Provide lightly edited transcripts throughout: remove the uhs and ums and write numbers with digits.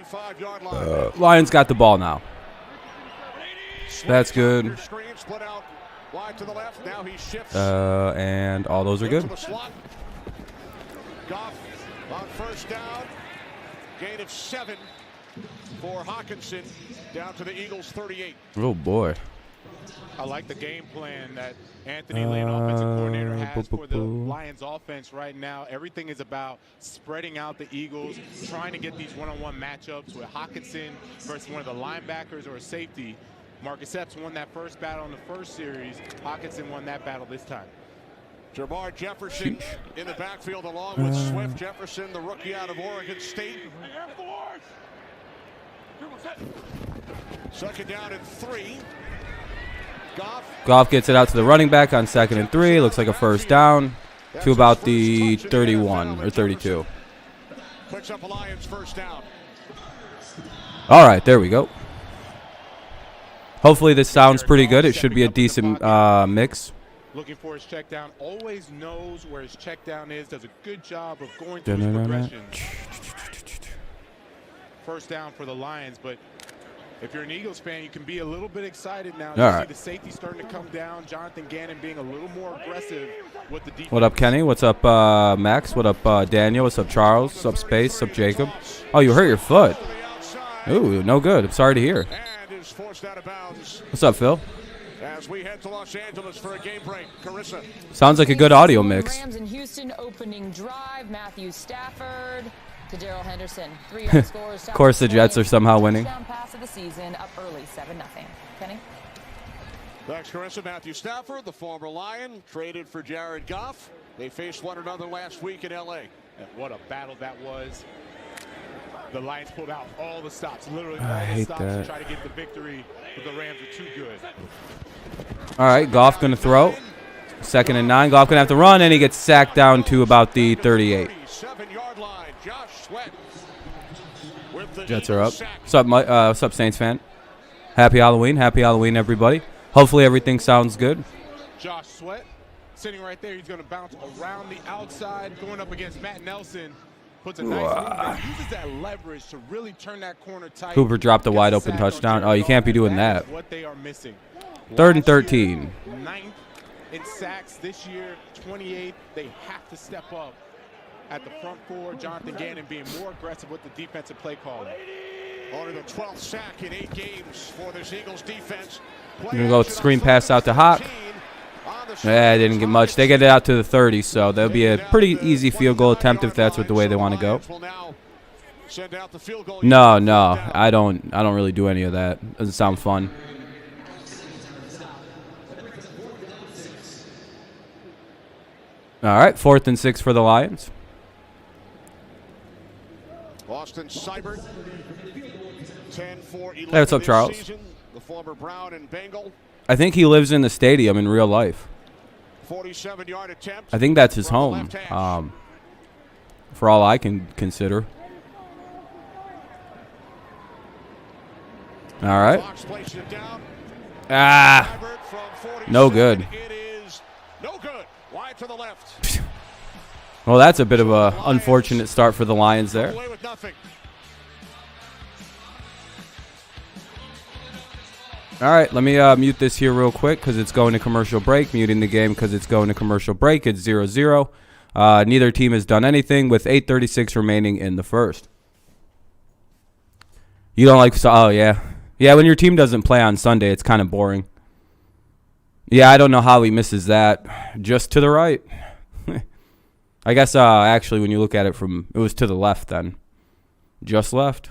35-yard line. Lions got the ball now. That's good. Wide to the left. Now he shifts. And all those are good. Goff on first down. Gain of 7 for Hawkinson. Down to the Eagles 38. Oh, boy. I like the game plan that Anthony Lynn, offensive coordinator, has for the Lions offense right now. Everything is about spreading out the Eagles, trying to get these one-on-one matchups with Hawkinson versus one of the linebackers or a safety. Marcus Epps won that first battle in the first series. Hawkinson won that battle this time. Jamar Jefferson in the backfield along with Swift. Jefferson, the rookie out of Oregon State. Second down and 3. Goff gets it out to the running back on 2nd and 3. Looks like a first down to about the 31 or 32. Picks up a Lions first down. All right, there we go. Hopefully this sounds pretty good. It should be a decent mix. Looking for his check down. Always knows where his check down is. Does a good job of going through his progressions. First down for the Lions, but if you're an Eagles fan, you can be a little bit excited now. You see the safety starting to come down. Jonathan Gannon being a little more aggressive with the defense. What up, Kenny? What's up, Max? What up, Daniel? What's up, Charles? What's up, Space? What's up, Jacob? Oh, you hurt your foot. Ooh, no good. I'm sorry to hear. What's up, Phil? As we head to Los Angeles for a game break, Carissa. Sounds like a good audio mix. Rams in Houston opening drive. Matthew Stafford to Darrell Henderson. 3 scores. Of course, the Jets are somehow winning. Pass of the season, up early, 7-0. Kenny. Thanks, Carissa. Matthew Stafford, the former Lion, traded for Jared Goff. They faced one another last week in L.A. And what a battle that was. The Lions pulled out all the stops, literally all I the stops hate that. to try to get the victory, but the Rams are too good. All right, Goff going to throw. 2nd and 9. Goff going to have to run, and he gets sacked down to about the 38. 7-yard line. Josh Sweat with the Jets are up. What's up, Saints fan? Happy Halloween. Happy Halloween, everybody. Hopefully everything sounds good. Josh Sweat sitting right there. He's going to bounce around the outside, going up against Matt Nelson. Puts a nice move, uses that leverage to really turn that corner tight. Cooper dropped a wide open touchdown. Oh, you can't be doing that. What they are missing. 3rd and 13. 9th in sacks this year, 28th. They have to step up at the front four. Jonathan Gannon being more aggressive with the defensive play calling. Only the 12th sack in 8 games for this Eagles defense. We're going to go with the screen pass out to Hawk. Yeah, didn't get much. They get it out to the 30, so that'll be a pretty easy field goal attempt if that's what the way they want to go. No, I don't really do any of that. Doesn't sound fun. All right, 4th and 6 for the Lions. Austin Seibert, 10-for-11. Hey, what's up, Charles? Season, the former Brown and Bengal. I think he lives in the stadium in real life. 47-yard attempt. I think that's his home, for all I can consider. All right. No good. It is no good. Wide to the left. Well, that's a bit of a unfortunate start for the Lions there. Away with nothing. All right, let me mute this here real quick because it's going to commercial break. Muting the game because it's going to commercial break. It's 0-0. Neither team has done anything with 8:36 remaining in the first. You don't like – oh, yeah. Yeah, when your team doesn't play on Sunday, it's kind of boring. Yeah, I don't know how he misses that. Just to the right. I guess actually when you look at it from – it was to the left then. Just left.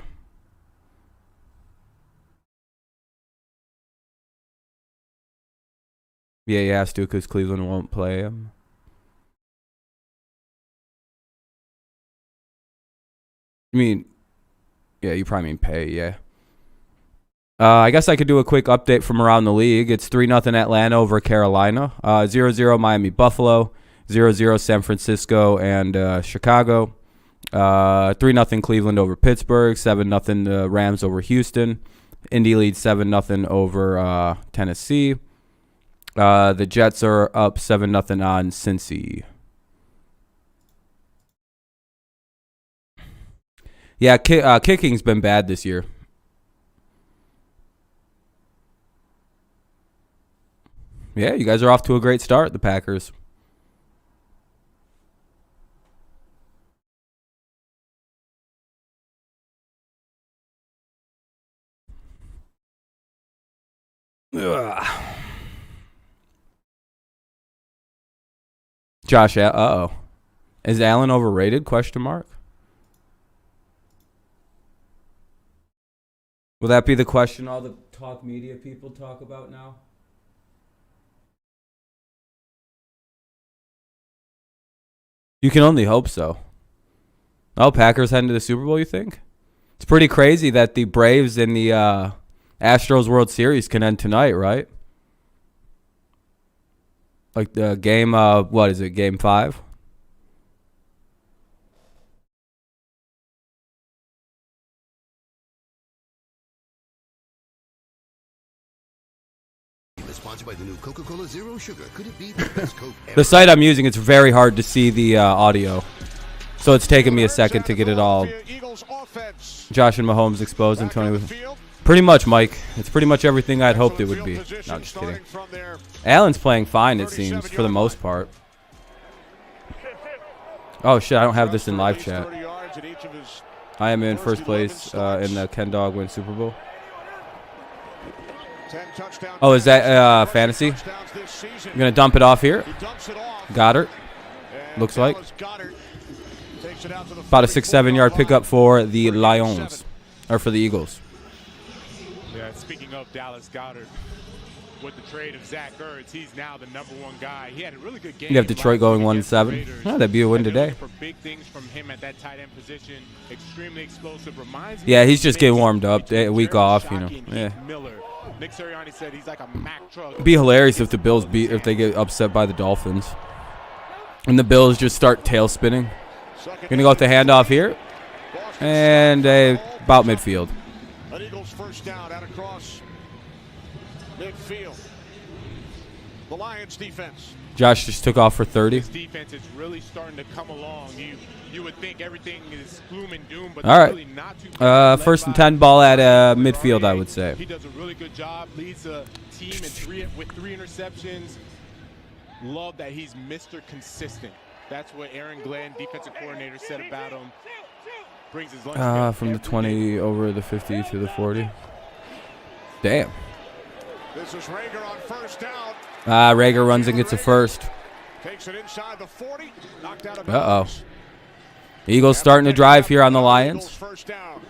Yeah, he has to because Cleveland won't play him. You mean, yeah, you probably mean pay, yeah. I guess I could do a quick update from around the league. It's 3-0 Atlanta over Carolina. 0-0 Miami Buffalo. 0-0 San Francisco and Chicago. 3-0 Cleveland over Pittsburgh. 7-0 Rams over Houston. Indy leads 7-0 over Tennessee. The Jets are up 7-0 on Cincy. Yeah, kicking's been bad this year. Yeah, you guys are off to a great start, the Packers. Ugh. Josh, uh-oh. Is Allen overrated? Question mark. Will that be the question all the talk media people talk about now? You can only hope so. Oh, Packers heading to the Super Bowl, you think? It's pretty crazy that the Braves in the Astros World Series can end tonight, right? Like the game, what is it, Game 5? Sponsored by the new Coca-Cola Zero Sugar. Could it be the best Coke ever? The site I'm using, it's very hard to see the audio. So it's taken me a second to get it all. Josh and Mahomes exposed and Tony. Pretty much, Mike. It's pretty much everything I'd hoped it would be. No, just kidding. Allen's playing fine, it seems, for the most part. Oh, shit, I don't have this in live chat. I am in first place in the Ken Dog Win Super Bowl. Oh, is that fantasy? You're going to dump it off here? Goddard. Looks like. About a 6-7 yard pickup for the Lions. Or for the Eagles. Yeah, speaking of Dallas Goedert, with the trade of Zach Ertz, he's now the #1 guy. He had a really good game. You have Detroit going 1-7. Oh, that'd be a win today. For big things from him at that tight end position, extremely explosive. Reminds Yeah, he's just getting warmed up. A week off, you know. Yeah. Nick Sirianni said he's like a Mack truck. It'd be hilarious if the Bills if they get upset by the Dolphins, and the Bills just start tail spinning. Gonna go with the handoff here, and about midfield. An Eagles first down out across midfield. The Lions defense. Josh just took off for 30. This defense is really starting to come along. You would think everything is gloom and doom, but all right. really not too bad. First and 10 ball at midfield, I would say. He does a really good job. Leads the team with 3 interceptions. Love that he's Mr. Consistent. That's what Aaron Glenn, defensive coordinator, said about him. Brings his lunch From the 20 over the 50 to the 40. Damn. This is Rager on first down. Rager runs and gets a first. Takes it inside the 40. Knocked out of Uh-oh. Eagles starting to drive here on the Lions. First down.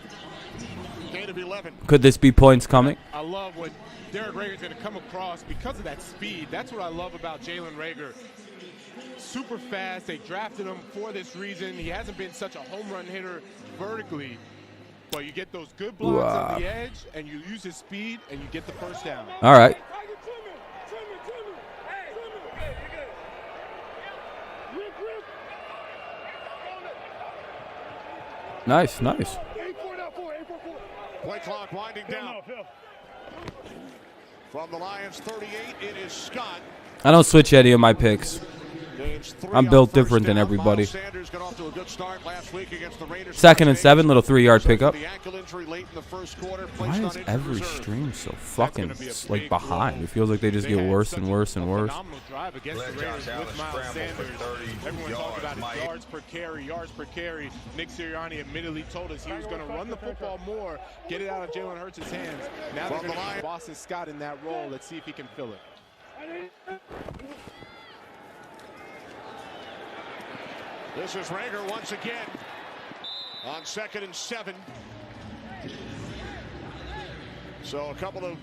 Gain of 11. Could this be points coming? I love what Derek Rager's going to come across because of that speed. That's what I love about Jalen Rager. Super fast. They drafted him for this reason. He hasn't been such a home run hitter vertically, but you get those good blocks on the edge, and you use his speed, and you get the first down. All right. Nice, nice. Play clock winding down. From the Lions 38, it is Scott. I don't switch any of my picks. I'm built different than everybody. Second and 7, little 3-yard pickup. Why is every stream so fucking like behind? It feels like they just get worse and worse and worse. Everyone talked about his yards per carry. Nick Sirianni admittedly told us he was going to run the football more, get it out of Jalen Hurts' hands. Now they're going to put Boston Scott in that role. Let's see if he can fill it. This is Rager once again on 2nd and 7. So a couple of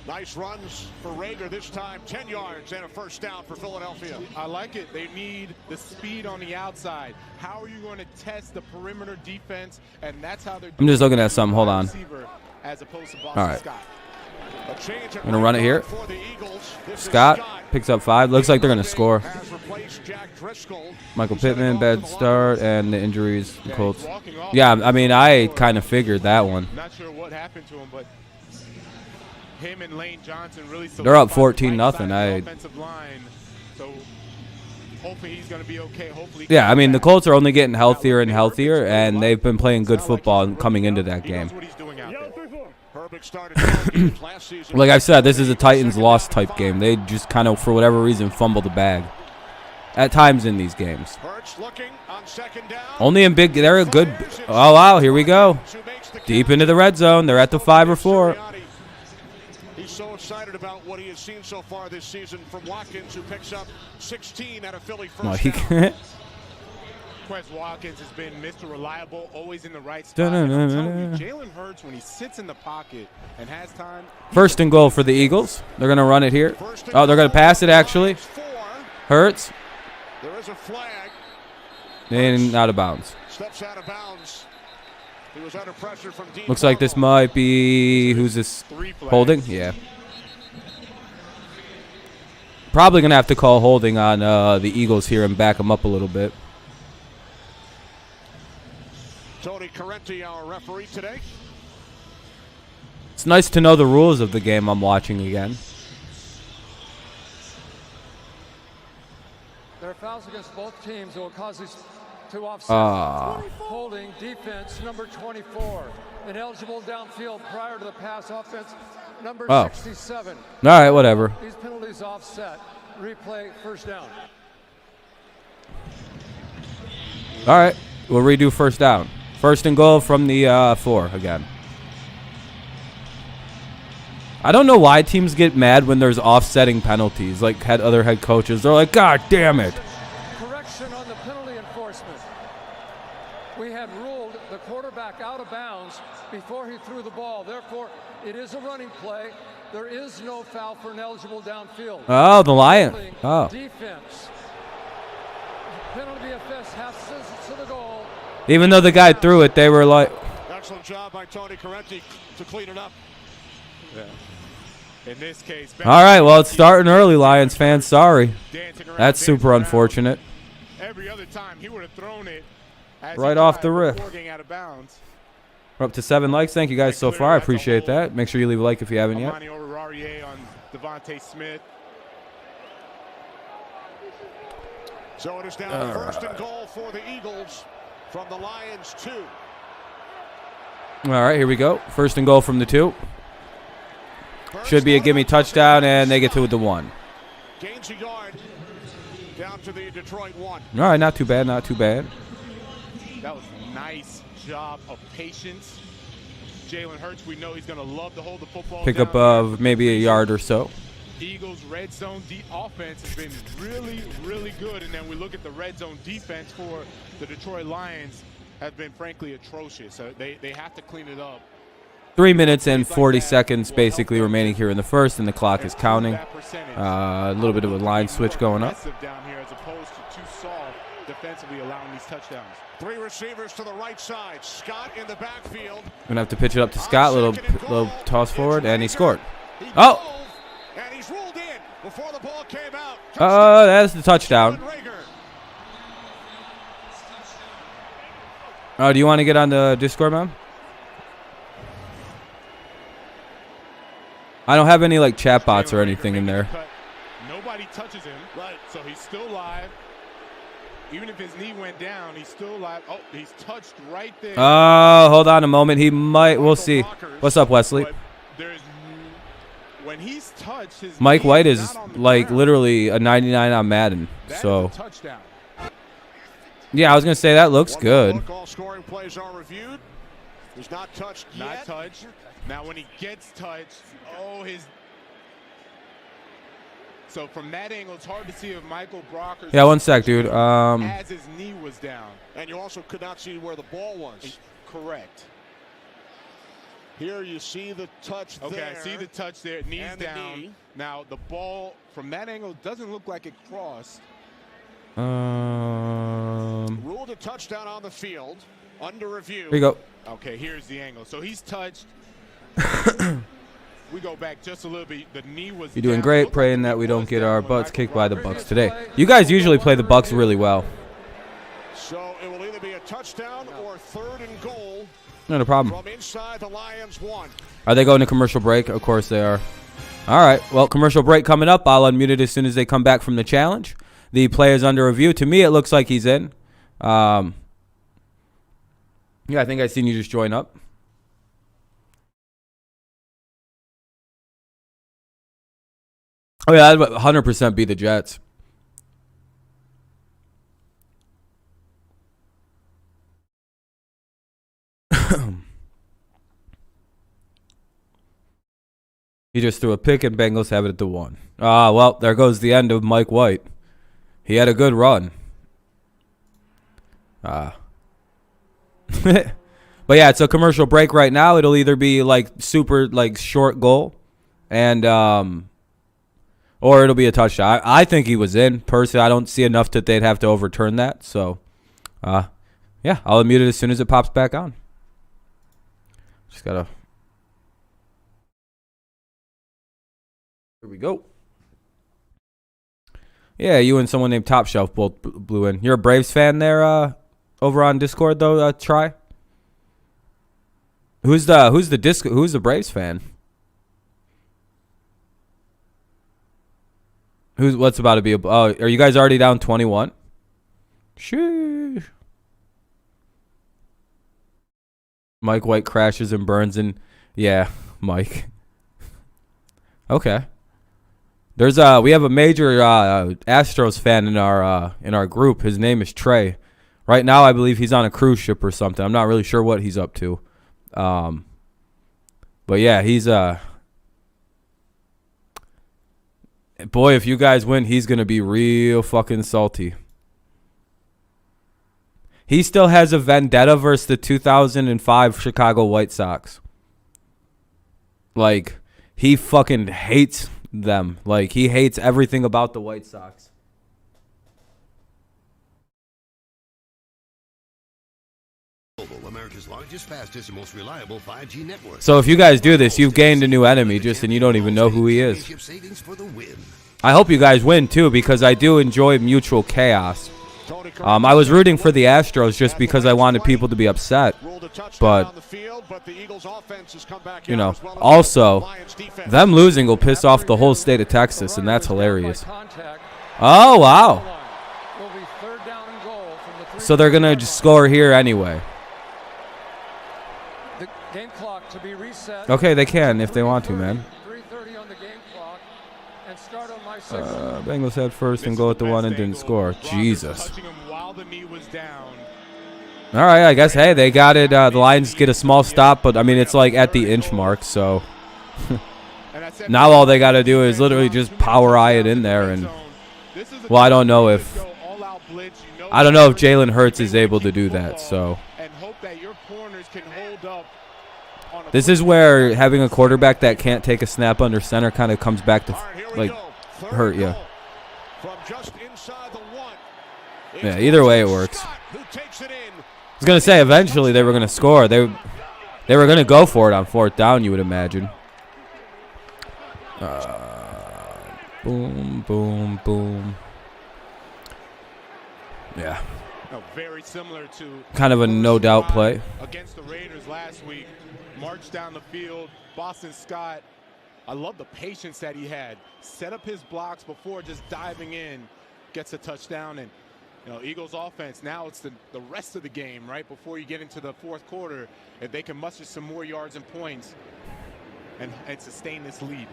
nice runs for Rager this time. 10 yards and a first down for Philadelphia. I like it. They need the speed on the outside. How are you going to test the perimeter defense? And that's how they're. I'm just looking at something. Hold on. As opposed to Boston All right. Scott. I'm going to run it here. Scott picks up 5. Looks like they're going to score. Michael Pittman, bad start, and the injuries. The Colts. Yeah, I mean, I kind of figured that one. Not sure what happened to him, but him and Lane Johnson really. They're up 14-0. Offensive line. So Hopefully he's going to be okay. Hopefully. Yeah, I mean, the Colts are only getting healthier and healthier, and they've been playing good football coming into that game. Like I've said, this is a Titans loss type game. They just kind of, for whatever reason, fumble the bag at times in these games. Only in big, they're a good. Oh, wow, here we go. Deep into the red zone. They're at the 5 or 4. He's so excited about what he has seen so far this season from Watkins, who picks up 16 out of Philly first down. Quez Watkins has been Mr. Reliable, always in the right spot. And I'm telling you, Jalen Hurts, when he sits in the pocket and has time. First and goal for the Eagles. They're going to run it here. Oh, they're going to pass it, actually. Hurts. There is a flag. And out of bounds. Steps out of bounds. He was under pressure from Dean. Looks like this might be, who's this? Holding? Yeah. Probably going to have to call holding on the Eagles here and back them up a little bit. Tony Correnti, our referee today. It's nice to know the rules of the game I'm watching again. There are fouls against both teams that will cause these to offset. Holding defense number 24. Ineligible downfield prior to the pass offense number 67. All right, whatever. These penalties offset. Replay first down. All right, we'll redo first down. First and goal from the 4 again. I don't know why teams get mad when there's offsetting penalties, like other head coaches. They're like, God damn it. Correction on the penalty enforcement. We had ruled the quarterback out of bounds before he threw the ball. Therefore, it is a running play. There is no foul for ineligible downfield. Oh, the Lion. Oh. Defense. Penalty BFS half to the goal. Even though the guy threw it, they were like. Excellent job by Tony Correnti to clean it up. Yeah. In this case. All right, well, it's starting early, Lions fans. Sorry. That's super unfortunate. Every other time he would have thrown it right off the rip. Out of bounds. We're up to 7 likes. Thank you guys so far. I appreciate that. Make sure you leave a like if you haven't yet. On Devontae Smith. So it is down first and goal for the Eagles from the Lions 2. All right, here we go. First and goal from the 2. Should be a gimme touchdown, and they get to the 1. Gains a yard down to the Detroit 1. All right, not too bad, not too bad. That was a nice job of patience. Jalen Hurts, we know he's going to love to hold the football. Pick up maybe a yard or so. Eagles' red zone offense has been really, really good. And then we look at the red zone defense for the Detroit Lions has been, frankly, atrocious. So they have to clean it up. 3 minutes and 40 seconds basically remaining here in the first, and the clock is counting. A little bit of a line switch going up. Down here as opposed to too soft defensively allowing these touchdowns. 3 receivers to the right side. Scott in the backfield. Gonna have to pitch it up to Scott. Little toss forward, and he scored. Oh! And he's ruled in before the ball came out. That's the touchdown. Do you want to get on the Discord, man? I don't have any like chat bots or anything in there. Nobody touches him, right? So he's still live. Even if his knee went down, he's still live. Oh, he's touched right there. Hold on a moment. He might. We'll see. What's up, Wesley? When he's touched, his Mike White is like literally a 99 on Madden. So. Yeah, I was gonna say that looks good. All scoring plays are reviewed. He's not touched yet. Not touched. Now when he gets touched, so from that angle, it's hard to see if Michael Brockers. Yeah, 1 sec, dude. As his knee was down, and you also could not see where the ball was. Correct. Here you see the touch there. Okay, I see the touch there. Knees down. Now the ball from that angle doesn't look like it crossed. Ruled a touchdown on the field. Under review. Here you go. Okay, here's the angle. So he's touched. We go back just a little bit. The knee was. You're doing great. Praying that we don't get our butts kicked by the Bucks today. You guys usually play the Bucks really well. So it will either be a touchdown or 3rd and goal. Not a problem. From inside the Lions 1. Are they going to commercial break? Of course they are. All right. Well, commercial break coming up. I'll unmute it as soon as they come back from the challenge. the players under review. To me, it looks like he's in. Yeah, I think I seen you just join up. Oh, yeah, that'd 100% be the Jets. He just threw a pick and Bengals have it at the 1. Well, there goes the end of Mike White. He had a good run. But yeah, it's a commercial break right now. It'll either be like super like short goal and or it'll be a touchdown. I think he was in. Personally, I don't see enough that they'd have to overturn that. So yeah, I'll unmute it as soon as it pops back on. Just gotta. Here we go. Yeah, you and someone named Top Shelf both blew in. You're a Braves fan there, over on Discord though. Try. Who's the Braves fan? What's about to be? Oh, are you guys already down 21? Sheesh. Mike White crashes and burns and yeah, Mike. Okay. There's we have a major Astros fan in our group. His name is Trey. Right now, I believe he's on a cruise ship or something. I'm not really sure what he's up to. But yeah, he's boy, if you guys win, he's gonna be real fucking salty. He still has a vendetta versus the 2005 Chicago White Sox. Like, he fucking hates them. Like, he hates everything about the White Sox. America's largest, fastest, and most reliable 5G network. So if you guys do this, you've gained a new enemy just and you don't even know who he is. I hope you guys win too, because I do enjoy mutual chaos. I was rooting for the Astros just because I wanted people to be upset. But, you know, also, them losing will piss off the whole state of Texas, and that's hilarious. Oh, wow. So they're going to just score here anyway. Okay, they can if they want to, man. Bengals head first and go at the 1 and didn't score. Jesus. All right, I guess, hey, they got it. The Lions get a small stop, but, I mean, it's like at the inch mark, so. Now all they got to do is literally just power eye it in there. And, well, I don't know if Jalen Hurts is able to do that, so. This is where having a quarterback that can't take a snap under center kind of comes back to, like, hurt you. Yeah, either way it works. I was going to say, eventually they were going to score. They were going to go for it on 4th down, you would imagine. Boom, boom, boom. Yeah. Very similar to kind of a no-doubt play. Against the Raiders last week. Marched down the field. Boston Scott, I love the patience that he had. Set up his blocks before just diving in. Gets a touchdown. And, you know, Eagles offense, now it's the rest of the game, right? Before you get into the 4th quarter, if they can muster some more yards and points and sustain this lead.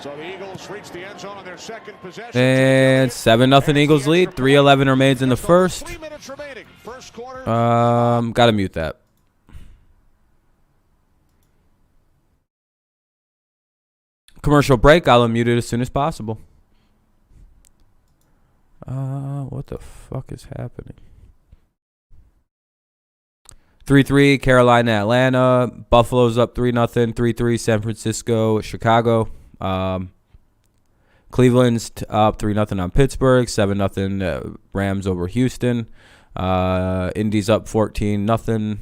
So the Eagles reach the end zone on their second possession. And 7-0 Eagles lead. 3:11 remains in the first. Gotta mute that. Commercial break. I'll unmute it as soon as possible. What the fuck is happening? 3-3 Carolina, Atlanta. Buffalo's up 3-0. 3-3 San Francisco, Chicago. Cleveland's up 3-0 on Pittsburgh. 7-0 Rams over Houston. Indy's up 14-0.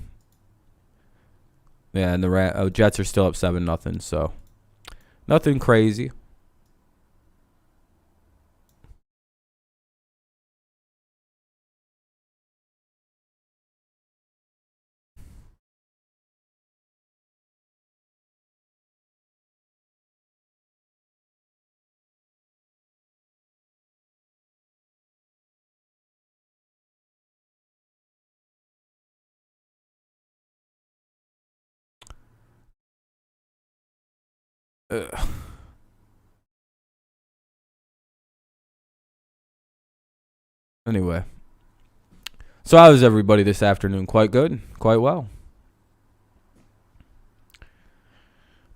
Yeah, and the Jets are still up 7-0. So nothing crazy. Anyway. So how is everybody this afternoon? Quite good? Quite well?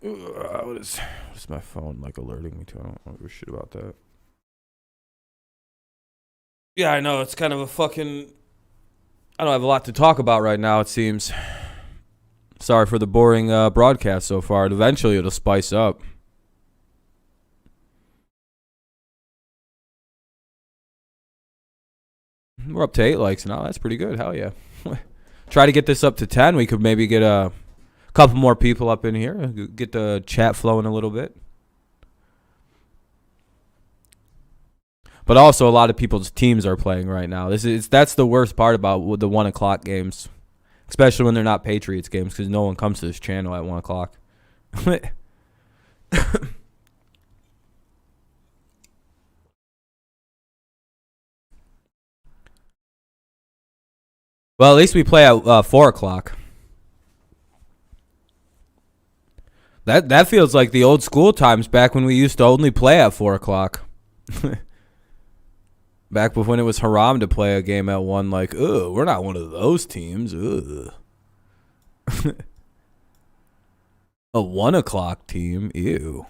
What is my phone like alerting me to? I don't give a shit about that. Yeah, I know. It's kind of a fucking... I don't have a lot to talk about right now, it seems. Sorry for the boring broadcast so far. Eventually, it'll spice up. We're up to 8 likes now. That's pretty good. Hell yeah. Try to get this up to 10. We could maybe get a couple more people up in here. Get the chat flowing a little bit. But also, a lot of people's teams are playing right now. That's the worst part about the 1 o'clock games, especially when they're not Patriots games, because no one comes to this channel at 1 o'clock. Well, at least we play at 4 o'clock. That feels like the old school times back when we used to only play at 4 o'clock. Back when it was haram to play a game at 1, like, ugh, we're not one of those teams. Ugh. A 1 o'clock team? Ew.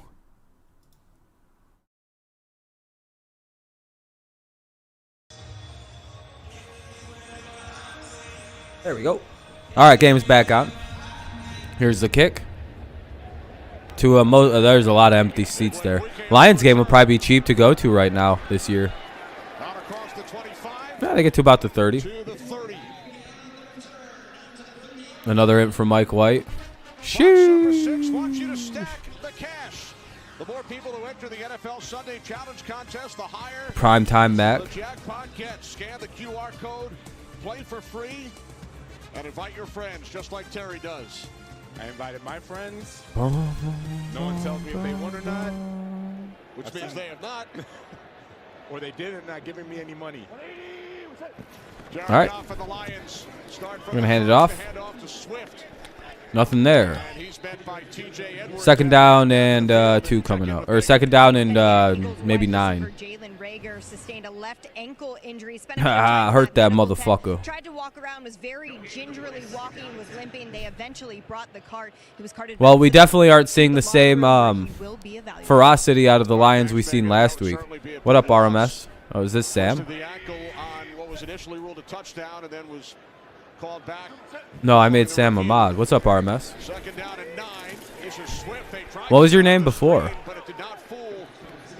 There we go. All right, game's back on. Here's the kick. There's a lot of empty seats there. Lions game will probably be cheap to go to right now this year. Yeah, they get to about the 30. Another in from Mike White. Sheesh. Wants you to stack the cash. The more people who enter the NFL Sunday Challenge contest, the higher Primetime Mac. the jackpot gets. Scan the QR code, play for free, and invite your friends, just like Terry does. I invited my friends. No one tells me if they won or not. Which means they have not. Or they did and not giving me any money. Jared All right. Goff and the Lions start from We're going to hand it off. to Swift. Nothing there. And he's met by TJ Edwards. Second down and 2 coming up. Or second down and maybe 9. Jalen Reagor sustained a left ankle injury. Hurt that motherfucker. Tried to walk around, was very gingerly walking, was limping. They eventually brought the cart. He was carted. Well, we definitely aren't seeing the same ferocity out of the Lions we seen last week. What up, RMS? Oh, is this Sam? The ankle on what was initially ruled a touchdown and then was called back. No, I made Sam Ahmad. What's up, RMS? Second down and 9. This is Swift. They tried What was your name before? but it did not fool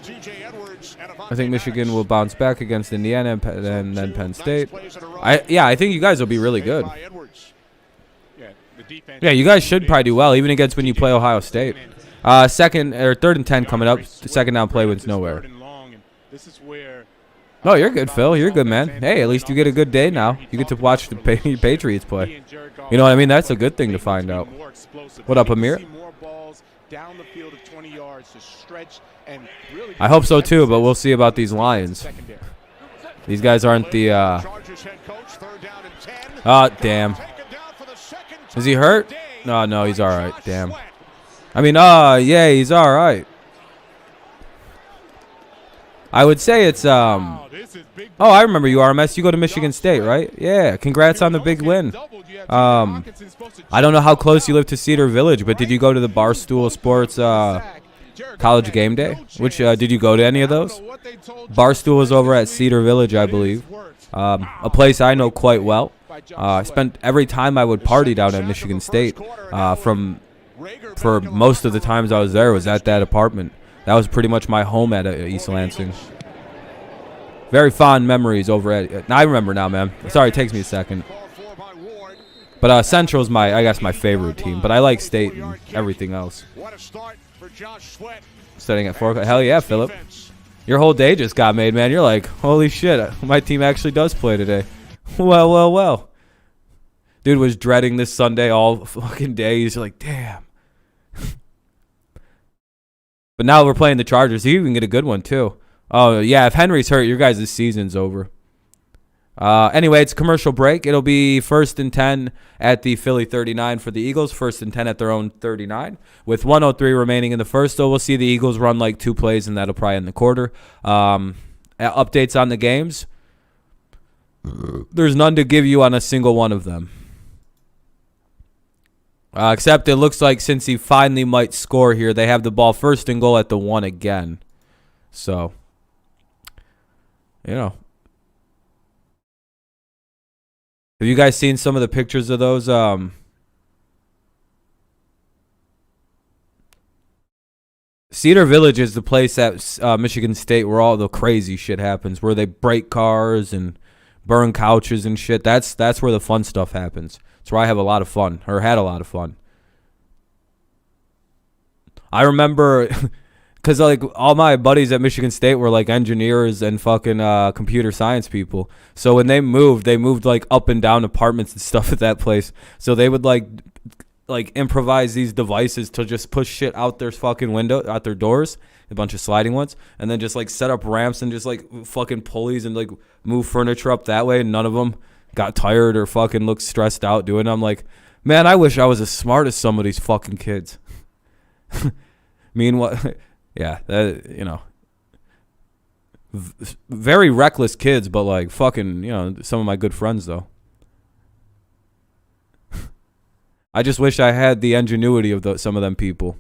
TJ Edwards and I think Michigan will bounce back against Indiana and then Penn State. I think you guys will be really good. Yeah, you guys should probably do well, even against when you play Ohio State. Third and 10 coming up. The second down play wins nowhere. No, you're good, Phil. You're good, man. Hey, at least you get a good day now. You get to watch the Patriots play. You know what I mean? That's a good thing to find out. What up, Amir? I hope so, too, but we'll see about these Lions. These guys aren't the... Oh, damn. Is he hurt? No, he's all right. Damn. I mean, yeah, he's all right. I would say it's Oh, I remember you, RMS. You go to Michigan State, right? Yeah. Congrats on the big win. I don't know how close you live to Cedar Village, but did you go to the Barstool Sports College Game Day? Which did you go to any of those? Barstool was over at Cedar Village, I believe. A place I know quite well. I spent every time I would party down at Michigan State. For most of the times I was there was at that apartment. That was pretty much my home at East Lansing. Very fond memories over at... I remember now, man. Sorry, it takes me a second. But Central's I guess my favorite team. But I like State and everything else. Starting at 4 o'clock. Hell yeah, Philip. Your whole day just got made, man. You're like, holy shit, my team actually does play today. Well. Dude was dreading this Sunday all fucking day. He's like, damn. But now we're playing the Chargers. You can get a good one, too. Oh, yeah, if Henry's hurt, your guys' season's over. Anyway, it's a commercial break. It'll be 1st and 10 at the Philly 39 for the Eagles. 1st and 10 at their own 39 with 103 remaining in the first. So we'll see the Eagles run like 2 plays, and that'll probably end the quarter. Updates on the games. There's none to give you on a single one of them. Except it looks like since he finally might score here, they have the ball 1st and goal at the 1 again. So, you know. Have you guys seen some of the pictures of those? Cedar Village is the place at Michigan State where all the crazy shit happens, where they break cars and burn couches and shit. That's where the fun stuff happens. That's where I have a lot of fun, or had a lot of fun. I remember, because like all my buddies at Michigan State were like engineers and fucking computer science people. So when they moved like up and down apartments and stuff at that place. So they would like improvise these devices to just push shit out their fucking window, out their doors, a bunch of sliding ones, and then just like set up ramps and just like fucking pulleys and like move furniture up that way. And none of them got tired or fucking looked stressed out doing it. I'm like, man, I wish I was as smart as some of these fucking kids. Meanwhile, yeah, that, you know, very reckless kids, but like fucking, you know, some of my good friends though. I just wish I had the ingenuity of some of them people.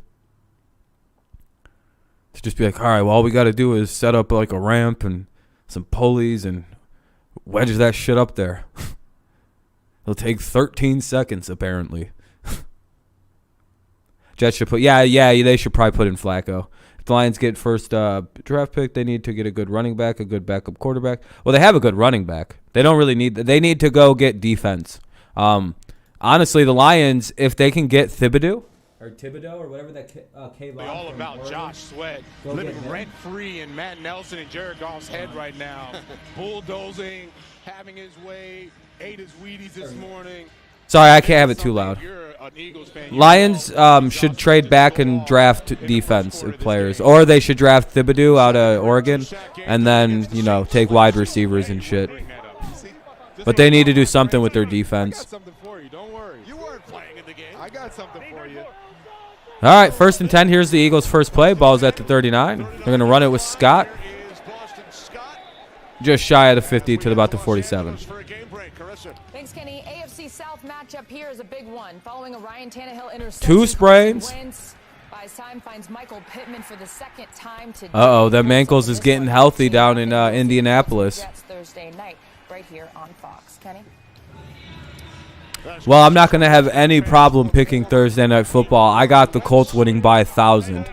To just be like, all right, well, all we got to do is set up like a ramp and some pulleys and wedge that shit up there. It'll take 13 seconds, apparently. Jets should put, they should probably put in Flacco. If the Lions get first draft pick, they need to get a good running back, a good backup quarterback. Well, they have a good running back. They don't really need, they need to go get defense. Honestly, the Lions, if they can get Thibodeau or whatever that They're all about Josh Sweat living rent-free in Matt Nelson and Jared Goff's head right now. Bulldozing, having his way, ate his Wheaties this morning. Sorry, I can't have it too loud. Lions should trade back and draft defensive players. Or they should draft Thibodeau out of Oregon and then, you know, take wide receivers and shit. But they need to do something with their defense. I got something for you. All right, 1st and 10. Here's the Eagles' first play. Ball's at the 39. They're going to run it with Scott. Just shy of the 50 to about the 47. Thanks, Kenny. AFC South matchup here is a big one. Following a Ryan Tannehill interception. 2 sprains. Buys time, finds Michael Pittman for the second time today. Uh-oh, them ankles is getting healthy down in Indianapolis. Thursday night, right here on Fox. Kenny? Well, I'm not going to have any problem picking Thursday Night Football. I got the Colts winning by 1,000.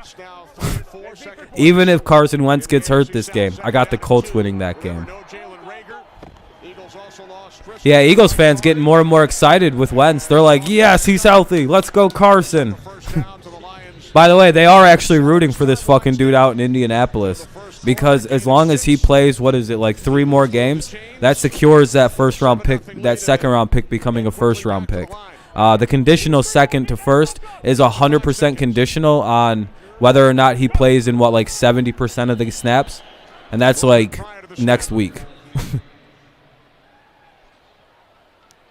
Even if Carson Wentz gets hurt this game, I got the Colts winning that game. Yeah, Eagles fans getting more and more excited with Wentz. They're like, yes, he's healthy. Let's go, Carson. By the way, they are actually rooting for this fucking dude out in Indianapolis. Because as long as he plays, what is it, like 3 more games, that secures that first-round pick, that second-round pick becoming a first-round pick. The conditional second to first is 100% conditional on whether or not he plays in, like 70% of the snaps. And that's, like, next week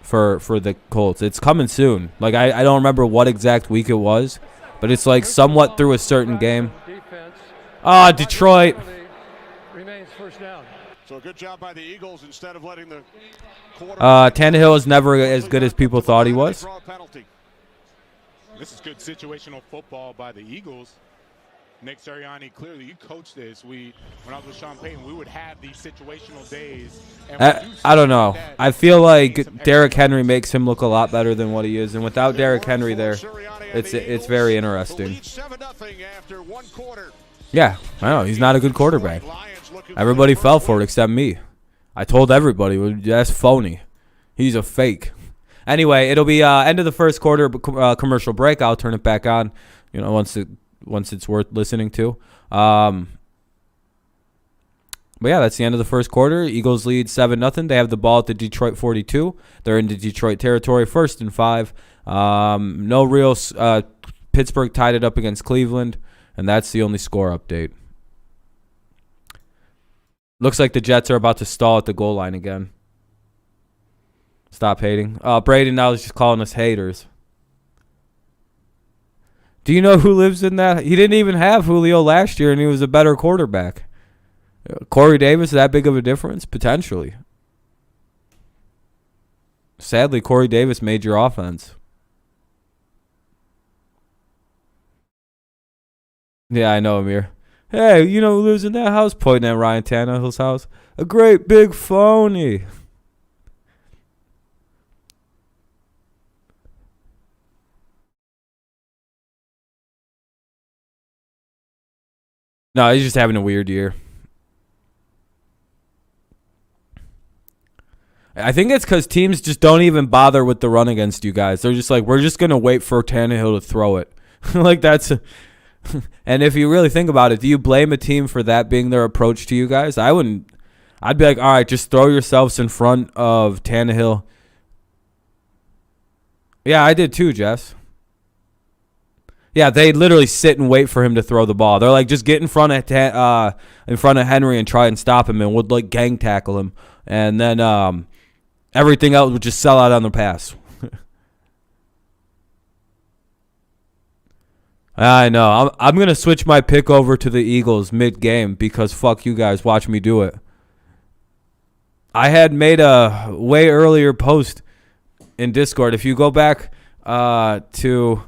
for the Colts. It's coming soon. Like, I don't remember what exact week it was, but it's, like, somewhat through a certain game. Detroit. So good job by the Eagles instead of letting the Tannehill is never as good as people thought he was. This is good situational football by the Eagles. Nick Sirianni, clearly you coached this. When I was with Sean Payton, we would have these situational days. I don't know. I feel like Derrick Henry makes him look a lot better than what he is, and without Derrick Henry there, it's very interesting. Yeah, I know. He's not a good quarterback. Everybody fell for it except me. I told everybody, that's phony. He's a fake. Anyway, it'll be end of the first quarter commercial break. I'll turn it back on, you know, once it's worth listening to. But yeah, that's the end of the first quarter. Eagles lead 7-0. They have the ball at the Detroit 42. They're into Detroit territory, 1st and 5. No real Pittsburgh tied it up against Cleveland, and that's the only score update. Looks like the Jets are about to stall at the goal line again. Stop hating. Brady now is just calling us haters. Do you know who lives in that? He didn't even have Julio last year, and he was a better quarterback. Corey Davis, that big of a difference? Potentially. Sadly, Corey Davis made your offense. Yeah, I know, Amir. Hey, you know who lives in that house? Pointing at Ryan Tannehill's house. A great big phony. No, he's just having a weird year. I think it's because teams just don't even bother with the run against you guys. They're just like, we're just going to wait for Tannehill to throw it. Like, that's... And if you really think about it, do you blame a team for that being their approach to you guys? I wouldn't. I'd be like, all right, just throw yourselves in front of Tannehill. Yeah, I did too, Jess. Yeah, they literally sit and wait for him to throw the ball. They're like, just get in front of Henry and try and stop him, and would like gang tackle him, and then everything else would just sell out on the pass. I know. I'm gonna switch my pick over to the Eagles mid-game because fuck you guys. Watch me do it. I had made a way earlier post in Discord. If you go back to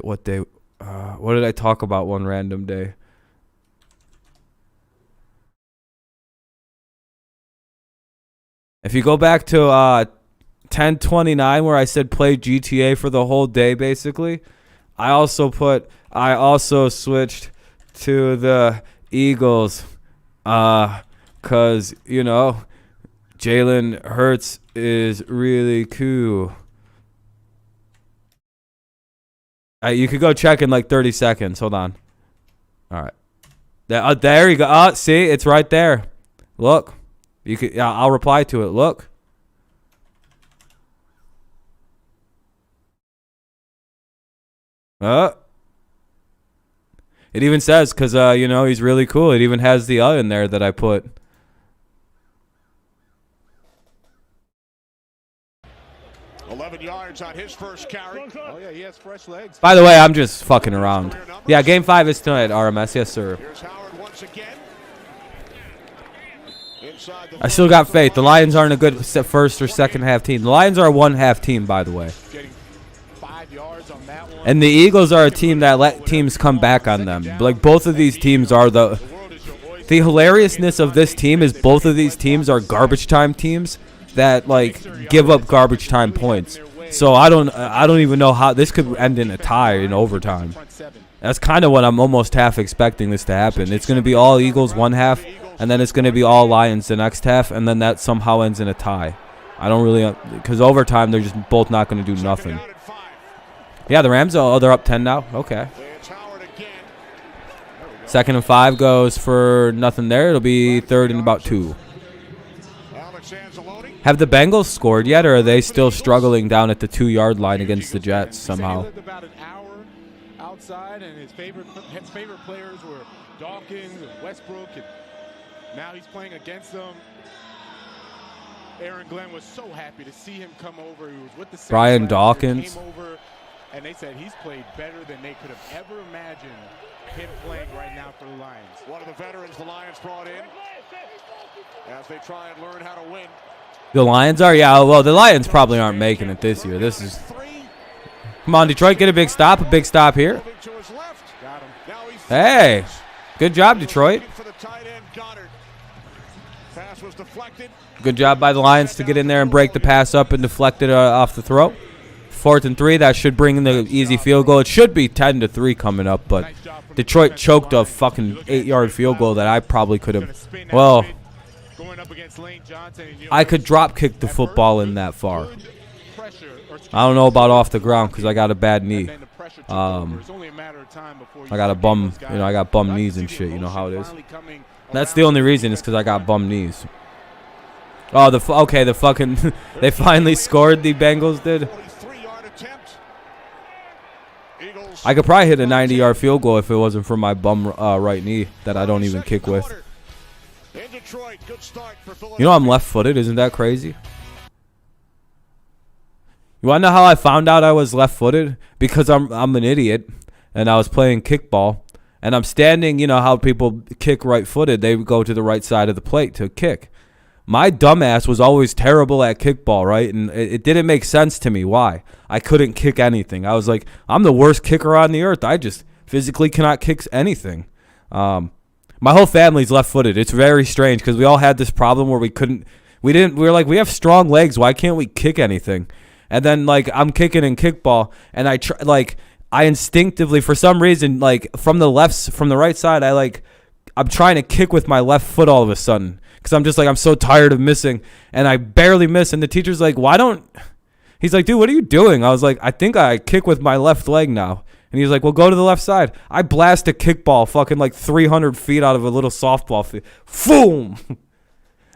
what day? What did I talk about one random day? If you go back to 10:29 where I said play GTA for the whole day, basically, I also switched to the Eagles because, you know, Jalen Hurts is really cool. You could go check in like 30 seconds. Hold on. All right. There you go. Oh, see, it's right there. Look. You could. I'll reply to it. Look. It even says, because, you know, he's really cool. It even has the in there that I put. Yards on his first carry. Oh, yeah, he has fresh legs. By the way, I'm just fucking around. Yeah, Game 5 is tonight, RMS. Yes, sir. Here's Howard once again. I still got faith. The Lions aren't a good first or second half team. The Lions are a one-half team, by the way. Getting 5 yards on that one. And the Eagles are a team that let teams come back on them. Like, both of these teams are the hilariousness of this team is both of these teams are garbage time teams that, like, give up garbage time points. So I don't even know how this could end in a tie in overtime. That's kind of what I'm almost half expecting this to happen. It's going to be all Eagles one half, and then it's going to be all Lions the next half, and then that somehow ends in a tie. I don't really, because overtime they're just both not going to do nothing. Yeah, the Rams, they're up 10 now. Okay. 2nd and 5 goes for nothing there. It'll be 3rd and about 2. Have the Bengals scored yet, or are they still struggling down at the 2-yard line against the Jets somehow? He lived about an hour outside, and his favorite players were Dawkins and Westbrook, and now he's playing against them. Aaron Glenn was so happy to see him come over. He was with the Brian Dawkins. came over, and they said he's played better than they could have ever imagined him playing right now for the Lions. One of the veterans the Lions brought in as they try and learn how to win. The Lions are? Yeah, well, the Lions probably aren't making it this year. This is... Come on, Detroit, get a big stop here. Hey, good job, Detroit. Good job by the Lions to get in there and break the pass up and deflect it off the throw. 4th and 3, that should bring in the easy field goal. It should be 10-3 coming up, but Detroit choked a fucking 8-yard field goal that I probably could have... Well... I could drop kick the football in that far. I don't know about off the ground because I got a bad knee. I got a bum, you know, I got bum knees and shit. You know how it is. That's the only reason is because I got bum knees. Oh, the fucking they finally scored. The Bengals did. I could probably hit a 90-yard field goal if it wasn't for my bum right knee that I don't even kick with. Into Detroit. Good start for Philadelphia. You know I'm left-footed. Isn't that crazy? You want to know how I found out I was left-footed? Because I'm an idiot, and I was playing kickball, and I'm standing. You know how people kick right-footed? They go to the right side of the plate to kick. My dumbass was always terrible at kickball, right? And it didn't make sense to me why. I couldn't kick anything. I was like, I'm the worst kicker on the earth. I just physically cannot kick anything. My whole family's left-footed. It's very strange because we all had this problem where we were like, we have strong legs. Why can't we kick anything? And then, like, I'm kicking in kickball, and I instinctively, for some reason, like, from the right side, I'm trying to kick with my left foot all of a sudden. Because I'm just like, I'm so tired of missing. And I barely miss. And the teacher's like, he's like, dude, what are you doing? I was like, I think I kick with my left leg now. And he's like, well, go to the left side. I blast a kickball fucking like 300 feet out of a little softball field. Boom!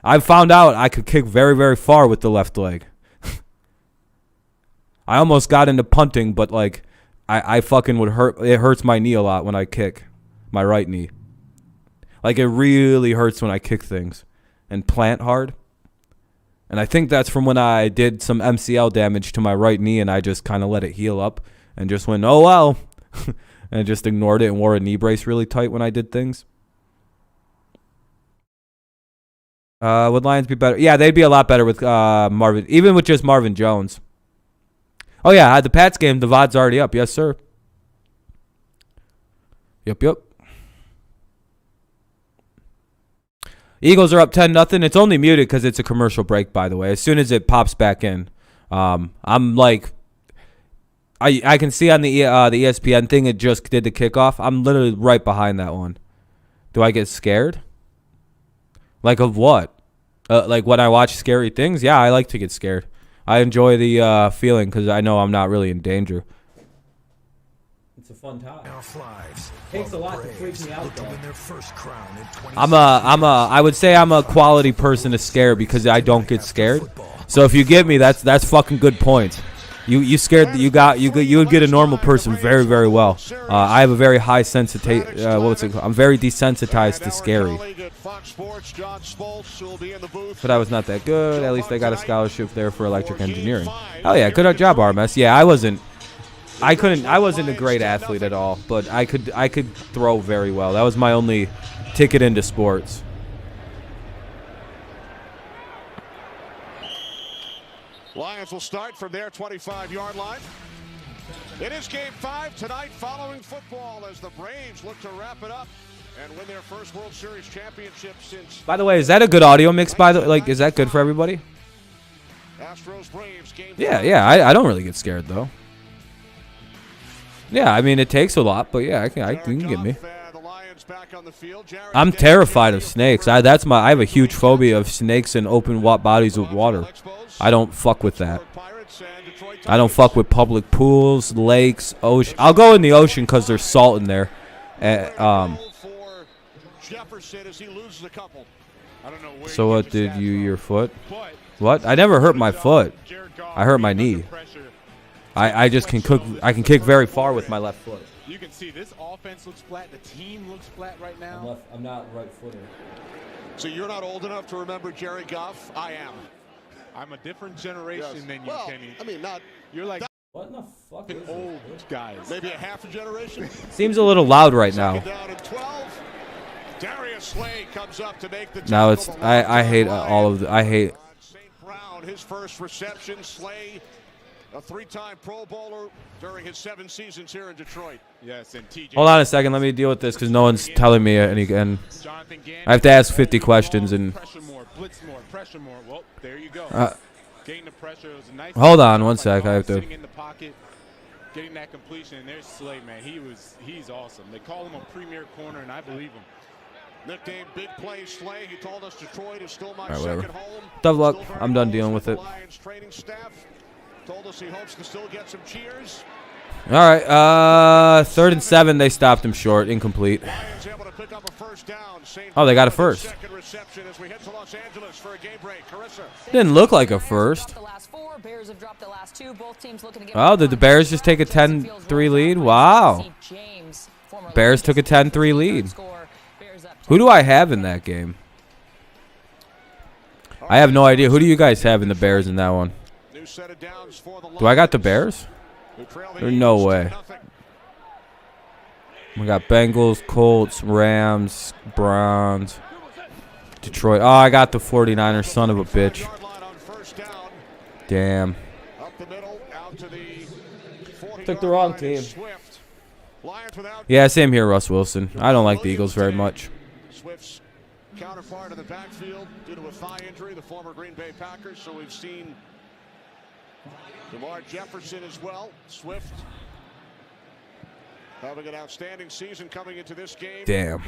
I found out I could kick very, very far with the left leg. I almost got into punting, but like, I fucking would hurt. It hurts my knee a lot when I kick. My right knee. Like, it really hurts when I kick things. And plant hard. And I think that's from when I did some MCL damage to my right knee and I just kind of let it heal up and just went, oh, well. And just ignored it and wore a knee brace really tight when I did things. Would Lions be better? Yeah, they'd be a lot better with Marvin. Even with just Marvin Jones. Oh, yeah, at the Pats game, the VOD's already up. Yes, sir. Yep. Eagles are up 10-0. It's only muted because it's a commercial break, by the way. As soon as it pops back in, I'm like, I can see on the ESPN thing it just did the kickoff. I'm literally right behind that one. Do I get scared? Like of what? Like when I watch scary things? Yeah, I like to get scared. I enjoy the feeling because I know I'm not really in danger. It's a fun time. Takes a lot to freak me out, though. I would say I'm a quality person to scare because I don't get scared. So if you get me, that's fucking good points. You scared you would get a normal person very, very well. I have a very high sensitivity. I'm very desensitized to scary. But I was not that good. At least I got a scholarship there for electric engineering. Oh yeah, good job, RMS. Yeah, I wasn't a great athlete at all, but I could throw very well. That was my only ticket into sports. Lions will start from their 25-yard line. It is Game 5 tonight following football as the Braves look to wrap it up and win their first World Series championship since... By the way, is that a good audio mix, is that good for everybody? Astros Braves game. Yeah, I don't really get scared, though. Yeah, I mean, it takes a lot, but yeah, you can get me. I'm terrified of snakes. I have a huge phobia of snakes and open bodies with water. I don't fuck with that. I don't fuck with public pools, lakes, ocean. I'll go in the ocean because there's salt in there. So what did your foot? What? I never hurt my foot. I hurt my knee. I just can cook. I can kick very far with my left foot. You can see this offense looks flat. The team looks flat right now. I'm not right-footed. So you're not old enough to remember Jerry Goff? I am. I'm a different generation than you, Kenny. I mean, not. You're like what in the fuck is old guys. Maybe a half a generation. Seems a little loud right now. Down at 12. Darius Slay comes up to make the now it's I hate all of the I hate. St. Brown, his first reception. Slay, a three-time Pro Bowler during his 7 seasons here in Detroit. Yes, and TJ. Hold on a second. Let me deal with this because no one's telling me any. And I have to ask 50 questions and. Pressure more, blitz more, pressure more. Well, there you go. Getting the pressure. It was a nice. Hold on one sec. I have to. Sitting in the pocket, getting that completion. And there's Slay, man. He's awesome. They call him a premier corner, and I believe him. Nicknamed Big Play Slay. He told us Detroit is still my whatever. second home. Tough luck. I'm done dealing with it. Lions training staff told us he hopes to still get some cheers. All right, 3rd and 7. They stopped him short, incomplete. Lions able to pick up a first down. Oh, they got a first. Second reception as we head to Los Angeles for a game break. Carissa. Didn't look like a first. Oh, did the Bears just take a 10-3 lead? Wow. Bears took a 10-3 lead. Who do I have in that game? I have no idea. Who do you guys have in the Bears in that one? Do I got the Bears? There's no way. We got Bengals, Colts, Rams, Browns, Detroit. Oh, I got the 49ers, son of a bitch. Damn. Took the wrong team. Yeah, same here, Russ Wilson. I don't like the Eagles very much. Swift's counterpart in the backfield due to a thigh injury, the former Green Bay Packers. So we've seen DeMar Jefferson as well. Swift having an outstanding season coming into this game. Damn.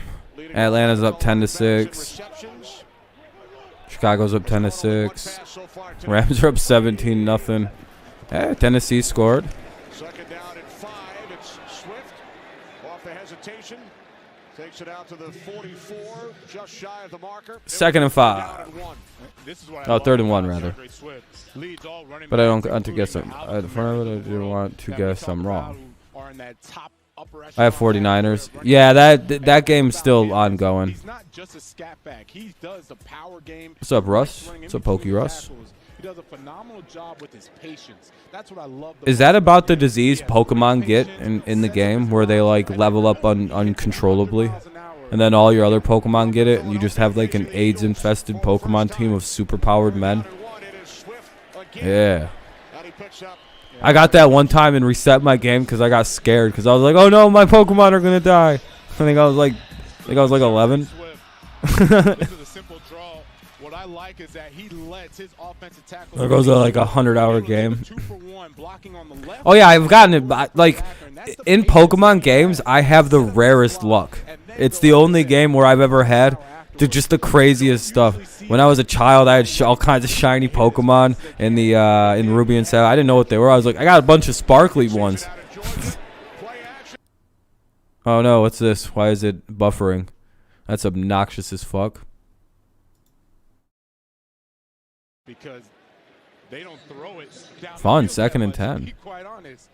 Atlanta's up 10-6. Chicago's up 10-6. Rams are up 17-0. Yeah, Tennessee scored. Second down and 5. It's Swift off the hesitation. Takes it out to the 44, just shy of the marker. Second and 5. Oh, third and 1 rather. But I don't want to guess I'm at the front of it. I do want to guess I'm wrong. I have 49ers. Yeah, that game's still ongoing. He's not just a scat back. He does the power game. What's up, Russ? What's up, Pokey Russ? He does a phenomenal job with his patience. That's what I love. Is that about the disease Pokemon get in the game where they like level up uncontrollably? And then all your other Pokemon get it and you just have like an AIDS infested Pokemon team of superpowered men? Yeah. I got that one time and reset my game because I got scared because I was like, oh no, my Pokemon are gonna die. I think I was like 11. What I like is that he lets his offensive tackle. There goes like a 100-hour game. Oh yeah, I've gotten it. Like in Pokemon games, I have the rarest luck. It's the only game where I've ever had just the craziest stuff. When I was a child, I had all kinds of shiny Pokemon in Ruby and Sapphire. I didn't know what they were. I was like, I got a bunch of sparkly ones. Oh no, what's this? Why is it buffering? That's obnoxious as fuck. Because they don't throw it down fun, second and 10. To be quite honest,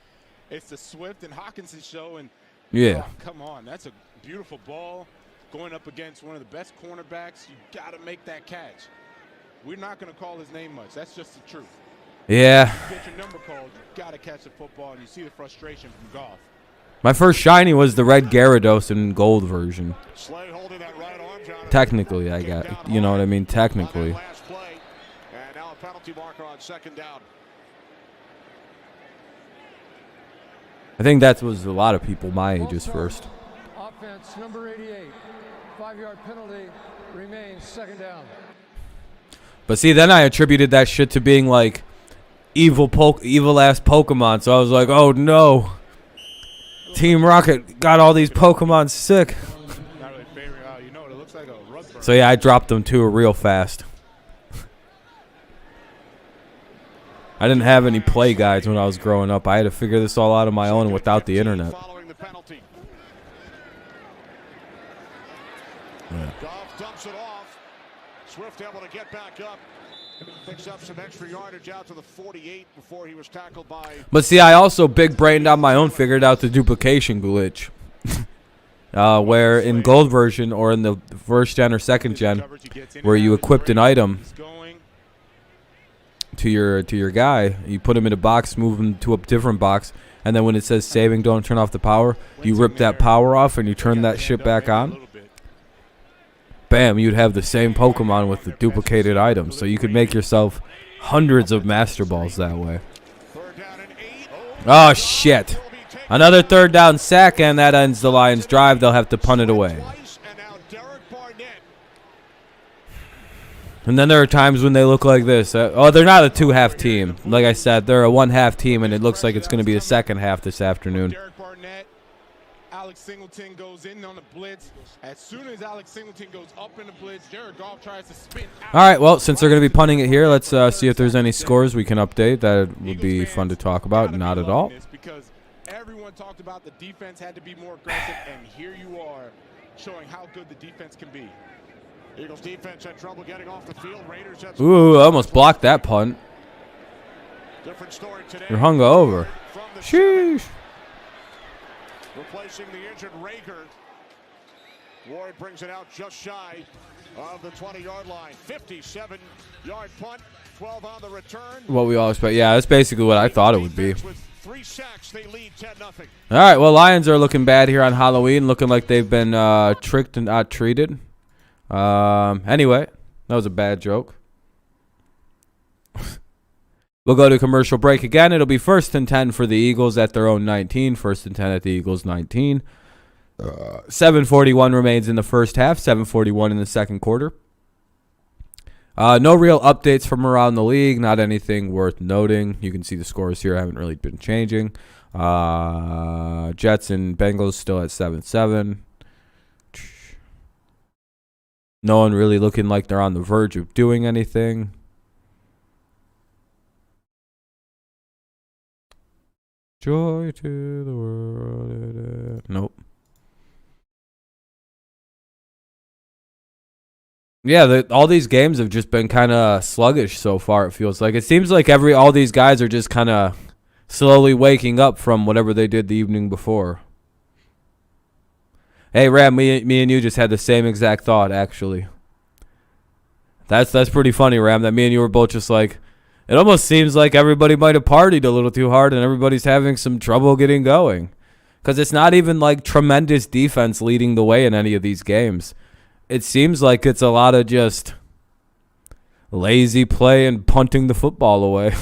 it's the Swift and Hawkinson show, and yeah, oh, come on, that's a beautiful ball going up against one of the best cornerbacks. You got to make that catch. We're not going to call his name much. That's just the truth. Yeah. You get your number called, you got to catch the football, and you see the frustration from Goff. My first shiny was the red Gyarados in gold version. Technically, I got, you know what I mean? Technically. Penalty marker on second down. I think that was a lot of people my age's first. Offense number 88. 5-yard penalty remains second down. But see, then I attributed that shit to being like evil ass Pokemon. So I was like, oh no. Team Rocket got all these Pokemon sick. So yeah, I dropped them too real fast. I didn't have any play guides when I was growing up. I had to figure this all out on my own without the internet. Yeah. Goff dumps it off. Swift able to get back up. Picks up some extra yardage out to the 48 before he was tackled by. But see, I also big brained on my own, figured out the duplication glitch. Where in gold version or in the first gen or second gen, where you equipped an item to your guy, you put him in a box, move him to a different box, and then when it says saving, don't turn off the power, you rip that power off and you turn that shit back on. Bam, you'd have the same Pokemon with the duplicated items, so you could make yourself hundreds of Master Balls that way. Oh shit. Another third down sack, and that ends the Lions' drive. They'll have to punt it away. And then there are times when they look like this. Oh, they're not a two-half team. Like I said, they're a one-half team, and it looks like it's going to be a second half this afternoon. Alex Singleton goes in on the blitz. As soon as Alex Singleton goes up in the blitz, Jared Goff tries to spin out. All right, well, since they're going to be punting it here, let's see if there's any scores we can update. That would be fun to talk about. Not at all. Because everyone talked about the defense had to be more aggressive, and here you are showing how good the defense can be. Eagles defense had trouble getting off the field. Raiders had ooh, I almost blocked that punt. Different story today. You're hung over. Sheesh. Replacing the injured Rager. Ward brings it out just shy of the 20-yard line. 57-yard punt, 12 on the return. What we all expect. Yeah, that's basically what I thought it would be. With 3 sacks, they lead 10-0. All right, well, Lions are looking bad here on Halloween, looking like they've been tricked and not treated. Anyway, that was a bad joke. We'll go to commercial break again. It'll be 1st and 10 for the Eagles at their own 19. 1st and 10 at the Eagles' 19. 7:41 remains in the first half. 7:41 in the second quarter. No real updates from around the league. Not anything worth noting. You can see the scores here haven't really been changing. Jets and Bengals still at 7-7. No one really looking like they're on the verge of doing anything. Joy to the world. Nope. Yeah, all these games have just been kind of sluggish so far, it feels like. It seems like all these guys are just kind of slowly waking up from whatever they did the evening before. Hey, Ram, me and you just had the same exact thought, actually. That's pretty funny, Ram, that me and you were both just like, it almost seems like everybody might have partied a little too hard and everybody's having some trouble getting going. Because it's not even like tremendous defense leading the way in any of these games. It seems like it's a lot of just lazy play and punting the football away.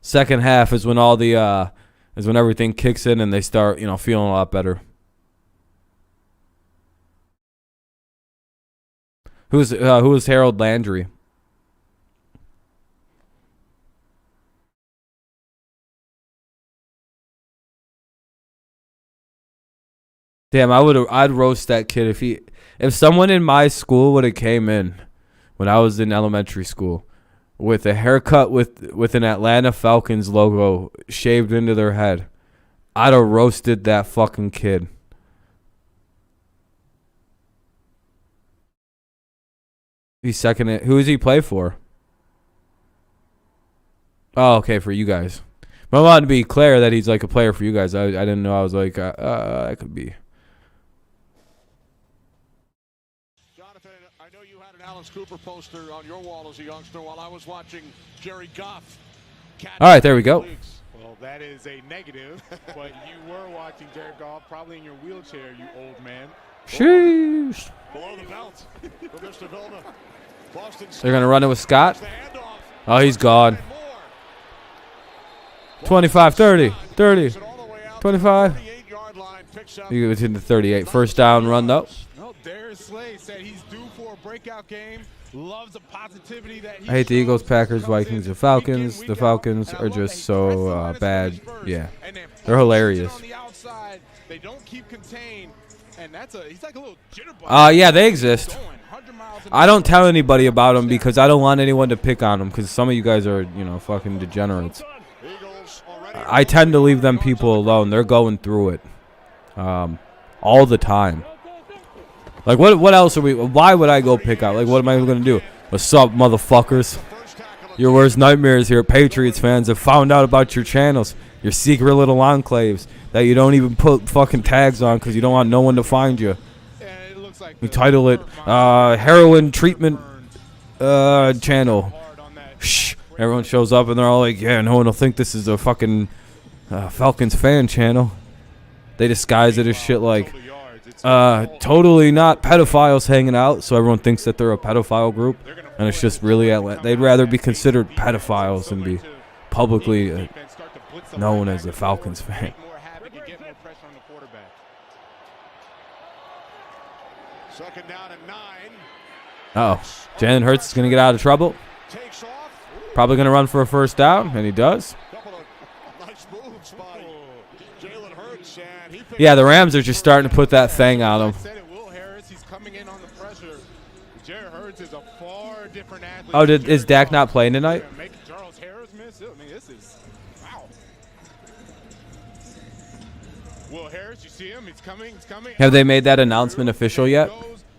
Second half is when when everything kicks in and they start, feeling a lot better. Who is Harold Landry? Damn, I'd roast that kid if someone in my school would have came in when I was in elementary school with a haircut with an Atlanta Falcons logo shaved into their head. I'd have roasted that fucking kid. He's second. Who does he play for? Oh, okay, for you guys. But I wanted to be clear that he's like a player for you guys. I didn't know. I was like, that could be. Jonathan, I know you had an Alice Cooper poster on your wall as a youngster while I was watching Jerry Goff. All right, there we go. Well, that is a negative, but you were watching Jared Goff probably in your wheelchair, you old man. Sheesh. Below the belt for Mr. Vilna. They're going to run it with Scott. Oh, he's gone. 25, 30, 30, 25. You get within the 38. First down run, though. No, Darius Slay said he's due for a breakout game. Loves the positivity that I hate the Eagles, Packers, Vikings, and Falcons. The Falcons are just so bad. Yeah, they're hilarious. They don't keep contained, and he's like a little jitterbug. Yeah, they exist. I don't tell anybody about them because I don't want anyone to pick on them because some of you guys are, fucking degenerates. I tend to leave them people alone. They're going through it all the time. Like, what else are we? Why would I go pick out? Like, what am I going to do? What's up, motherfuckers? Your worst nightmares here, Patriots fans, have found out about your channels, your secret little enclaves that you don't even put fucking tags on because you don't want no one to find you. We title it Heroin Treatment Channel. Shh. Everyone shows up and they're all like, yeah, no one will think this is a fucking Falcons fan channel. They disguise it as shit like totally not pedophiles hanging out, so everyone thinks that they're a pedophile group, and it's just really they'd rather be considered pedophiles than be publicly known as a Falcons fan. Second down and 9. Oh, Jalen Hurts is going to get out of trouble. Probably going to run for a first down, and he does. Yeah, the Rams are just starting to put that thing on him. Oh, is Dak not playing tonight? Have they made that announcement official yet?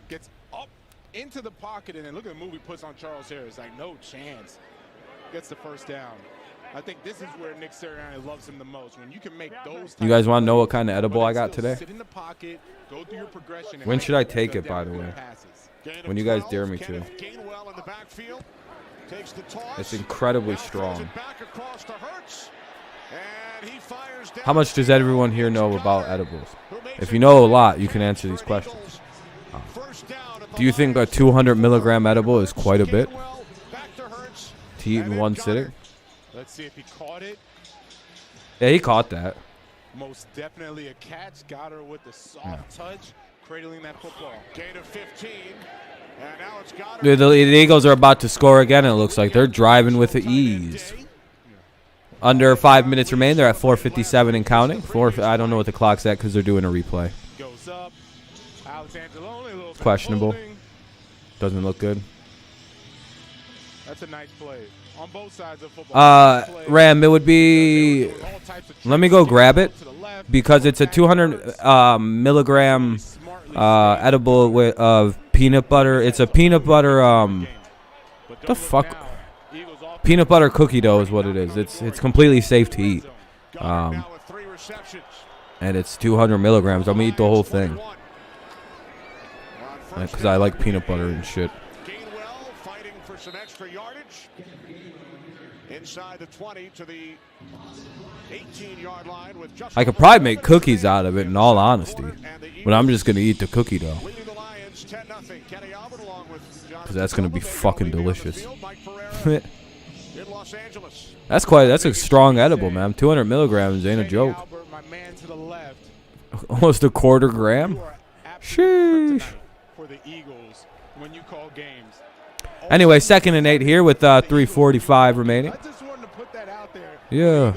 Gets up into the pocket, and then look at the move he puts on Charles Harris. Like, no chance. Gets the first down. I think this is where Nick Sirianni loves him the most. When you can make those. You guys want to know what kind of edible I got today? Sit in the pocket, go through your progression. When should I take it, by the way? When you guys dare me to. It's incredibly strong. How much does everyone here know about edibles? If you know a lot, you can answer these questions. Do you think a 200 milligram edible is quite a bit to eat in one sitting? Let's see if he caught it. Yeah, he caught that. Most definitely a catch. Got her with the soft touch, cradling that football. Gain of 15. And now it's got her. The Eagles are about to score again, it looks like. They're driving with ease. Under 5 minutes remain. They're at 4:57 and counting. I don't know what the clock's at because they're doing a replay. Goes up. Questionable. Doesn't look good. That's a nice play on both sides of football. Ram, it would be. Let me go grab it because it's a 200 milligram edible of peanut butter. It's a peanut butter. What the fuck? Peanut butter cookie dough is what it is. It's completely safe to eat. And it's 200 milligrams. I'm gonna eat the whole thing because I like peanut butter and shit. Fighting for some extra yardage inside the 20 to the 18-yard line with just. I could probably make cookies out of it, in all honesty, but I'm just gonna eat the cookie dough because that's gonna be fucking delicious. That's a strong edible, man. 200 milligrams ain't a joke. Almost a quarter gram. Sheesh. Anyway, 2nd and 8 here with 3:45 remaining. Yeah.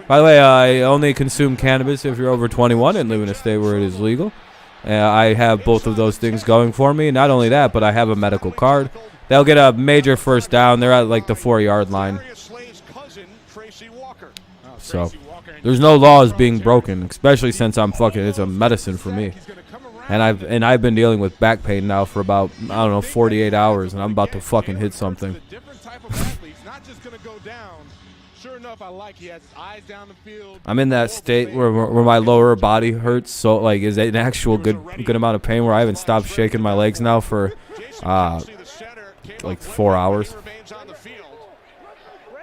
By the way, I only consume cannabis if you're over 21 and live in a state where it is legal. I have both of those things going for me. Not only that, but I have a medical card. They'll get a major first down. They're at like the 4-yard line. So there's no laws being broken, especially since it's a medicine for me. And I've been dealing with back pain now for about, I don't know, 48 hours, and I'm about to fucking hit something. I'm in that state where my lower body hurts, so like is an actual good amount of pain where I haven't stopped shaking my legs now for like 4 hours.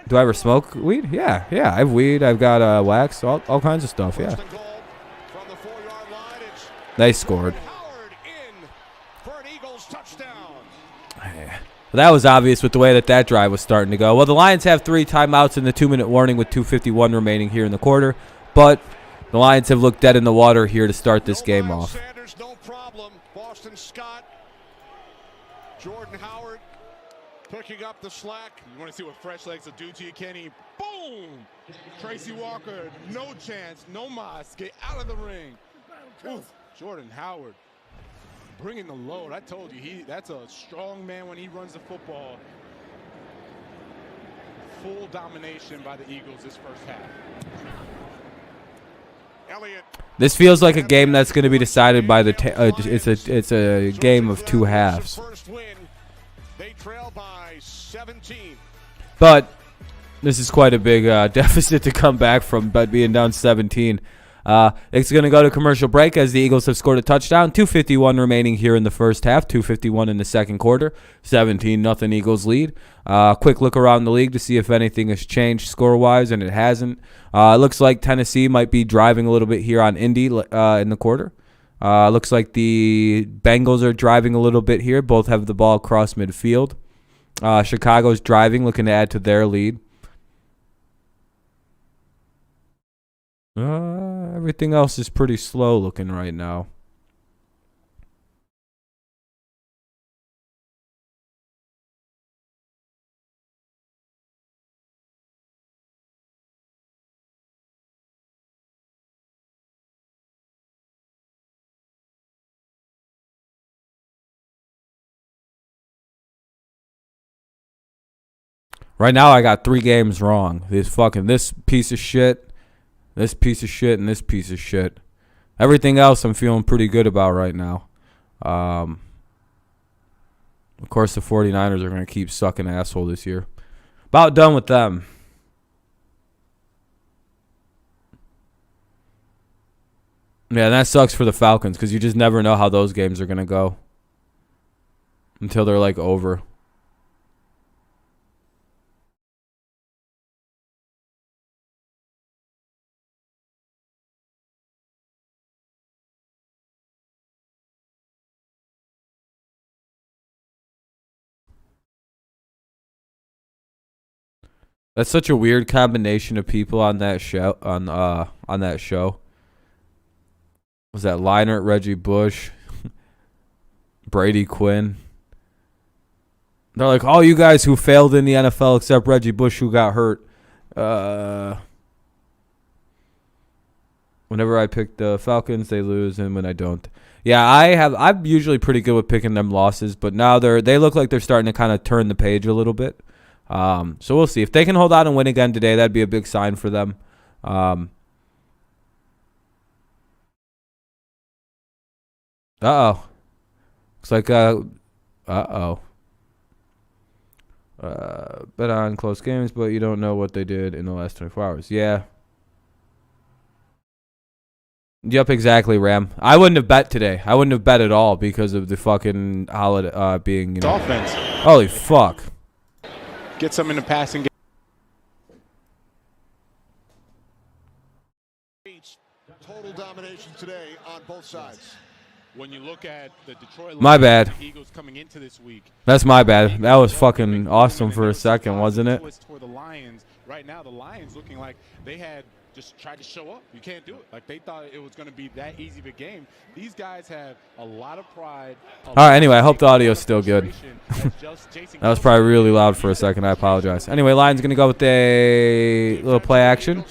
Do I ever smoke weed? Yeah. I have weed. I've got wax, all kinds of stuff. Yeah. They scored. That was obvious with the way that drive was starting to go. Well, the Lions have 3 timeouts in the 2-minute warning with 2:51 remaining here in the quarter, but the Lions have looked dead in the water here to start this game off. Sanders, no problem. Boston Scott, Jordan Howard picking up the slack. You want to see what fresh legs will do to you, Kenny? Boom! Tracy Walker, no chance, no mas. Get out of the ring. Ooh, Jordan Howard bringing the load. I told you, that's a strong man when he runs the football. Full domination by the Eagles this first half. This feels like a game that's going to be decided by it's a game of 2 halves. They trail by 17. But this is quite a big deficit to come back from, but being down 17. It's going to go to commercial break as the Eagles have scored a touchdown. 2:51 remaining here in the first half. 2:51 in the second quarter. 17-0 Eagles lead. Quick look around the league to see if anything has changed score-wise, and it hasn't. It looks like Tennessee might be driving a little bit here on Indy in the quarter. Looks like the Bengals are driving a little bit here. Both have the ball across midfield. Chicago's driving, looking to add to their lead. Everything else is pretty slow looking right now. Right now I got 3 games wrong. This piece of shit. This piece of shit and this piece of shit. Everything else I'm feeling pretty good about right now. Of course, the 49ers are going to keep sucking asshole this year. About done with them. Yeah, and that sucks for the Falcons because you just never know how those games are going to go until they're, like, over. That's such a weird combination of people on that show. On that show. Was that Leinart, Reggie Bush, Brady Quinn? They're like, all you guys who failed in the NFL except Reggie Bush who got hurt. Whenever I pick the Falcons, they lose, and when I don't. Yeah, I'm usually pretty good with picking them losses, but now they look like they're starting to kind of turn the page a little bit. So we'll see. If they can hold on and win again today, that'd be a big sign for them. Uh-oh. Looks like, uh-oh. Bet on close games, but you don't know what they did in the last 24 hours. Yeah. Yep, exactly, Ram. I wouldn't have bet today. I wouldn't have bet at all because of the fucking holiday being, you know. Offense. Holy fuck. Get some in the passing game. Total domination today on both sides. When you look at the Detroit My bad. Eagles coming into this week. That's my bad. That was fucking awesome for a second, wasn't it? For the Lions, right now the Lions looking like they had just tried to show up. You can't do it. Like they thought it was going to be that easy of a game. These guys have a lot of pride. All right, anyway, I hope the audio's still good. That was probably really loud for a second. I apologize. Anyway, Lions going to go with a little play action.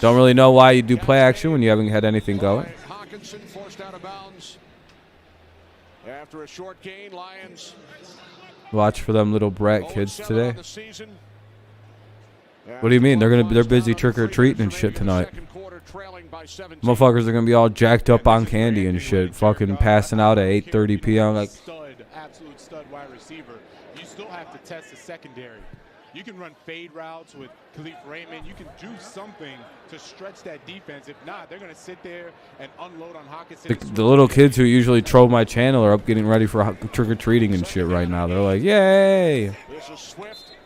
Don't really know why you do play action when you haven't had anything going. Hawkinson forced out of bounds. After a short gain, Lions. Watch for them little brat kids today. What do you mean? They're busy trick or treating and shit tonight. Motherfuckers are gonna be all jacked up on candy and shit, fucking passing out at 8:30 p.m. Like, absolute stud wide receiver. You still have to test the secondary. You can run fade routes with Khalif Raymond. You can do something to stretch that defense. If not, they're gonna sit there and unload on Hawkinson. the little kids who usually troll my channel are up getting ready for trick or treating and shit right now. They're like, yay! This is Swift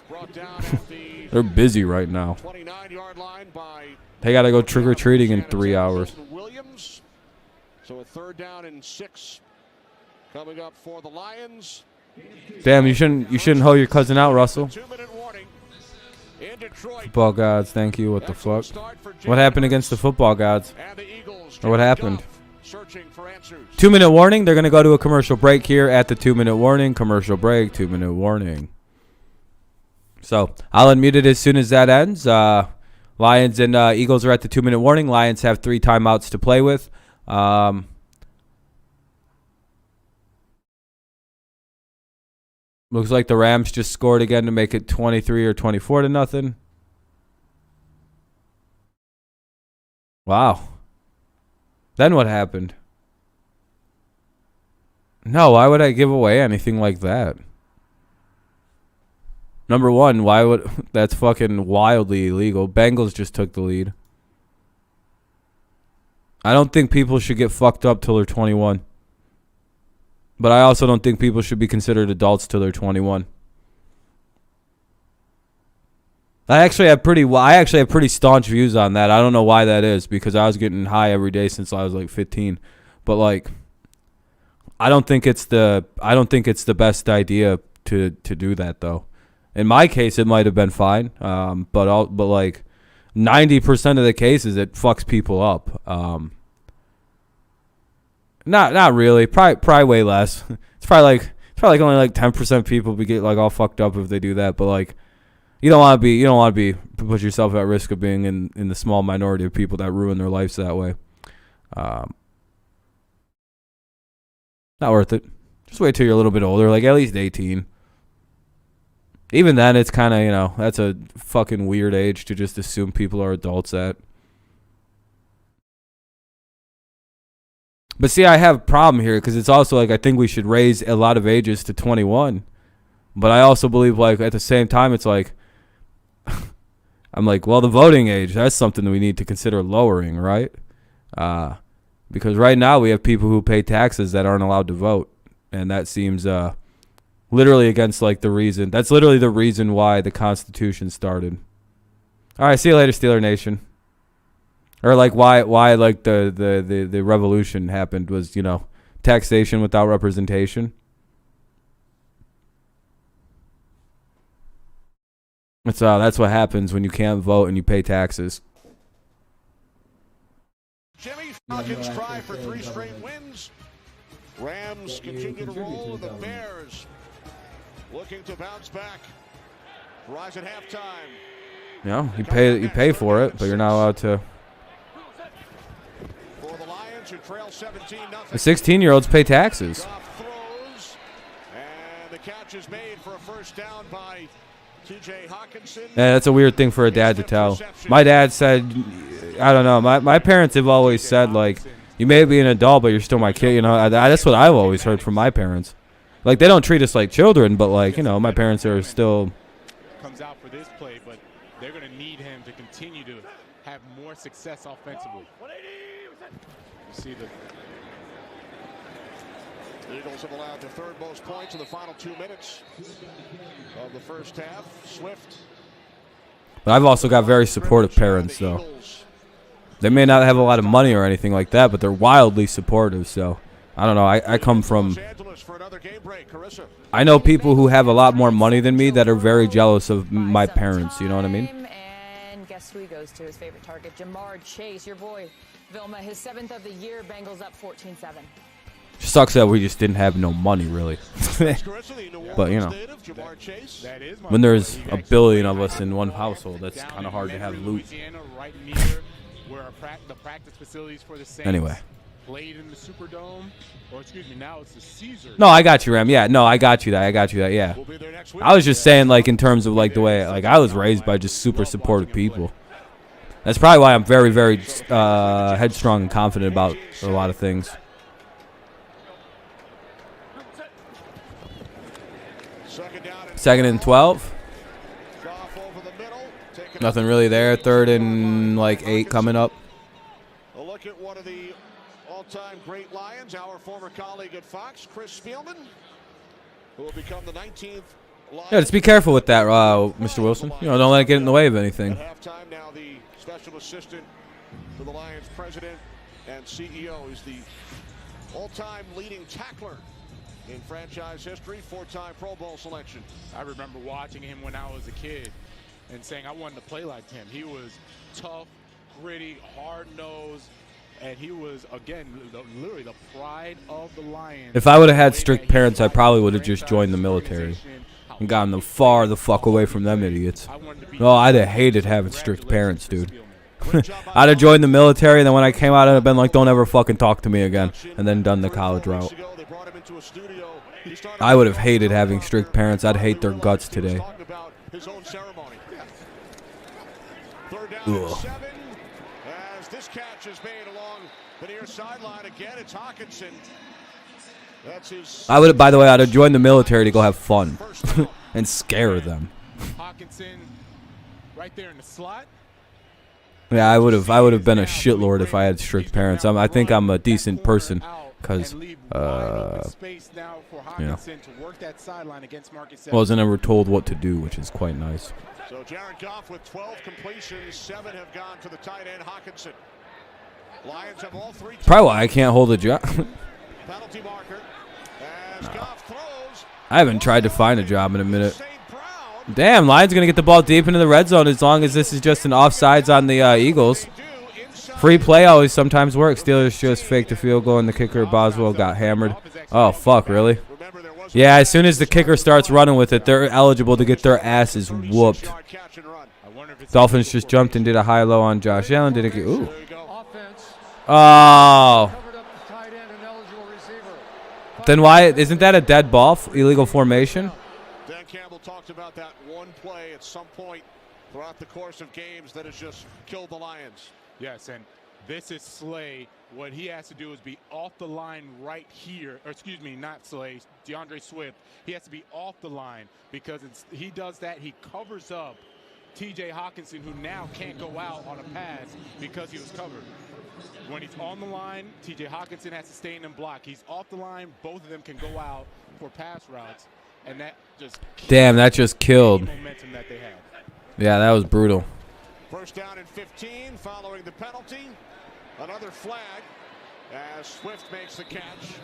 brought down at the They're busy right now. 29-yard line by They gotta go trick or treating in 3 hours. Williams. So a 3rd down and 6 coming up for the Lions. Damn, you shouldn't hoe your cousin out, Russell. 2-minute warning in Detroit. Football gods, thank you. What the fuck? What happened against the football gods? And the Eagles, Or what happened? searching for answers. 2-minute warning. They're gonna go to a commercial break here at the 2-minute warning. Commercial break. 2-minute warning. So I'll unmute it as soon as that ends. Lions and Eagles are at the 2-minute warning. Lions have 3 timeouts to play with. Looks like the Rams just scored again to make it 23 or 24 to nothing. Wow. Then what happened? No, why would I give away anything like that? Number one, why would that's fucking wildly illegal. Bengals just took the lead. I don't think people should get fucked up till they're 21. But I also don't think people should be considered adults till they're 21. I actually have pretty staunch views on that. I don't know why that is, because I was getting high every day since I was like 15. But like I don't think it's the best idea to do that though. In my case, it might have been fine, but like 90% of the cases, it fucks people up. Not really. Probably way less. It's probably only like 10% people get like all fucked up if they do that. But like, you don't want to put yourself at risk of being in the small minority of people that ruin their lives that way. Not worth it. Just wait till you're a little bit older, like at least 18. Even then, it's kind of, that's a fucking weird age to just assume people are adults at. But see, I have a problem here because it's also like I think we should raise a lot of ages to 21. But I also believe, like, at the same time, it's like, I'm like, well, the voting age, that's something that we need to consider lowering, right? Because right now we have people who pay taxes that aren't allowed to vote. And that seems literally against, like, the reason. That's literally the reason why the Constitution started. All right, see you later, Steeler Nation. Or, like, why like, the revolution happened was, you know, taxation without representation. That's what happens when you can't vote and you pay taxes. Jimmy Falcons try for 3 straight wins. Rams continue to roll, and the Bears looking to bounce back. Rise at halftime. You know, you pay for it, but you're not allowed to. For the Lions, who trail 17-0. The 16-year-olds pay taxes. Throws, and the catch is made for a first down by TJ Hawkinson. Yeah, that's a weird thing for a dad to tell. My dad said, I don't know. My parents have always said, like, you may be an adult, but you're still my kid. You know, that's what I've always heard from my parents. Like, they don't treat us like children, but, like, you know, my parents are still. Comes out for this play, but they're going to need him to continue to have more success offensively. You see the Eagles have allowed the 3rd most points in the final 2 minutes of the first half. Swift. But I've also got very supportive parents, though. They may not have a lot of money or anything like that, but they're wildly supportive. So, I don't know. I come from. I know people who have a lot more money than me that are very jealous of my parents. You know what I mean? And guess who he goes to? His favorite target, Jamar Chase, your boy. Vilma, his 7th of the year. Bengals up 14-7. Sucks that we just didn't have no money, really. But, you know, when there's a billion of us in one household, that's kind of hard to have loot. Anyway. Played in the Superdome, or excuse me, now it's the Caesar. No, I got you, Ram. Yeah, no, I got you that. Yeah. I was just saying, like, in terms of, like, the way, like, I was raised by just super supportive people. That's probably why I'm very, very headstrong and confident about a lot of things. Second and 12. Nothing really there. 3rd and, like, 8 coming up. A look at one of the all-time great Lions, our former colleague at Fox, Chris Spielman, who will become the 19th Lions. Yeah, just be careful with that, Mr. Wilson. You know, don't let it get in the way of anything. At halftime, now the special assistant to the Lions president and CEO is the all-time leading tackler in franchise history, 4-time Pro Bowl selection. I remember watching him when I was a kid and saying I wanted to play like him. He was tough, gritty, hard-nosed, and he was, again, literally the pride of the Lions. If I would have had strict parents, I probably would have just joined the military and gotten them far the fuck away from them idiots. No, I'd have hated having strict parents, dude. I'd have joined the military, and then when I came out, I'd have been like, don't ever fucking talk to me again, and then done the college route. I would have hated having strict parents. I'd hate their guts today. Ugh. As this catch is made along the near sideline again, it's Hawkinson. That's his. I would, by the way, I'd have joined the military to go have fun and scare them. Hawkinson, right there in the slot. Yeah, I would have been a shitlord if I had strict parents. I think I'm a decent person because, wasn't ever told what to do, which is quite nice. So Jared Goff with 12 completions, 7 have gone to the tight end Hawkinson. Lions have all 3. Probably why I can't hold a job. Penalty marker. As Goff throws. I haven't tried to find a job in a minute. Damn, Lions going to get the ball deep into the red zone as long as this is just an offsides on the Eagles. Free play always sometimes works. Steelers just faked a field goal, and the kicker, Boswell, got hammered. Oh, fuck, really? Yeah, as soon as the kicker starts running with it, they're eligible to get their asses whooped. Dolphins just jumped and did a high-low on Josh Allen. Did it get... Ooh. Oh. Then why... Isn't that a dead ball? Illegal formation? Dan Campbell talked about that one play at some point throughout the course of games that has just killed the Lions. Yes, and This is Slay. What he has to do is be off the line right here. Or excuse me, not Slay, DeAndre Swift. He has to be off the line because he does that. He covers up TJ Hawkinson, who now can't go out on a pass because he was covered. When he's on the line, TJ Hawkinson has to stay in and block. He's off the line. Both of them can go out for pass routes. And that just damn, that just killed. Momentum that they had. Yeah, that was brutal. First down and 15 following the penalty. Another flag as Swift makes the catch.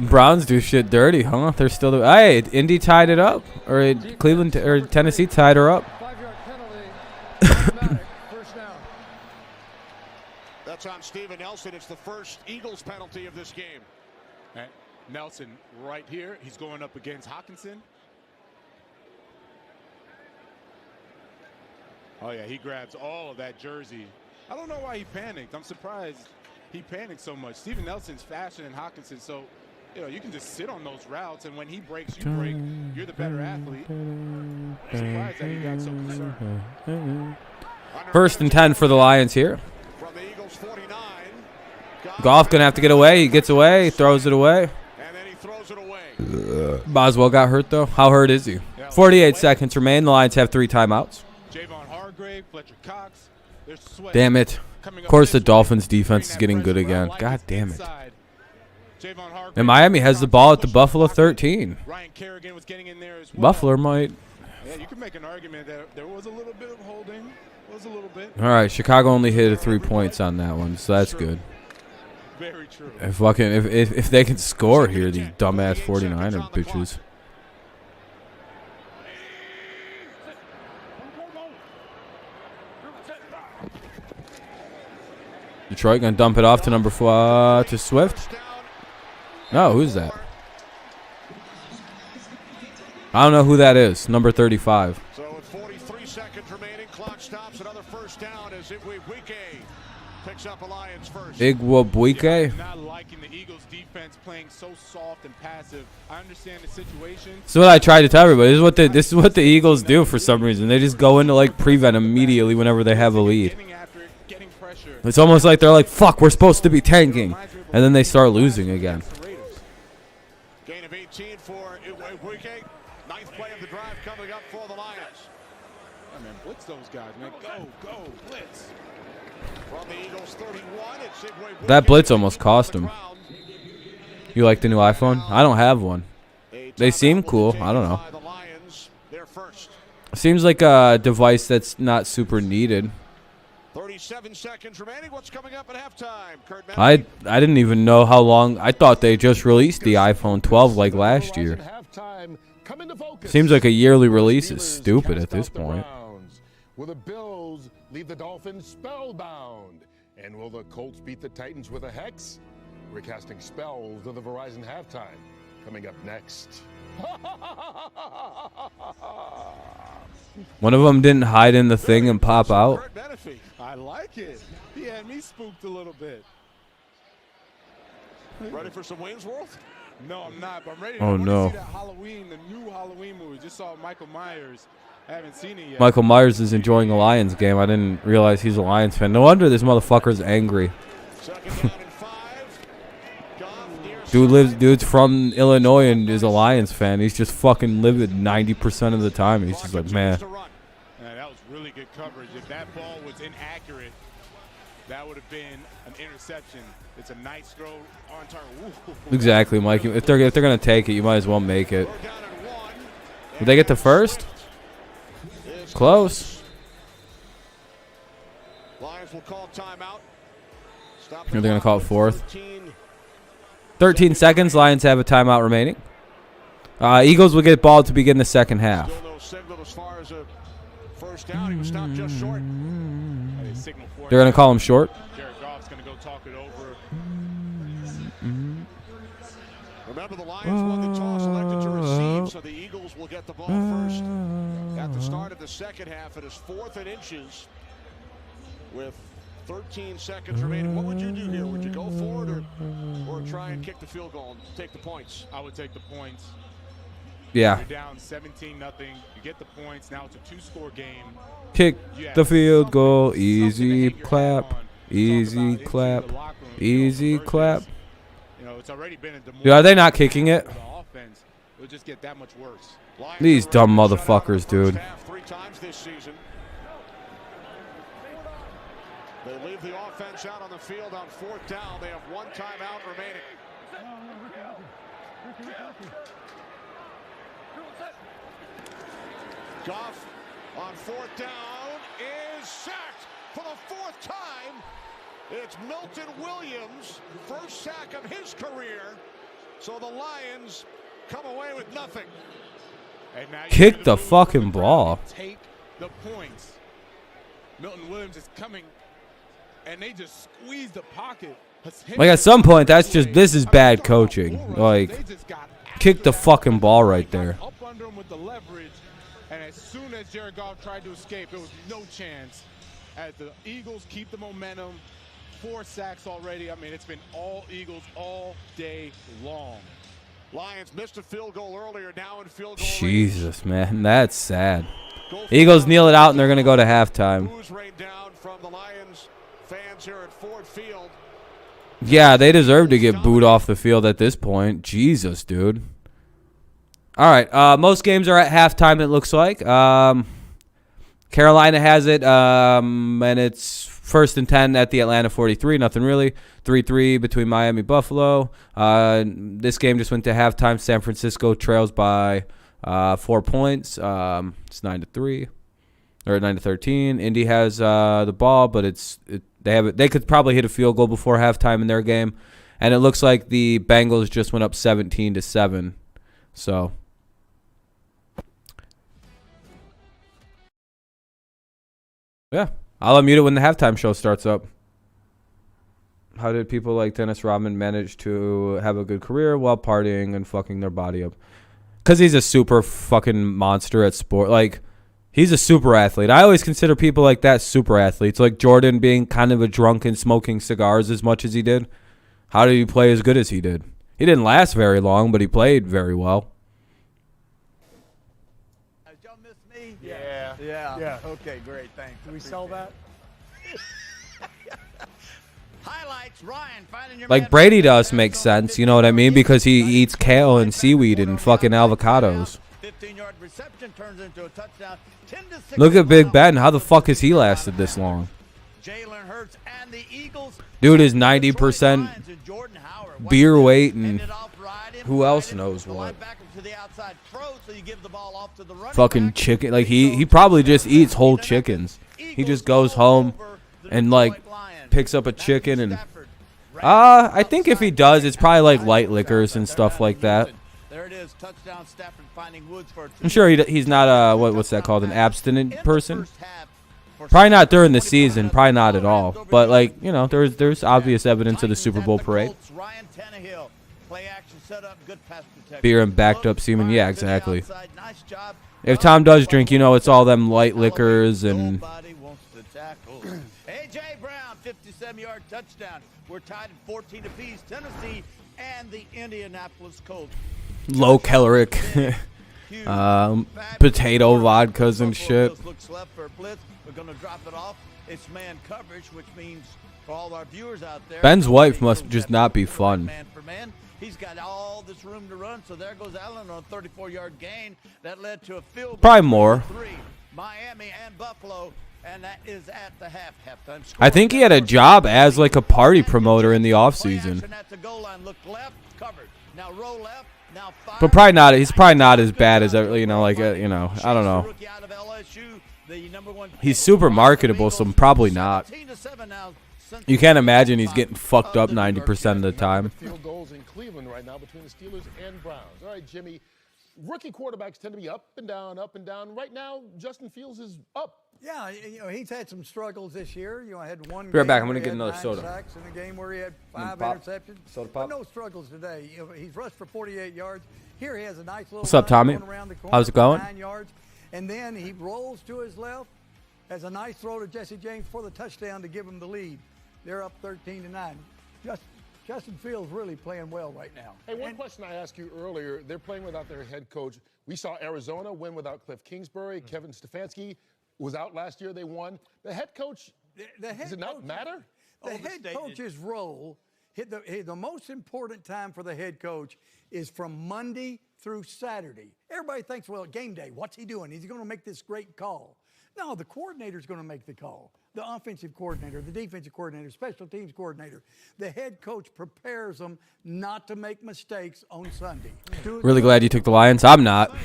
Browns do shit dirty, huh? They're still hey, Indy tied it up, or Cleveland or Tennessee tied her up. 5-yard penalty. First down. That's on Steven Nelson. It's the first Eagles penalty of this game. And Nelson right here. He's going up against Hawkinson. Oh, yeah, he grabs all of that jersey. I don't know why he panicked. I'm surprised he panicked so much. Steven Nelson's faster than Hawkinson, so you can just sit on those routes, and when he breaks, you break. You're the better athlete. I'm surprised that he got so concerned. First and 10 for the Lions here. From the Eagles 49. Goff gonna have to get away. He gets away, throws it away. And then he throws it away. Boswell got hurt though. How hurt is he? 48 seconds remain. The Lions have 3 timeouts. Javon Hargrave, Fletcher Cox. There's Sweat. Damn it. Of course the Dolphins defense is getting good again. God damn it. And Miami has the ball at the Buffalo 13. Ryan Kerrigan was getting in there as well. Buffalo might. Yeah, you can make an argument that there was a little bit of holding. Was a little bit. All right, Chicago only hit 3 points on that one, so that's good. Very true. If they can score here, these dumbass 49er bitches. Detroit gonna dump it off to number 4 to Swift. No, who's that? I don't know who that is. Number 35. So with 43 seconds remaining, clock stops. Another first down as Igwebuike picks up a Lions first. Igwebuike. Not liking the Eagles defense playing so soft and passive. I understand the situation. This is what I try to tell everybody. This is what the Eagles do for some reason. They just go into like prevent immediately whenever they have a lead. It's almost like they're like, fuck, we're supposed to be tanking. And then they start losing again. Gain of 18 for Igwebuike. Ninth play of the drive coming up for the Lions. I mean, blitz those guys, man. Go, blitz. From the Eagles 31, it's Igwebuike. That blitz almost cost him. You like the new iPhone? I don't have one. They seem cool. I don't know. Seems like a device that's not super needed. 37 seconds remaining. What's coming up at halftime? Kurt I didn't even know how long. I thought they just released the iPhone 12 like last year. Seems like a yearly release is stupid at this point. Will the Bills leave the Dolphins spellbound? And will the Colts beat the Titans with a hex? We're casting spells to the Verizon halftime. Coming up next. One of them didn't hide in the thing and pop out. I like it. He had me spooked a little bit. Ready for some Wayne's World? No, I'm not. But I'm ready. Oh, no. See that Halloween, the new Halloween movie. Just saw Michael Myers. I haven't seen it yet. Michael Myers is enjoying a Lions game. I didn't realize he's a Lions fan. No wonder this motherfucker's angry. Dude's from Illinois and is a Lions fan. He's just fucking livid 90% of the time. He's just like, man. That was really good coverage. If that ball was inaccurate, that would have been an interception. It's a nice throw on target. Exactly, Mike. If they're gonna take it, you might as well make it. Did they get the first? Close. Lions will call timeout. They're gonna call it fourth. 13 seconds. Lions have a timeout remaining. Eagles will get ball to begin the second half. Still no signal as far as a first down. He was stopped just short. They're gonna call him short. Jared Goff's gonna go talk it over. Remember, the Lions won the toss, elected to receive, so the Eagles will get the ball first. At the start of the second half, it is 4th and inches with 13 seconds remaining. What would you do here? Would you go for it or try and kick the field goal and take the points? I would take the points. Yeah. You're down 17-0. You get the points. Now it's a 2-score game. Kick the field goal. Easy clap. Easy clap. Easy clap. You know, it's already been a Dude, are they not kicking it? the offense. It'll just get that much worse. These dumb motherfuckers, dude. 3 times this season. They leave the offense out on the field on 4th down. They have 1 timeout remaining. Goff on 4th down is sacked for the 4th time. It's Milton Williams, first sack of his career. So the Lions come away with nothing. And now Kick the fucking ball. Take the points. Milton Williams is coming, and they just squeeze the pocket. Like, at some point, this is bad coaching. Like, kick the fucking ball right there. Up under him with the leverage, and as soon as Jared Goff tried to escape, there was no chance. As the Eagles keep the momentum, 4 sacks already. I mean, it's been all Eagles all day long. Lions missed a field goal earlier, now in field goal Jesus, man. That's sad. Eagles kneel it out, and they're going to go to halftime. Booze rained down from the Lions fans here at Ford Field. Yeah, they deserve to get booed off the field at this point. Jesus, dude. All right, most games are at halftime, it looks like. Carolina has it, and it's 1st and 10 at the Atlanta 43. Nothing really. 3-3 between Miami and Buffalo. This game just went to halftime. San Francisco trails by 4 points. It's 9-3 or 9-13. Indy has the ball, but they could probably hit a field goal before halftime in their game, and it looks like the Bengals just went up 17-7. So. Yeah, I'll unmute it when the halftime show starts up. How did people like Dennis Rodman manage to have a good career while partying and fucking their body up? Because he's a super fucking monster at sport. Like, he's a super athlete. I always consider people like that super athletes. Like Jordan being kind of a drunk and smoking cigars as much as he did. How did he play as good as he did? He didn't last very long, but he played very well. Yeah. Okay, great. Thanks. Do we sell that? Highlights, Ryan, finding your Like Brady does make sense, you know what I mean? Because he eats kale and seaweed and fucking avocados. 15-yard reception turns into a touchdown. 10-6. Look at Big Ben. How the fuck has he lasted this long? Jalen Hurts and the Eagles. Dude is 90% beer weight, and who else knows what? Fucking chicken. Like, he probably just eats whole chickens. He just goes home and, like, picks up a chicken and... I think if he does, it's probably, like, light liquors and stuff like that. There it is. Touchdown, Stafford finding Woods for I'm sure he's not what's that called, an abstinent person? Probably not during the season, probably not at all. But, like, you know, there's obvious evidence of the Super Bowl parade. Beer and backed up semen, yeah, exactly. If Tom does drink, you know, it's all them light liquors and... A.J. Brown, 57-yard touchdown. We're tied at 14 apiece. Tennessee and the Indianapolis Colts. Low caloric potato vodkas and shit. Looks left for a blitz. We're going to drop it off. It's man coverage, which means for all our viewers out there, Ben's wife must just not be fun. Man for man. He's got all this room to run, so there goes Allen on a 34-yard gain. That led to a field goal. Probably more. Miami and Buffalo, and that is at the halftime score. I think he had a job as like a party promoter in the offseason. But probably not. He's probably not as bad as, you know, like, you know, I don't know. He's super marketable, so probably not. You can't imagine he's getting fucked up 90% of the time. Field goals in Cleveland right now between the Steelers and Browns. All right, Jimmy. Rookie quarterbacks tend to be up and down, up and down. Right now, Justin Fields is up. Yeah, you know, he's had some struggles this year. You know, I had one. Be right back. I'm going gonna to get another soda. Sacks in a game where he had 5 pop. interceptions. Soda pop. But no struggles today. You know, he's rushed for 48 yards. Here he has a nice little. What's up, Tommy? How's it going? 9 yards, and then he rolls to his left. Has a nice throw to Jesse James for the touchdown to give him the lead. They're up 13-9. Justin Fields really playing well right now. Hey, one question I asked you earlier, they're playing without their head coach. We saw Arizona win without Cliff Kingsbury. Kevin Stefanski was out last year. They won. The head coach, does it not matter? The head coach's role, the most important time for the head coach is from Monday through Saturday. Everybody thinks, well, game day, what's he doing? Is he going to make this great call? No, the coordinator's going to make the call. The offensive coordinator, the defensive coordinator, special teams coordinator. The head coach prepares them not to make mistakes on Sunday. Really glad you took the Lions. I'm not.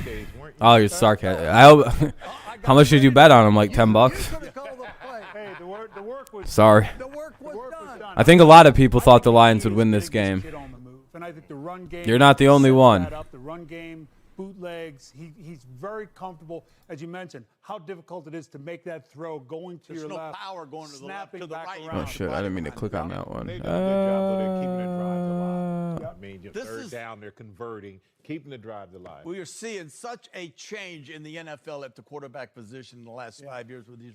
Oh, you're sarcastic. How much did you bet on them? Like $10? Hey, the work was Sorry. The work was done. I think a lot of people thought the Lions would win this game. And I think the run game, You're not the only one. The run game, bootlegs, he's very comfortable. As you mentioned, how difficult it is to make that throw going to your left. Power going to the left, to the right. Oh, shit. I didn't mean to click on that one. They've done a good job, though. They're keeping their drives alive. I mean, third down, they're converting, keeping the drives alive. We are seeing such a change in the NFL at the quarterback position in the last 5 years with these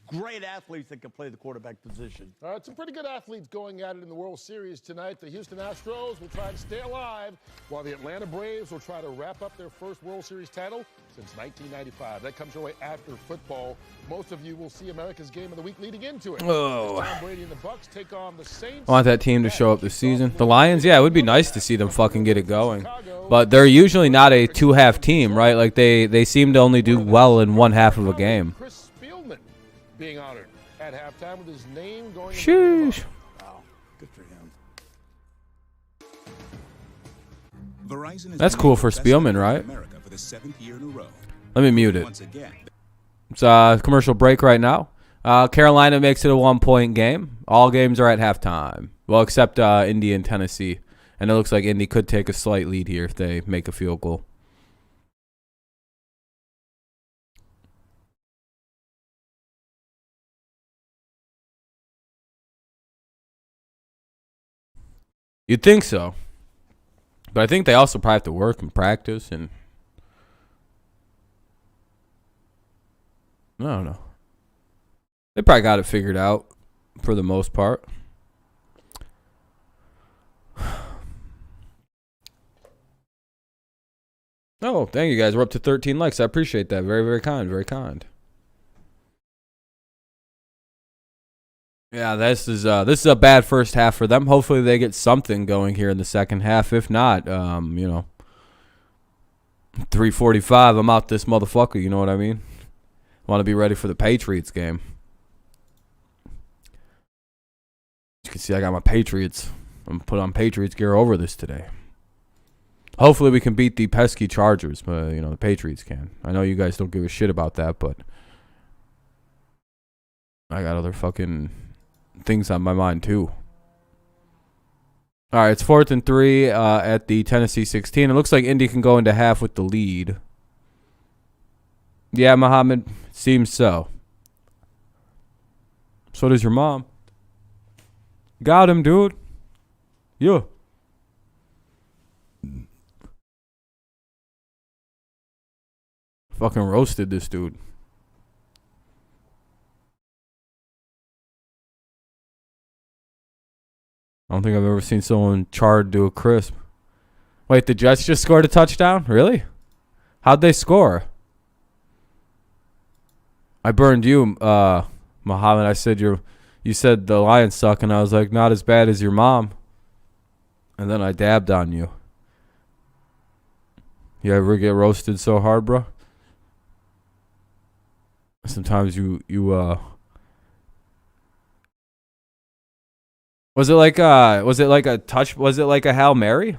great athletes that can play the quarterback position. All right, some pretty good athletes going at it in the World Series tonight. The Houston Astros will try to stay alive, while the Atlanta Braves will try to wrap up their first World Series title since 1995. That comes your way after football. Most of you will see America's Game of the Week leading into it. Oh. Tom Brady and the Bucks take on the Saints. I want that team to show up this season. The Lions, yeah, it would be nice to see them fucking get it going. But they're usually not a two-half team, right? Like they seem to only do well in one half of a game. Chris Spielman being honored at halftime with his name going. Sheesh. Wow, good for him. That's cool for Spielman, right? For the 7th year in a row. Let me mute it. It's a commercial break right now. Carolina makes it a 1-point game. All games are at halftime. Well, except Indy and Tennessee. And it looks like Indy could take a slight lead here if they make a field goal. You'd think so. But I think they also probably have to work and practice and I don't know. They probably got it figured out for the most part. Oh, thank you guys. We're up to 13 likes. I appreciate that. Very, very kind. Very kind. Yeah, this is a bad first half for them. Hopefully they get something going here in the second half. If not, 3:45, I'm out this motherfucker, you know what I mean? Want to be ready for the Patriots game. You can see I got my Patriots. I'm put on Patriots gear over this today. Hopefully we can beat the pesky Chargers, but the Patriots can. I know you guys don't give a shit about that, but I got other fucking things on my mind too. All right, it's 4th and 3 at the Tennessee 16. It looks like Indy can go into half with the lead. Yeah, Muhammad, seems so. So does your mom. Got him, dude. Yeah. Fucking roasted this dude. I don't think I've ever seen someone charred to a crisp. Wait, the Jets just scored a touchdown? Really? How'd they score? I burned you, Muhammad. I said you said the Lions suck, and I was like, not as bad as your mom. And then I dabbed on you. You ever get roasted so hard, bro? Sometimes you was it like a touch? Was it like a Hail Mary?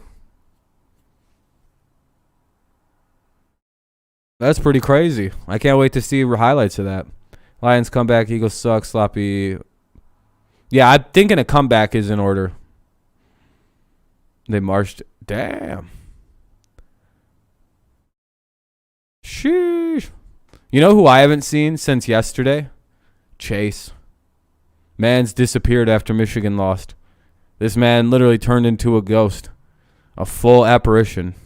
That's pretty crazy. I can't wait to see highlights of that. Lions comeback, Eagles suck, sloppy. Yeah, I'm thinking a comeback is in order. They marched. Damn. Sheesh. You know who I haven't seen since yesterday? Chase. Man's disappeared after Michigan lost. This man literally turned into a ghost. A full apparition.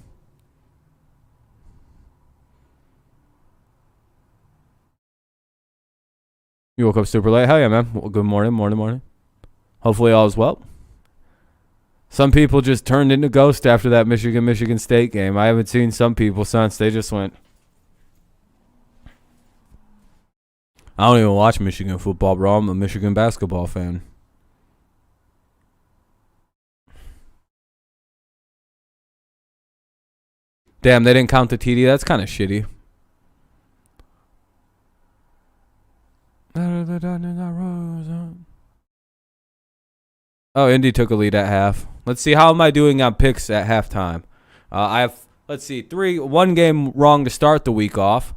You woke up super late? Hell yeah, man. Well, good morning, morning. Hopefully all is well. Some people just turned into ghosts after that Michigan State game. I haven't seen some people since. They just went. I don't even watch Michigan football, bro. I'm a Michigan basketball fan. Damn, they didn't count the TD. That's kind of shitty. Oh, Indy took a lead at half. Let's see. How am I doing on picks at halftime? I have, let's see, one game wrong to start the week off.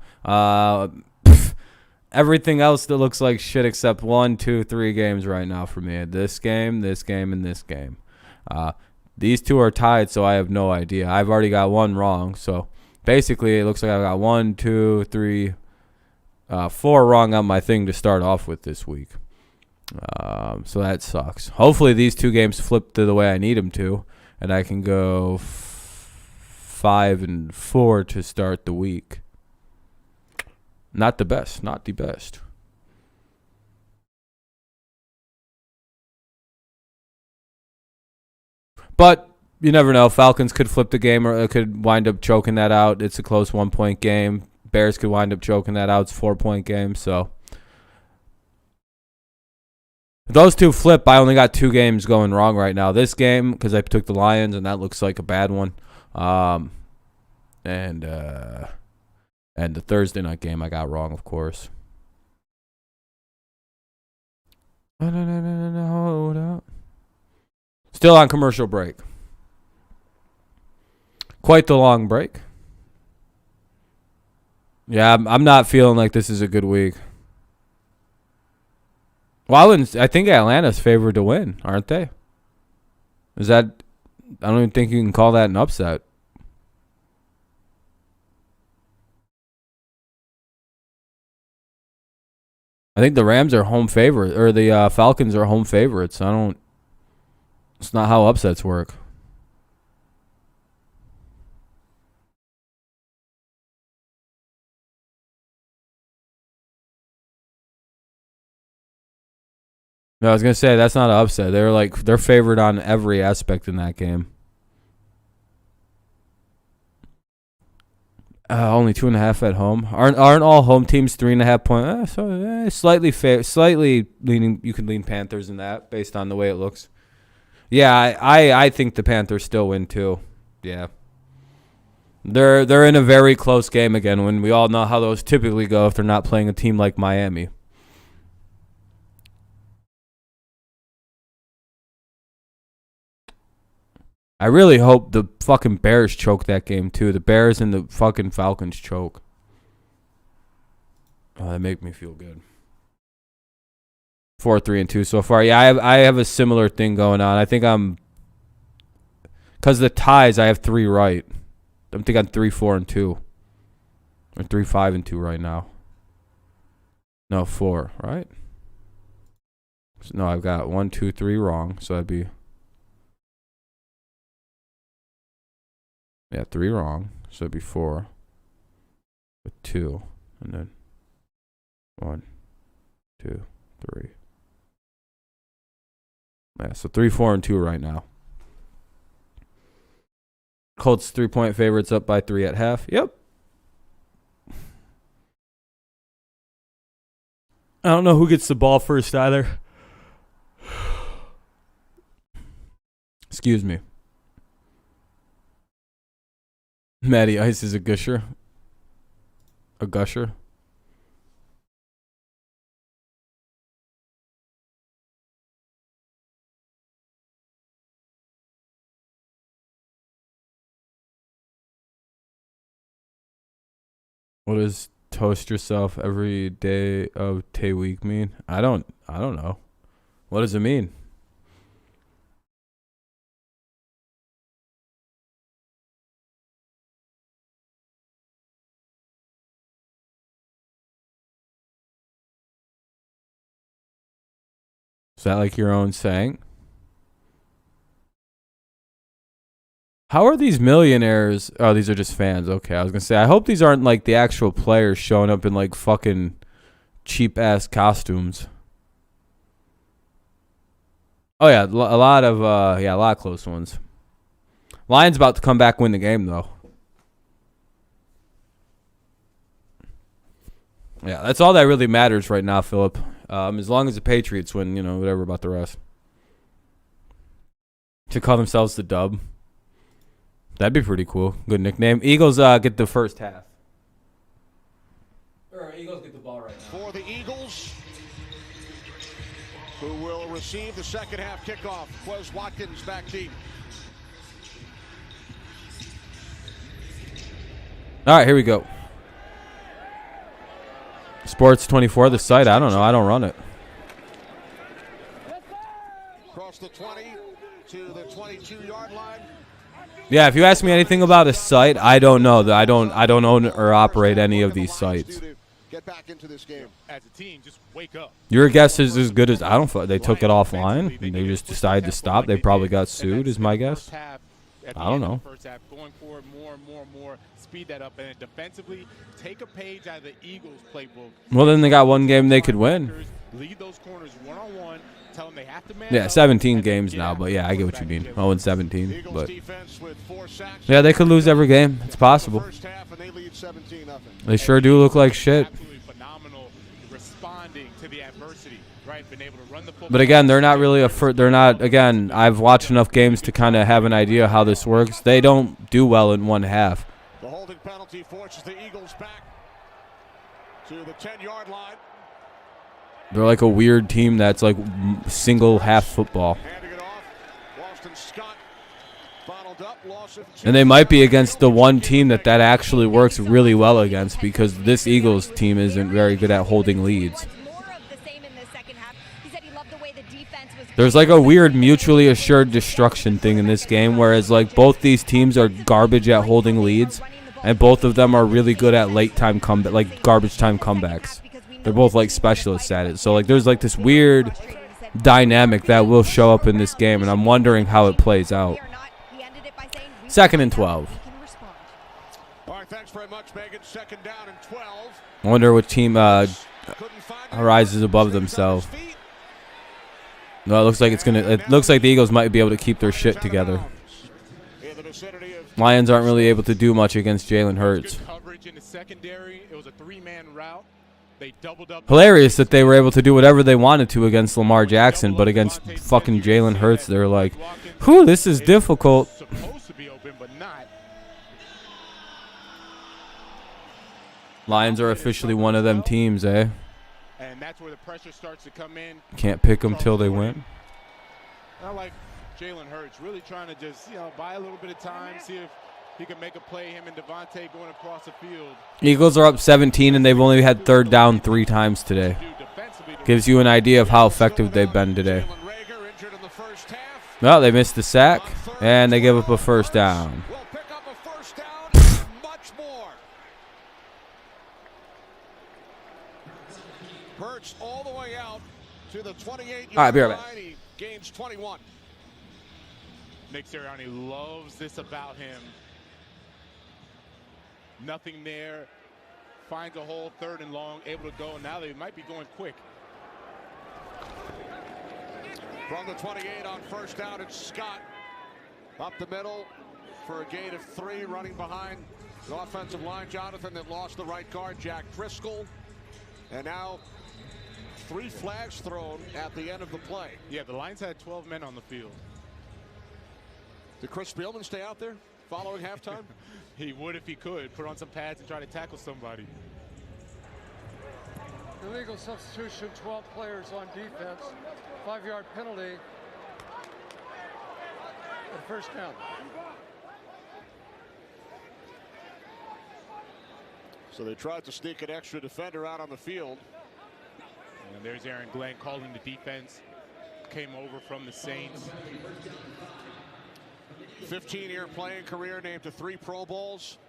Everything else that looks like shit except 1, 2, 3 games right now for me. This game, and this game. These two are tied, so I have no idea. I've already got one wrong. So basically, it looks like I've got 1, 2, 3, 4 wrong on my thing to start off with this week. So that sucks. Hopefully, these 2 games flip to the way I need them to, and I can go 5 and 4 to start the week. Not the best. Not the best. But you never know. Falcons could flip the game or could wind up choking that out. It's a close 1-point game. Bears could wind up choking that out. It's a 4-point game. So if those 2 flip, I only got 2 games going wrong right now. This game, because I took the Lions, and that looks like a bad one. And the Thursday night game I got wrong, of course. Hold up. Still on commercial break. Quite the long break. Yeah, I'm not feeling like this is a good week. Well, I think Atlanta's favored to win, aren't they? I don't even think you can call that an upset. I think the Rams are home favorite, or the Falcons are home favorites. It's not how upsets work. No, I was gonna say that's not an upset. They're favored on every aspect in that game. Only 2.5 at home. Aren't all home teams 3.5 points? Slightly leaning. You could lean Panthers in that based on the way it looks. Yeah, I think the Panthers still win too. Yeah, they're in a very close game again. When we all know how those typically go if they're not playing a team like Miami. I really hope the fucking Bears choke that game, too. The Bears and the fucking Falcons choke. Oh, that make me feel good. 4-3-2 so far. Yeah, I have a similar thing going on. I think because the ties, I have 3 right. I think I'm 3-4-2. Or 3-5-2 right now. No, 4, right? No, I've got 1, 2, 3 wrong. So that'd be... Yeah, 3 wrong. So it'd be 4. With 2. And then 1, 2, 3. Yeah, so 3-4-2 right now. Colts 3-point favorites up by 3 at half. Yep. I don't know who gets the ball first either. Excuse me. Matty Ice is a gusher. A gusher. What does toast yourself every day of Tay week mean? I don't know. What does it mean? Is that like your own saying? How are these millionaires? Oh, these are just fans. Okay, I was going to say, I hope these aren't like the actual players showing up in like fucking cheap-ass costumes. Oh yeah, a lot of close ones. Lions about to come back, win the game though. Yeah, that's all that really matters right now, Philip. As long as the Patriots win, whatever about the rest. To call themselves the Dub. That'd be pretty cool. Good nickname. Eagles get the first half. Or Eagles get the ball right now. For the Eagles, who will receive the second half kickoff. Quez Watkins back deep. All right, here we go. Sports 24, the site. I don't know. I don't run it. Across the 20 to the 22-yard line. Yeah, if you ask me anything about a site, I don't know. I don't own or operate any of these sites. Get back into this game. As a team, just wake up. Your guess is as good as I don't. They took it offline and they just decided to stop. They probably got sued, is my guess. I don't know. First half, going forward more, speed that up, and defensively, take a page out of the Eagles' playbook. Well, then they got one game they could win. Lead those corners one-on-one. Tell them they have to man Yeah, 17 games now, but yeah, I get what you mean. 0-17, but yeah, they could lose every game. It's possible. They sure do look like shit. But again, they're not really again, I've watched enough games to kind of have an idea how this works. They don't do well in one half. The holding penalty forces the Eagles back to the 10-yard line. They're like a weird team that's like single half football. And they might be against the one team that actually works really well against, because this Eagles team isn't very good at holding leads. There's like a weird mutually assured destruction thing in this game, whereas like both these teams are garbage at holding leads, and both of them are really good at late time garbage time comebacks. They're both like specialists at it. So like there's like this weird dynamic that will show up in this game, and I'm wondering how it plays out. 2nd and 12. All right, thanks very much, Megan. 2nd down and 12. I wonder what team rises above themselves. No, it looks like the Eagles might be able to keep their shit together. Lions aren't really able to do much against Jalen Hurts. Hilarious that they were able to do whatever they wanted to against Lamar Jackson, but against fucking Jalen Hurts, they're like, whew, this is difficult. Lions are officially one of them teams, eh? And that's where the pressure starts to come in. Can't pick them till they win. I like Jalen Hurts really trying to just, buy a little bit of time, see if he can make a play, him and Devontae going across the field. Eagles are up 17, and they've only had 3rd down 3 times today. Gives you an idea of how effective they've been today. Well, they missed the sack, and they give up a 1st down. Hurts all the way out to the 28-yard All right, be right back. line. He gains 21. Nick Sirianni loves this about him. Nothing there. Finds a hole, 3rd and long, able to go. Now they might be going quick. From the 28 on 1st down, it's Scott up the middle for a gain of 3, running behind the offensive line. Jonathan that lost the right guard, Jack Driscoll. And now 3 flags thrown at the end of the play. Yeah, the Lions had 12 men on the field. Did Chris Spielman stay out there following halftime? He would if he could. Put on some pads and try to tackle somebody. Illegal substitution, 12 players on defense. 5-yard penalty. And 1st down. So they tried to sneak an extra defender out on the field. And there's Aaron Glenn calling the defense. Came over from the Saints. 15-year playing career, named to 3 Pro Bowls.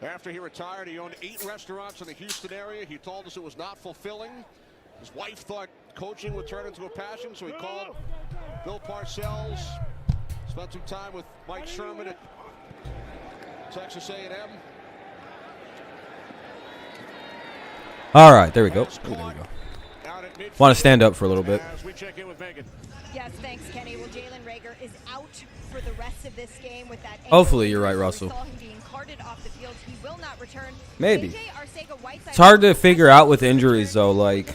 After he retired, he owned 8 restaurants in the Houston area. He told us it was not fulfilling. His wife thought coaching would turn into a passion, so he called Bill Parcells. Spent some time with Mike Sherman at Texas A&M. All right, there we go. There we go. Out at Want to stand up for a little bit. As we check in with Megan. Yes, thanks, Kenny. Well, Jalen Reagor is out for the rest of this game with that. Hopefully you're right, Russell. We saw him being carted off the field. He will not return. Maybe. It's hard to figure out with injuries, though. Like,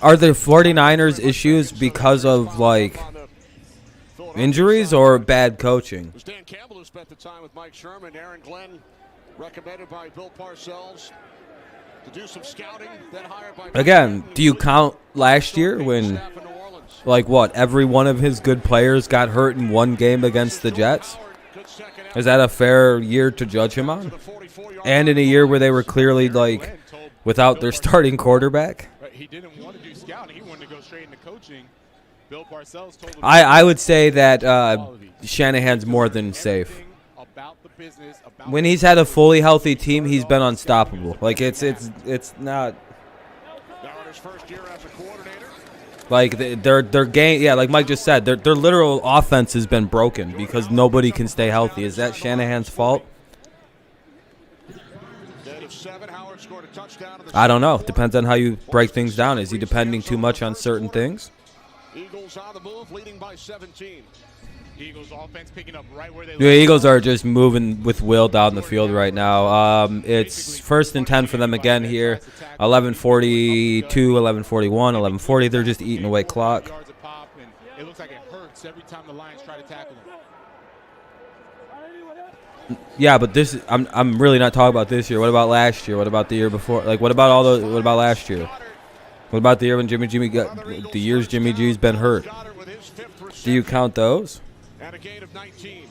are the 49ers issues because of, like, injuries or bad coaching? Dan Campbell, who spent the time with Mike Sherman, Aaron Glenn, recommended by Bill Parcells to do some scouting, then hired by. Again, do you count last year when, like, what, every one of his good players got hurt in one game against the Jets? Is that a fair year to judge him on? And in a year where they were clearly, like, without their starting quarterback? He didn't want to do scouting. He wanted to go straight into coaching. Bill Parcells told him I would say that Shanahan's more than safe. When he's had a fully healthy team, he's been unstoppable. Like, it's not like their game. Yeah, like Mike just said, their literal offense has been broken because nobody can stay healthy. Is that Shanahan's fault? I don't know. Depends on how you break things down. Is he depending too much on certain things? Eagles on the move, leading by 17. Eagles offense picking up right where they. The Eagles are just moving with will down the field right now. It's 1st and 10 for them again here. 11:42, 11:41, 11:40. They're just eating away clock. It looks like it hurts every time the Lions try to tackle them. Yeah, but this I'm really not talking about this year. What about last year? What about the year before? Like, what about what about last year? What about the year when Jimmy got the years Jimmy G's been hurt? Do you count those? And a gain of 19.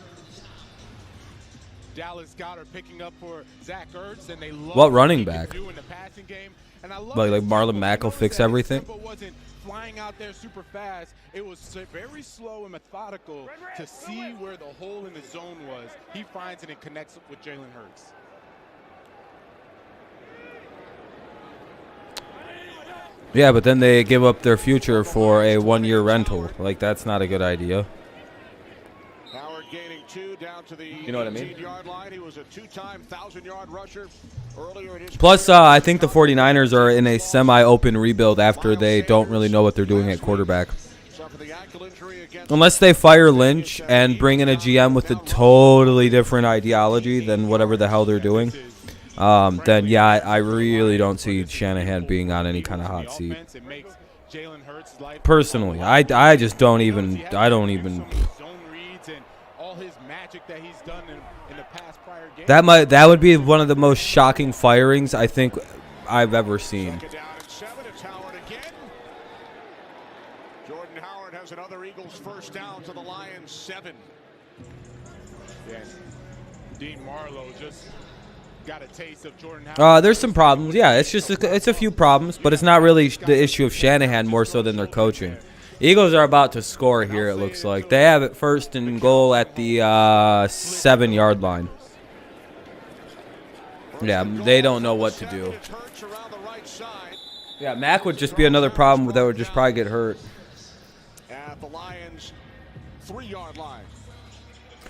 Dallas Goedert picking up for Zach Ertz, and they love what running back? In the passing game. And I love like Marlon Mack will fix everything. Wasn't flying out there super fast. It was very slow and methodical to see where the hole in the zone was. He finds it and connects with Jalen Hurts. Yeah, but then they give up their future for a one-year rental. Like, that's not a good idea. Howard gaining 2 down to the you know what I mean? 18-yard line. He was a 2-time 1,000-yard rusher earlier in his Plus, I think the 49ers are in a semi-open rebuild after they don't really know what they're doing at quarterback. Unless they fire Lynch and bring in a GM with a totally different ideology than whatever the hell they're doing. Then, yeah, I really don't see Shanahan being on any kind of hot seat. Personally, I just don't even. That would be one of the most shocking firings I think I've ever seen. Jordan Howard has another Eagles first down to the Lions 7. Yes. Dean Marlowe just got a taste of Jordan Howard. There's some problems. Yeah, it's a few problems, but it's not really the issue of Shanahan more so than their coaching. Eagles are about to score here, it looks like. They have it 1st and goal at the 7-yard line. Yeah, they don't know what to do. Yeah, Mack would just be another problem that would just probably get hurt. At the Lions 3-yard line.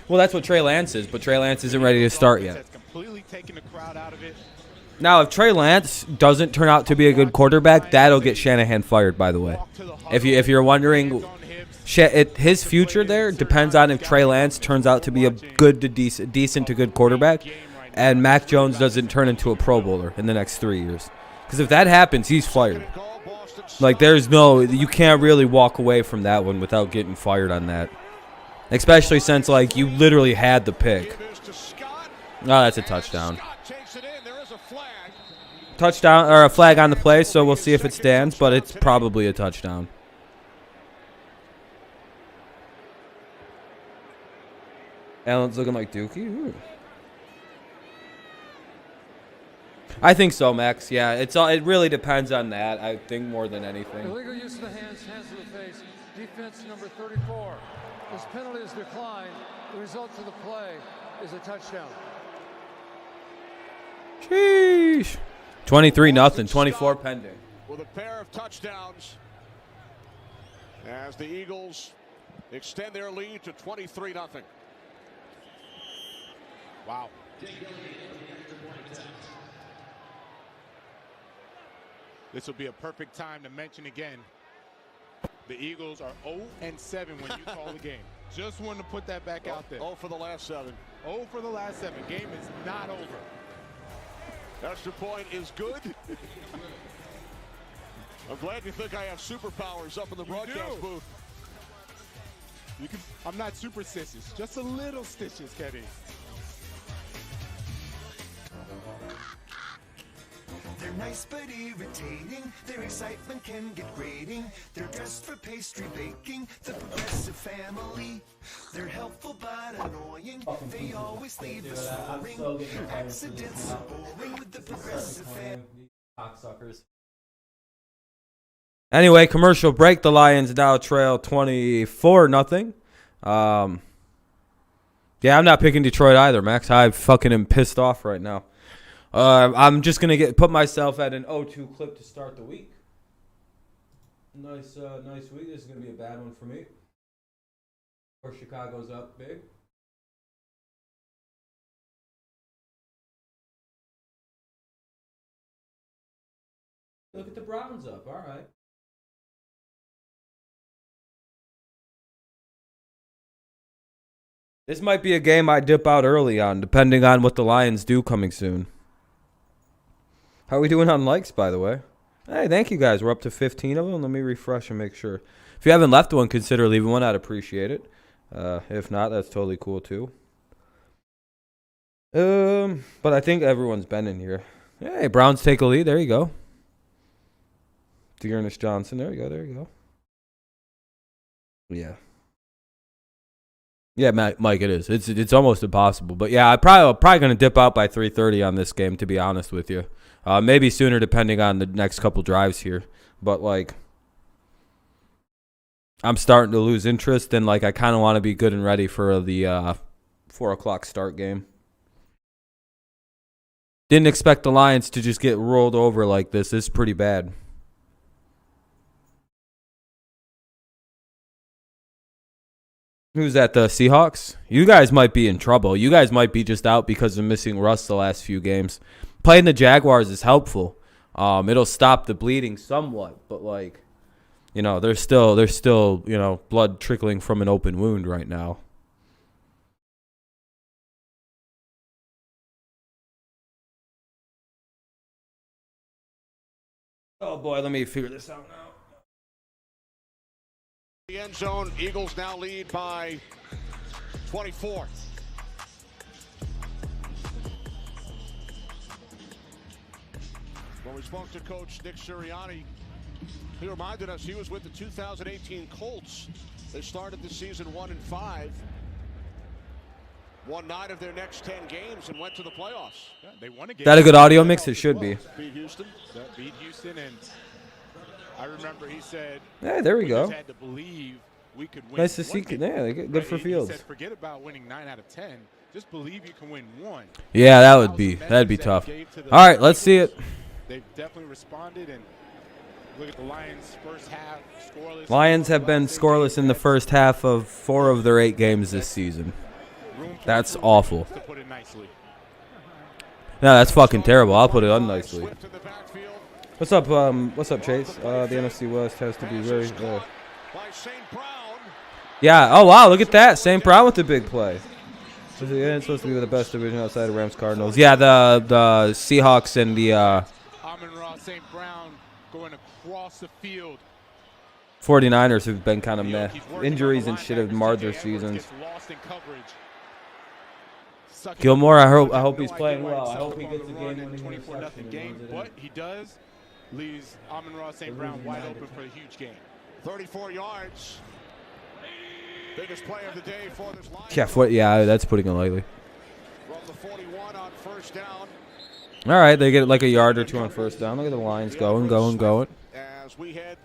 Well, that's what Trey Lance is, but Trey Lance isn't ready to start yet. Completely taking the crowd out of it. Now, if Trey Lance doesn't turn out to be a good quarterback, that'll get Shanahan fired, by the way. If you're wondering, his future there depends on if Trey Lance turns out to be a good to decent to good quarterback, and Mac Jones doesn't turn into a Pro Bowler in the next 3 years. Because if that happens, he's fired. Like, you can't really walk away from that one without getting fired on that. Especially since, like, you literally had the pick. Oh, that's a touchdown. Touchdown, or a flag on the play, so we'll see if it stands, but it's probably a touchdown. Allen's looking like Dookie. Ooh. I think so, Max. Yeah, it really depends on that. I think more than anything. Illegal use of the hands to the face. Defense number 34. This penalty is declined. The result of the play is a touchdown. Sheesh. 23-0, 24 pending. With a pair of touchdowns as the Eagles extend their lead to 23-0. Wow. This will be a perfect time to mention again, the Eagles are 0-7 when you call the game. Just wanted to put that back out there. 0 for the last 7. 0 for the last 7. Game is not over. Extra point is good. I'm glad you think I have superpowers up in the broadcast booth. I'm not superstitious, just a little stitious, Kenny. They're nice but irritating. Their excitement can get grating. They're dressed for pastry baking. The Progressive Family. They're helpful but annoying. They always leave us roaring. Accidents are boring with the Progressive Family. Cocksuckers. Anyway, commercial break. The Lions now trail 24-0. Yeah, I'm not picking Detroit either, Max. I fucking am pissed off right now. I'm just gonna put myself at an 0-2 clip to start the week. Nice week. This is gonna be a bad one for me. Or Chicago's up big. Look at the Browns up. All right. This might be a game I dip out early on, depending on what the Lions do coming soon. How are we doing on likes, by the way? Hey, thank you guys. We're up to 15 of them. Let me refresh and make sure. If you haven't left one, consider leaving one. I'd appreciate it. If not, that's totally cool too. But I think everyone's been in here. Hey, Browns take a lead. There you go. Dearness Johnson. There you go. Yeah. Yeah, Mike, it is. It's almost impossible. But yeah, I'm probably going to dip out by 3:30 on this game, to be honest with you. Maybe sooner, depending on the next couple drives here. But, like, I'm starting to lose interest, and, like, I kind of want to be good and ready for the 4 o'clock start game. Didn't expect the Lions to just get rolled over like this. This is pretty bad. Who's that, the Seahawks? You guys might be in trouble. You guys might be just out because of missing Russ the last few games. Playing the Jaguars is helpful. It'll stop the bleeding somewhat, but, like, you know, there's still, you know, blood trickling from an open wound right now. Oh boy, let me figure this out now. The end zone, Eagles now lead by 24. When we spoke to Coach Nick Sirianni, he reminded us he was with the 2018 Colts. They started the season 1-5, won 9 of their next 10 games, and went to the playoffs. Yeah, they won a game. That a good audio mix? It should be. Beat Houston. Beat Houston, and I remember he said, "Hey, there we go." Just had to believe we could win. Nice to see. Yeah, good for Fields. He said, forget about winning 9 out of 10. Just believe you can win 1. Yeah, that'd be tough. All right, let's see it. They've definitely responded, and look at the Lions' first half scoreless. Lions have been scoreless in the first half of 4 of their 8 games this season. That's awful. To put it nicely. No, that's fucking terrible. I'll put it unnicely. What's up, Chase? The NFC West has to be very. Yeah. Oh wow, look at that. St. Brown with the big play. It's supposed to be the best division outside of Rams Cardinals. Yeah, the Seahawks and the Amon-Ra St. Brown going across the field. 49ers have been kind of meh. Injuries and shit have marred their seasons. Gilmore, I hope he's playing well. I hope he gets a game-winning interception. But he does. Leaves Amon-Ra St. Brown wide open for a huge game. 34 yards. Biggest play of the day for this line. Yeah, that's putting it lightly. From the 41 on first down. All right, they get like a yard or 2 on first down. Look at the Lions going. As we head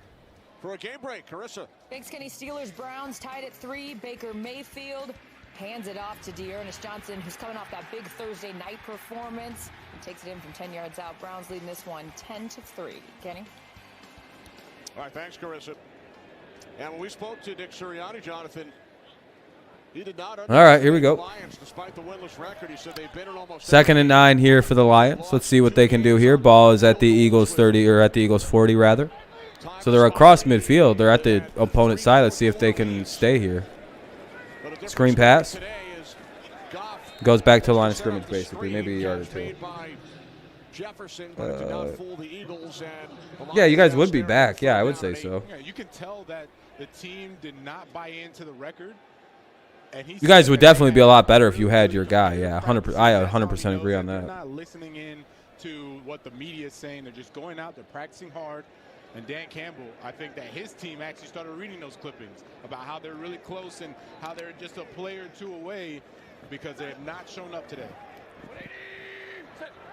for a game break, Carissa. Big Skinny Steelers Browns tied at 3. Baker Mayfield hands it off to Dearness Johnson, who's coming off that big Thursday night performance. He takes it in from 10 yards out. Browns leading this one 10-3. Kenny? All right, thanks, Carissa. And when we spoke to Nick Sirianni, Jonathan, All right, here we go. 2nd and 9 here for the Lions. Let's see what they can do here. Ball is at the Eagles 30, or at the Eagles 40 rather. So they're across midfield. They're at the opponent's side. Let's see if they can stay here. Screen pass. Goes back to the line of scrimmage, basically. Maybe a yard or two. Yeah, you guys would be back. Yeah, I would say so. You can tell that the team did not buy into the record. You guys would definitely be a lot better if you had your guy. Yeah, 100%. I 100% agree on that. They're not listening in to what the media is saying. They're just going out. They're practicing hard. And Dan Campbell, I think that his team actually started reading those clippings about how they're really close and how they're just a player or two away because they have not shown up today.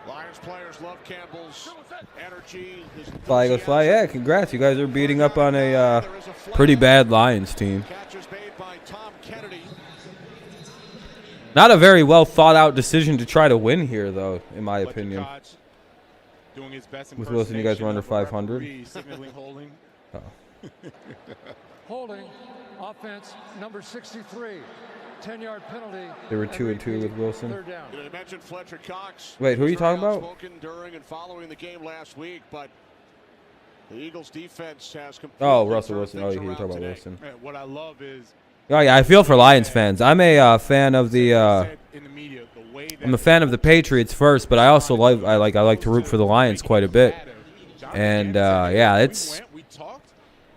Lions players love Campbell's energy. Fly, Eagles, fly. Yeah, congrats. You guys are beating up on a pretty bad Lions team. Not a very well thought out decision to try to win here, though, in my opinion. With Wilson, you guys were under 500. Oh. Holding, offense, number 63. 10-yard penalty. They were 2-2 with Wilson. You know, mentioned Fletcher Cox. Wait, who are you talking about? Spoken during and following the game last week, but the Eagles defense has Oh, Russell Wilson. Oh, you're talking about Wilson. What I love is. Oh yeah, I feel for Lions fans. I'm a fan of the. I'm a fan of the Patriots first, but I also like to root for the Lions quite a bit. And yeah, it's.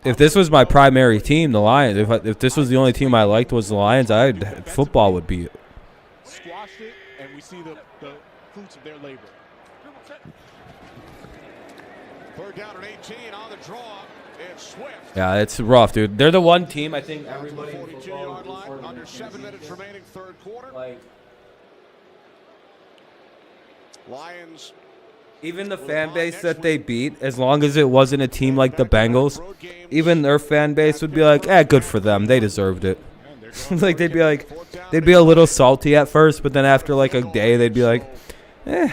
If this was my primary team, the Lions. If this was the only team I liked was the Lions, football would be. Squashed it, and we see the fruits of their labor. Third down at 18 on the draw. It's Swift. Yeah, it's rough, dude. They're the one team I think everybody. 42-yard line. Under 7 minutes remaining, third quarter. Lions. Even the fan base that they beat, as long as it wasn't a team like the Bengals, even their fan base would be like, good for them. They deserved it. Like they'd be a little salty at first, but then after like a day, they'd be like, At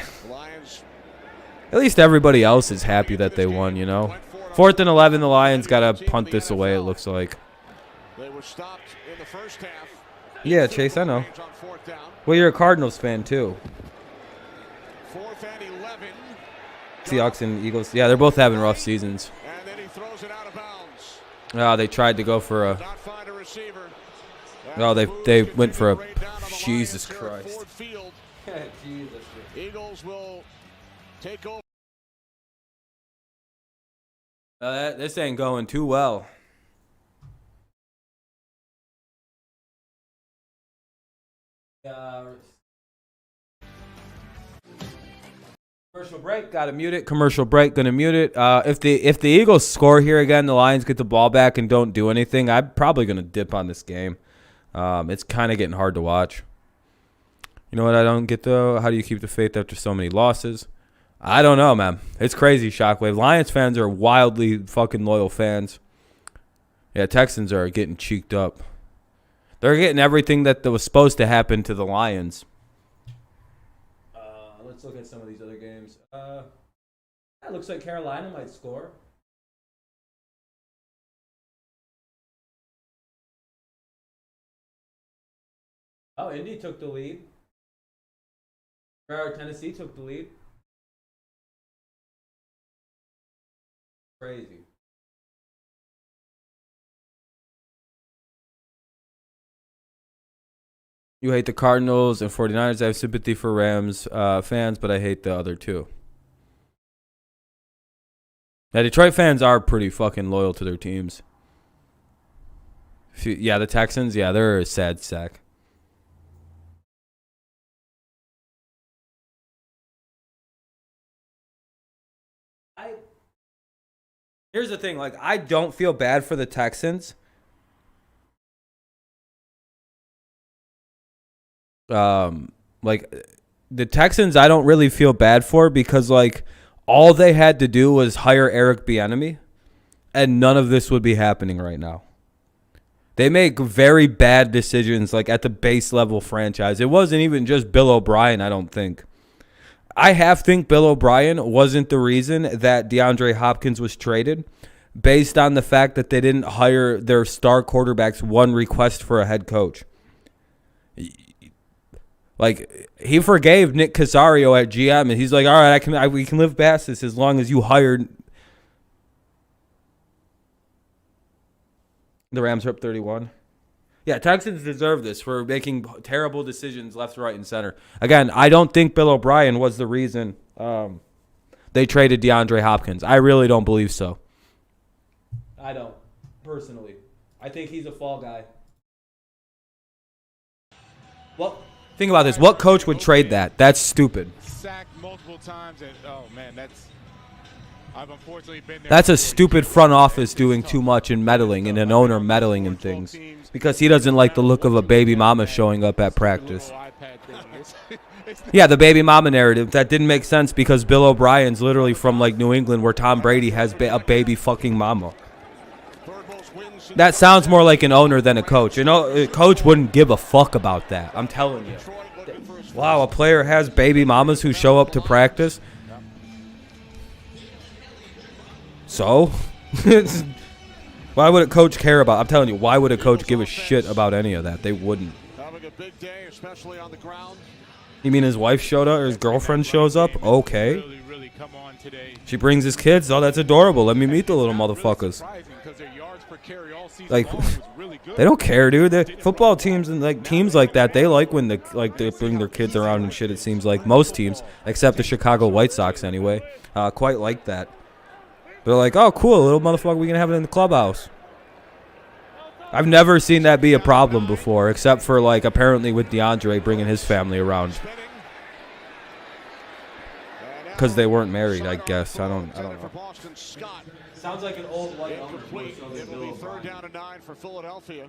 least everybody else is happy that they won, you know? 4th and 11, the Lions got to punt this away, it looks like. They were stopped in the first half. Yeah, Chase, I know. Well, you're a Cardinals fan, too. 4th and 11. Seahawks and Eagles. Yeah, they're both having rough seasons. And then he throws it out of bounds. Oh, they tried to go for a. Oh, they went for a. Jesus Christ. Eagles will take over. This ain't going too well. Commercial break, gotta mute it. Commercial break, gonna mute it. If the Eagles score here again, the Lions get the ball back and don't do anything, I'm probably gonna dip on this game. It's kind of getting hard to watch. You know what I don't get though? How do you keep the faith after so many losses? I don't know, man. It's crazy, Shockwave. Lions fans are wildly fucking loyal fans. Yeah, Texans are getting cheeked up. They're getting everything that was supposed to happen to the Lions. Let's look at some of these other games. It looks like Carolina might score. Oh, Indy took the lead. Tennessee took the lead. Crazy. You hate the Cardinals and 49ers. I have sympathy for Rams fans, but I hate the other two. Yeah, Detroit fans are pretty fucking loyal to their teams. Yeah, the Texans, yeah, they're a sad sack. Here's the thing, like, I don't feel bad for the Texans. Like, the Texans I don't really feel bad for because, like, all they had to do was hire Eric Bieniemy, and none of this would be happening right now. They make very bad decisions, like, at the base level franchise. It wasn't even just Bill O'Brien, I don't think. I think Bill O'Brien wasn't the reason that DeAndre Hopkins was traded based on the fact that they didn't hire their star quarterback's one request for a head coach. Like, he forgave Nick Casario at GM, and he's like, all right, we can live past this as long as you hired. The Rams are up 31. Yeah, Texans deserve this for making terrible decisions left, right, and center. Again, I don't think Bill O'Brien was the reason they traded DeAndre Hopkins. I really don't believe so. I don't, personally. I think he's a fall guy. Well, think about this. What coach would trade that? That's stupid. Sacked multiple times, and oh man, I've unfortunately been there. That's a stupid front office doing too much and meddling, and an owner meddling in things because he doesn't like the look of a baby mama showing up at practice. Yeah, the baby mama narrative that didn't make sense because Bill O'Brien's literally from like New England, where Tom Brady has a baby fucking mama. That sounds more like an owner than a coach. You know, a coach wouldn't give a fuck about that. I'm telling you. Wow, a player has baby mamas who show up to practice. So, why would a coach care about? I'm telling you, why would a coach give a shit about any of that? They wouldn't. Having a big day, especially on the ground. You mean his wife showed up or his girlfriend shows up? Okay. She brings his kids. Oh, that's adorable. Let me meet the little motherfuckers. Like, they don't care, dude. Football teams and like teams like that, they like when they bring their kids around and shit. It seems like most teams, except the Chicago White Sox, anyway, quite like that. They're like, oh, cool, little motherfucker, we can have it in the clubhouse. I've never seen that be a problem before, except for like apparently with DeAndre bringing his family around. Because they weren't married, I guess. I don't know. Sounds like an old white incomplete. It'll be 3rd down and 9 for Philadelphia.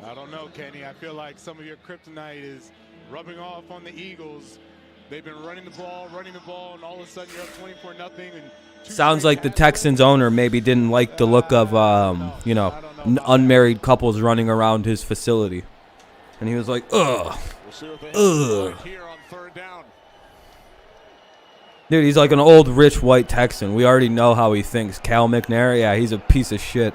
I don't know, Kenny. I feel like some of your kryptonite is rubbing off on the Eagles. They've been running the ball, and all of a sudden you're up 24-0. And sounds like the Texans owner maybe didn't like the look of, unmarried couples running around his facility. And he was like, ugh. Ugh. Dude, he's like an old, rich, white Texan. We already know how he thinks. Cal McNair, yeah, he's a piece of shit.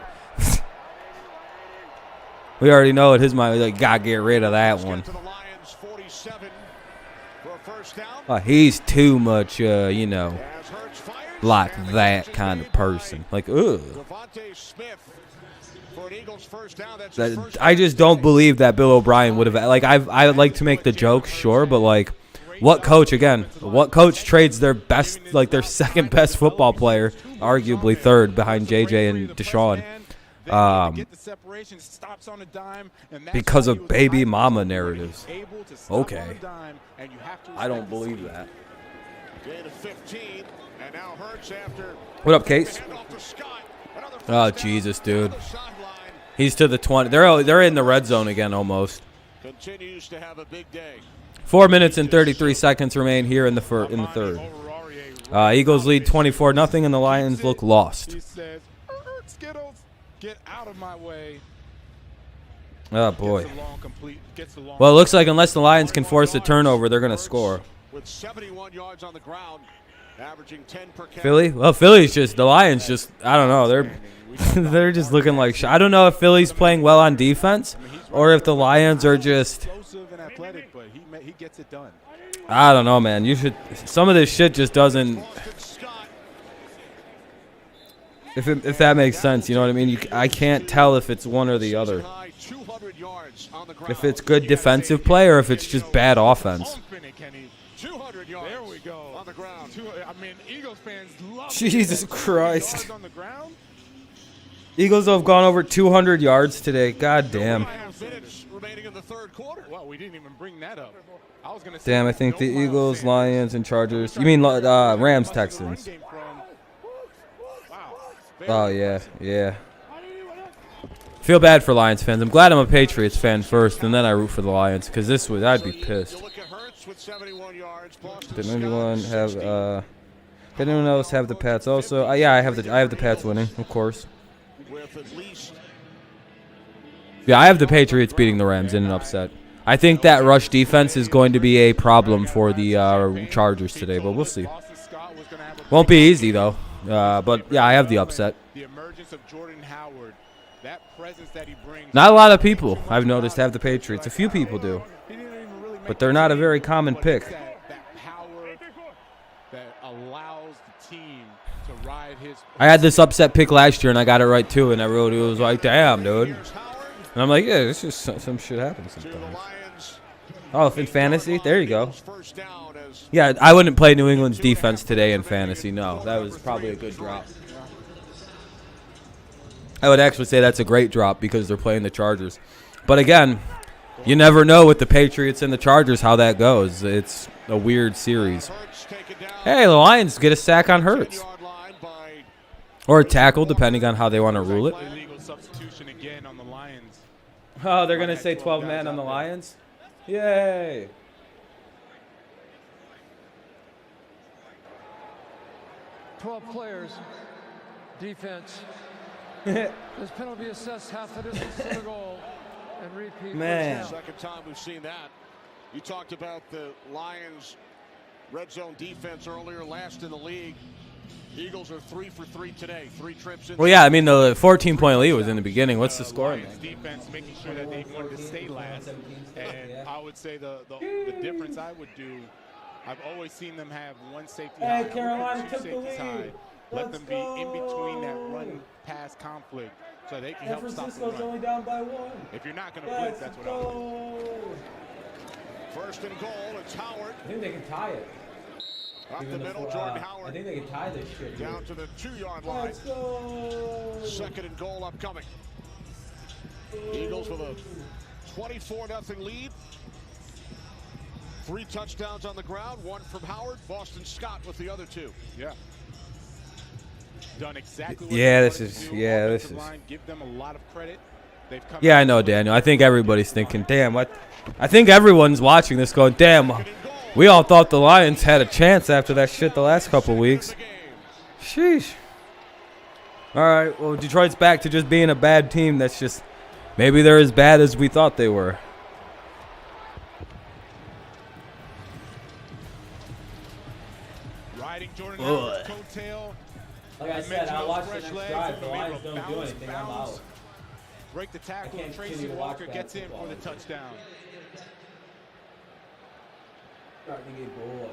We already know it. His mind, like, gotta get rid of that one. He's too much, like that kind of person. Like, ugh. I just don't believe that Bill O'Brien would have. Like, I would like to make the joke, sure, but like, what coach trades their best, like their second best football player, arguably third behind JJ and Deshaun, because of baby mama narratives? Okay, I don't believe that. What up, Case? Oh Jesus, dude, he's to the 20. They're in the red zone again almost. Continues to have a big day. 4 minutes and 33 seconds remain here in the third. Eagles lead 24-0, and the Lions look lost. Skittles, get out of my way. Oh, boy. Well, it looks like unless the Lions can force a turnover, they're going to score. With 71 yards on the ground, averaging 10 per carry. Philly? Well, the Lions just, I don't know. They're just looking like shit. I don't know if Philly's playing well on defense or if the Lions are just. He gets it done. I don't know, man. Some of this shit just doesn't. If that makes sense, you know what I mean? I can't tell if it's one or the other. If it's good defensive play or if it's just bad offense. 200 yards. There we go. On the ground. Eagles fans love Jesus Christ. Eagles have gone over 200 yards today. God damn. Remaining in the third quarter. Well, we didn't even bring that up. Damn, I think the Eagles, Lions, and Chargers. You mean Rams, Texans? Oh yeah. Feel bad for Lions fans. I'm glad I'm a Patriots fan first, and then I root for the Lions because I'd be pissed. Did anyone else have the Pats also? Yeah, I have the Pats winning, of course. Yeah, I have the Patriots beating the Rams in an upset. I think that rush defense is going to be a problem for the Chargers today, but we'll see. Won't be easy, though. But, yeah, I have the upset. Not a lot of people, I've noticed, have the Patriots. A few people do. but they're not a very common pick. That power that allows the team to ride his. I had this upset pick last year, and I got it right, too, and everybody was like, damn, dude. And I'm like, yeah, it's just some shit happens sometimes. Oh, in fantasy? There you go. Yeah, I wouldn't play New England's defense today in fantasy, no. That was probably a good drop. I would actually say that's a great drop because they're playing the Chargers. But again, you never know with the Patriots and the Chargers how that goes. It's a weird series. Hey, the Lions get a sack on Hurts. Or a tackle, depending on how they want to rule it. Oh, they're going to say 12 man on the Lions? Yay. 12 players, defense. This penalty assessed half the distance to the goal and repeat. Man. Second time we've seen that. You talked about the Lions' red zone defense earlier, last in the league. Eagles are 3 for 3 today. 3 trips in. Well, yeah, I mean, the 14-point lead was in the beginning. What's the score? Lions defense making sure that they wanted to stay last. And I would say the difference I would do, I've always seen them have one safety high, Carolina two safeties high. Let them be in between that run-pass conflict so they can help stop the run. only down by 1. If you're not going to blitz, that's what I would do. First and goal, it's Howard. I think they can tie it. Up the middle, Jordan Howard. I think they can tie this shit. Down to the 2-yard line. Let's go. Second and goal upcoming. Eagles with a 24-0 lead. 3 touchdowns on the ground, 1 from Howard. Boston Scott with the other 2. Yeah. Done exactly what this they is. do. Yeah, this Offensive is. line, give them a lot of credit. They've come Yeah, I know, Daniel. I think everybody's thinking, damn, what? I think everyone's watching this going, damn, we all thought the Lions had a chance after that shit the last couple weeks. Sheesh. All right, well, Detroit's back to just being a bad team. That's just, maybe they're as bad as we thought they were. Riding Jordan Howard's coattail. Like I said, I'll watch the next drive. The Lions don't do anything. I'm out. Break the tackle. Tracy Walker gets in for the touchdown. Starting to get bored.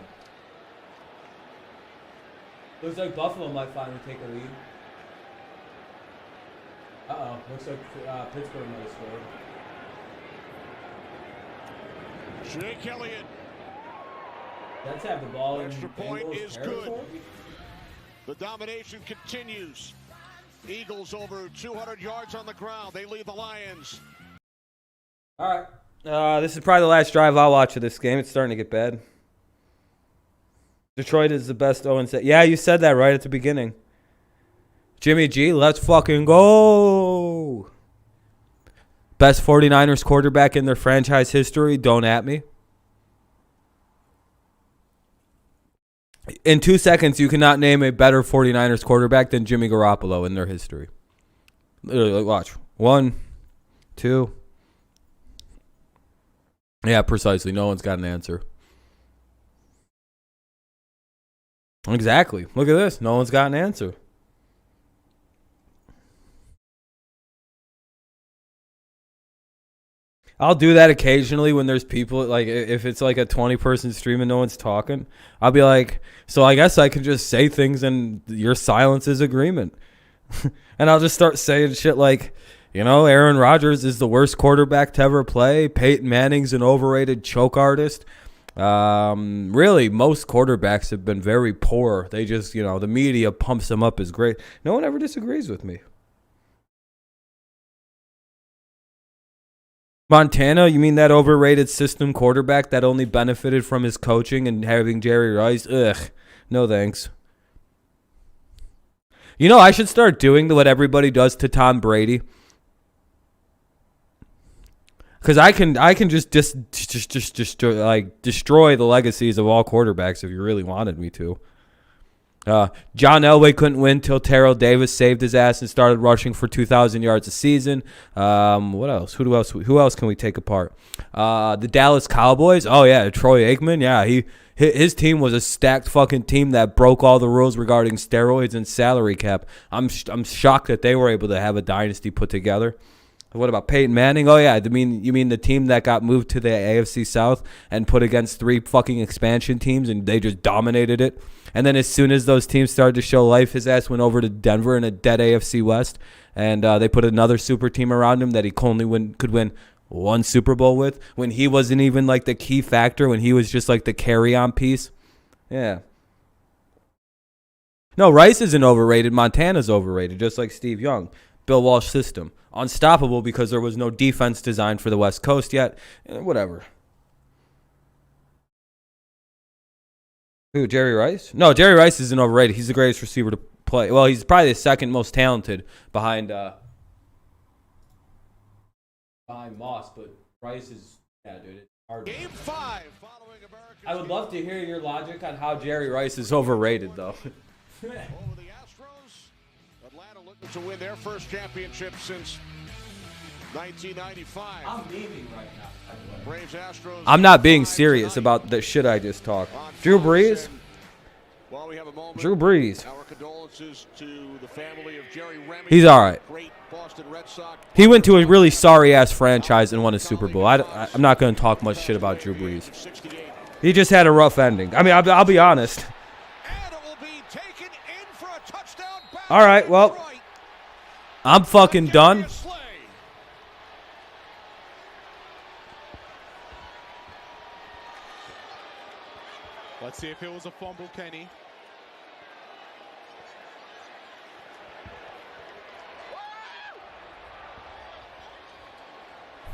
Looks like Buffalo might finally take a lead. Uh-oh. Looks like Pittsburgh might have scored. Jake Elliott. Let's have the ball in Extra point Bengals is territory. good. The domination continues. Eagles over 200 yards on the ground. They lead the Lions. All right. This is probably the last drive I'll watch of this game. It's starting to get bad. Detroit is the best 0-7. Yeah, you said that right at the beginning. Jimmy G, let's fucking go. Best 49ers quarterback in their franchise history. Don't at me. In 2 seconds, you cannot name a better 49ers quarterback than Jimmy Garoppolo in their history. Literally, watch. 1, 2. Yeah, precisely. No one's got an answer. Exactly. Look at this. No one's got an answer. I'll do that occasionally when there's people, like, if it's like a 20-person stream and no one's talking. I'll be like, so I guess I can just say things and your silence is agreement. And I'll just start saying shit like, you know, Aaron Rodgers is the worst quarterback to ever play. Peyton Manning's an overrated choke artist. Really, most quarterbacks have been very poor. They just, you know, the media pumps them up as great. No one ever disagrees with me. Montana, you mean that overrated system quarterback that only benefited from his coaching and having Jerry Rice? Ugh, no thanks. You know, I should start doing what everybody does to Tom Brady. Because I can just destroy the legacies of all quarterbacks if you really wanted me to. John Elway couldn't win till Terrell Davis saved his ass and started rushing for 2,000 yards a season. What else? Who else can we take apart? The Dallas Cowboys. Oh yeah, Troy Aikman. Yeah, his team was a stacked fucking team that broke all the rules regarding steroids and salary cap. I'm shocked that they were able to have a dynasty put together. What about Peyton Manning? Oh, yeah. You mean the team that got moved to the AFC South and put against 3 fucking expansion teams, and they just dominated it? And then as soon as those teams started to show life, his ass went over to Denver in a dead AFC West, and they put another super team around him that he could win 1 Super Bowl with, when he wasn't even like the key factor, when he was just like the carry-on piece. Yeah. No, Rice isn't overrated. Montana's overrated, just like Steve Young. Bill Walsh system. Unstoppable because there was no defense designed for the West Coast yet. Whatever. Who, Jerry Rice? No, Jerry Rice isn't overrated. He's the greatest receiver to play. Well, he's probably the second most talented behind Moss, but Rice is, yeah, dude. It's hard. Game 5 following America's I would love to hear your logic on how Jerry Rice is overrated, though. over the Astros. Atlanta looking to win their first championship since 1995. I'm leaving right now. Braves, Astros. I'm not being serious about the shit I just talked. Drew Brees? While we have a moment, Drew Brees. Our condolences to the family of Jerry Remy. He's all right. Great Boston Red Sox. He went to a really sorry-ass franchise and won a Super Bowl. I'm not going to talk much shit about Drew Brees. He just had a rough ending. I mean, I'll be honest. All right, well, I'm fucking done. Let's see if it was a fumble, Kenny.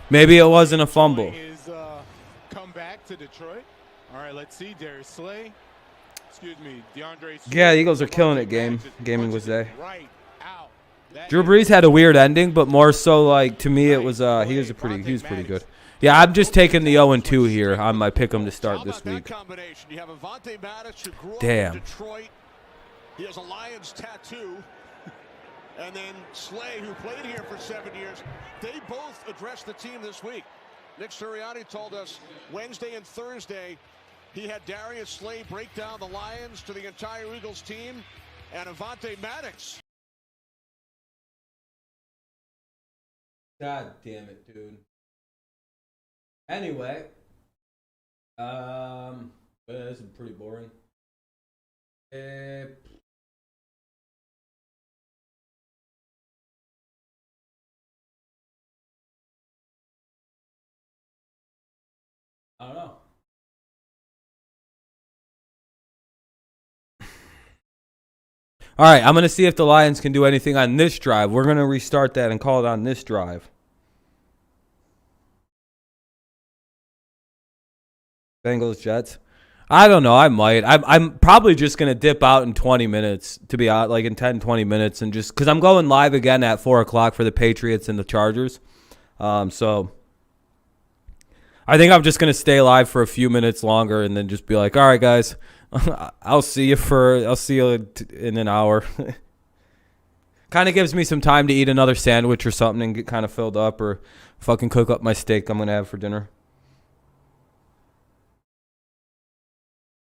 Maybe it wasn't a fumble. Come back to Detroit. All right, let's see. Darius Slay. Excuse me, DeAndre. Yeah, the Eagles are killing it. Gaming was there. Drew Brees had a weird ending, but more so like to me it was he was pretty good. Yeah, I'm just taking the 0-2 here on my pick'em to start this week. Damn. Detroit. He has a Lions tattoo. And then Slay, who played here for 7 years, they both addressed the team this week. Nick Sirianni told us Wednesday and Thursday he had Darius Slay break down the Lions to the entire Eagles team, and Avante Maddox. God damn it, dude. Anyway, this is pretty boring. I don't know. All right, I'm going to see if the Lions can do anything on this drive. We're going to restart that and call it on this drive. Bengals, Jets. I don't know. I might. I'm probably just going to dip out in 20 minutes, to be out, like in 10, 20 minutes, and just because I'm going live again at 4 o'clock for the Patriots and the Chargers. So I think I'm just going to stay live for a few minutes longer and then just be like, all right, guys, I'll see you in an hour. Kind of gives me some time to eat another sandwich or something and get kind of filled up, or fucking cook up my steak I'm going to have for dinner.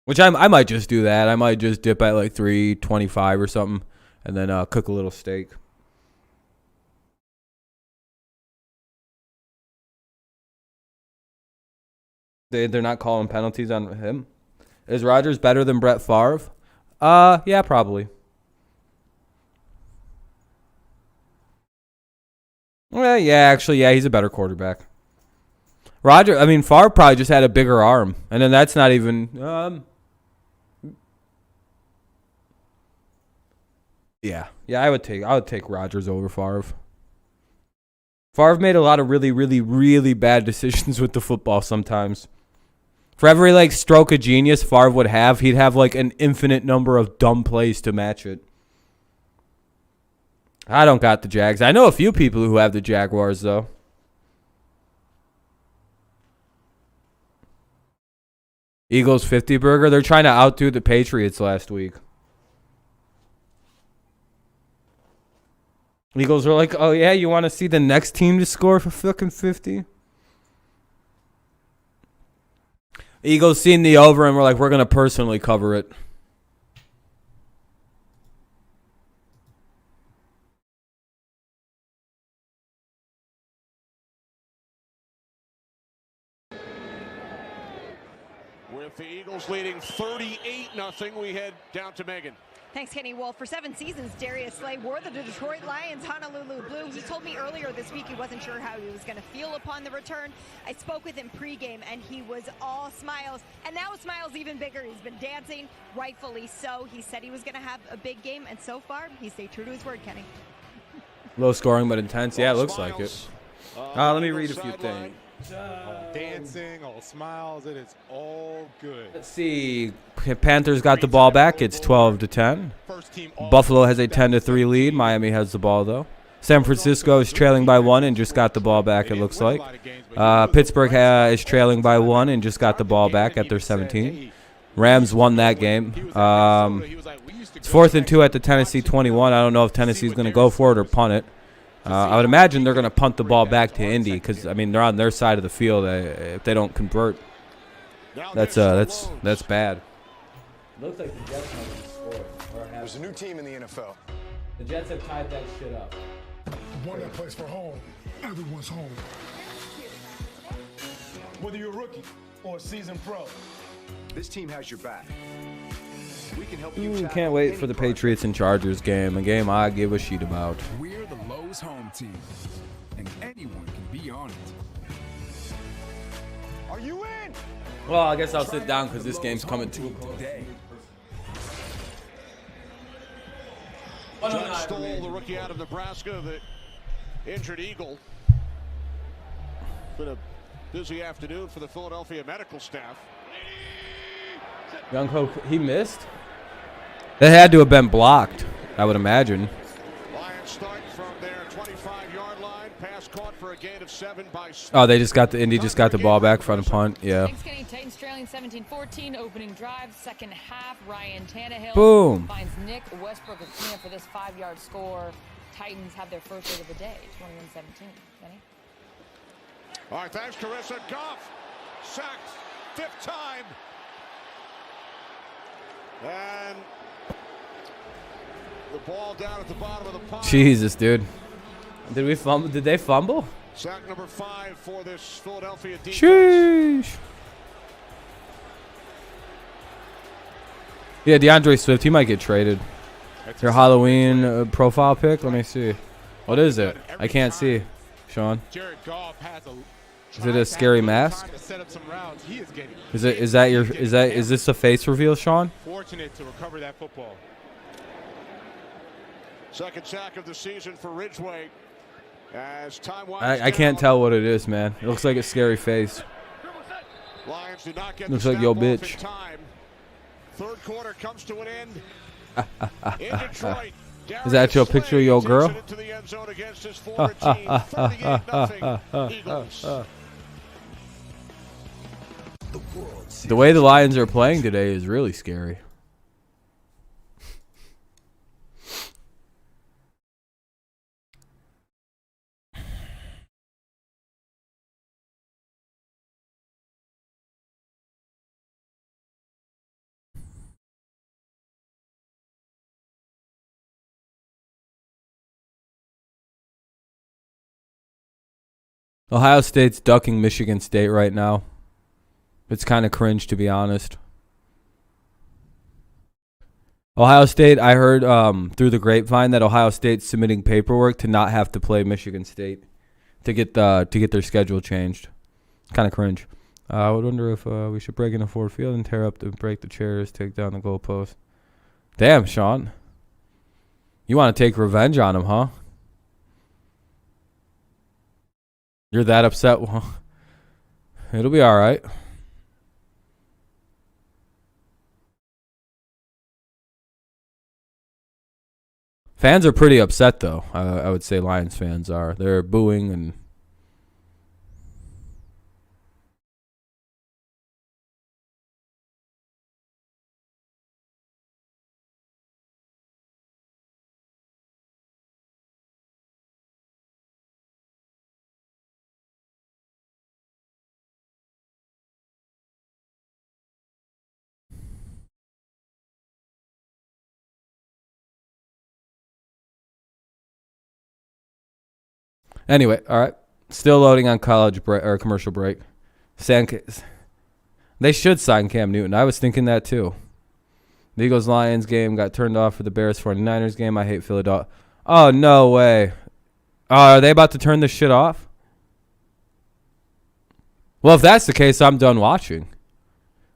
Which I might just do that. I might just dip at like 3:25 or something and then cook a little steak. They're not calling penalties on him. Is Rodgers better than Brett Favre? Yeah, probably. Well, yeah, actually, yeah, he's a better quarterback. Favre probably just had a bigger arm, and then that's not even. Yeah, I would take Rodgers over Favre. Favre made a lot of really, really, really bad decisions with the football sometimes. For every like stroke of genius Favre would have, he'd have like an infinite number of dumb plays to match it. I don't got the Jags. I know a few people who have the Jaguars though. Eagles 50 burger. They're trying to outdo the Patriots last week. Eagles are like, oh yeah, you want to see the next team to score for fucking 50? Eagles seen the over and we're like, we're going to personally cover it. With the Eagles leading 38-0, we head down to Megan. Thanks, Kenny. Well, for 7 seasons, Darius Slay wore the Detroit Lions Honolulu blue. He told me earlier this week he wasn't sure how he was going to feel upon the return. I spoke with him pregame, and he was all smiles. And now his smile's even bigger. He's been dancing, rightfully so. He said he was going to have a big game, and so far, he stayed true to his word, Kenny. Low scoring but intense. Yeah, it looks like it. Let me read a few things. All dancing, all smiles. It is all good. Let's see. Panthers got the ball back. It's 12-10. Buffalo has a 10-3 lead. Miami has the ball though. San Francisco is trailing by 1 and just got the ball back. It looks like. Pittsburgh is trailing by 1 and just got the ball back at their 17. Rams won that game. It's 4th and 2 at the Tennessee 21. I don't know if Tennessee's going to go for it or punt it. I would imagine they're going to punt the ball back to Indy because, I mean, they're on their side of the field. If they don't convert, that's bad. Looks like the Jets might be scoring. There's a new team in the NFL. The Jets have tied that shit up. One that plays for home. Everyone's home. Whether you're a rookie or a seasoned pro, this team has your back. We can help you. Can't wait for the Patriots and Chargers game, a game I give a shit about. We're the Lowe's home team, and anyone can be on it. Are you in? Well, I guess I'll sit down because this game's coming too today. John Stoll, the rookie out of Nebraska, the injured Eagle. Been a busy afternoon for the Philadelphia medical staff. Young Hope, he missed? That had to have been blocked, I would imagine. Lions start from their 25-yard line. Pass caught for a gain of 7 by. Oh, they just got the Indy just got the ball back from the punt. Yeah. Thanks, Kenny. Titans trailing 17-14. Opening drive, second half. Ryan Tannehill Boom. finds Nick Westbrook of cleanup for this 5-yard score. Titans have their first hit of the day, 21-17. Kenny. All right, thanks, Carissa. Goff sacked 5th time. And the ball down at the bottom of the pile. Jesus, dude. Did we fumble? Did they fumble? Sack number 5 for this Philadelphia defense. Sheesh. Yeah, DeAndre Swift, he might get traded. Your Halloween profile pic? Let me see. What is it? I can't see. Sean? Jared Goff has a Is it a scary mask? Is this a face reveal, Sean? Fortunate to recover that football. Second sack of the season for Ridgeway. As time I can't tell what it is, man. It looks like a scary face. Lions do not get looks the like yo snap off bitch. in time. Third quarter comes to an end. In Detroit, Is that your picture of your girl? into the end zone against his former team. 38-0 Eagles. The way the Lions are playing today is really scary. Ohio State's ducking Michigan State right now. It's kind of cringe, to be honest. Ohio State, I heard through the grapevine that Ohio State's submitting paperwork to not have to play Michigan State to get their schedule changed. Kind of cringe. I would wonder if we should break into Ford Field and tear up break the chairs, take down the goalpost. Damn, Sean. You want to take revenge on him, huh? You're that upset? Well, it'll be all right. Fans are pretty upset, though. I would say Lions fans are. They're booing and... Anyway, all right. Still loading on college break or commercial break. They should sign Cam Newton. I was thinking that too. The Eagles-Lions game got turned off for the Bears-49ers game. I hate Philadelphia. Oh, no way. Are they about to turn this shit off? Well, if that's the case, I'm done watching.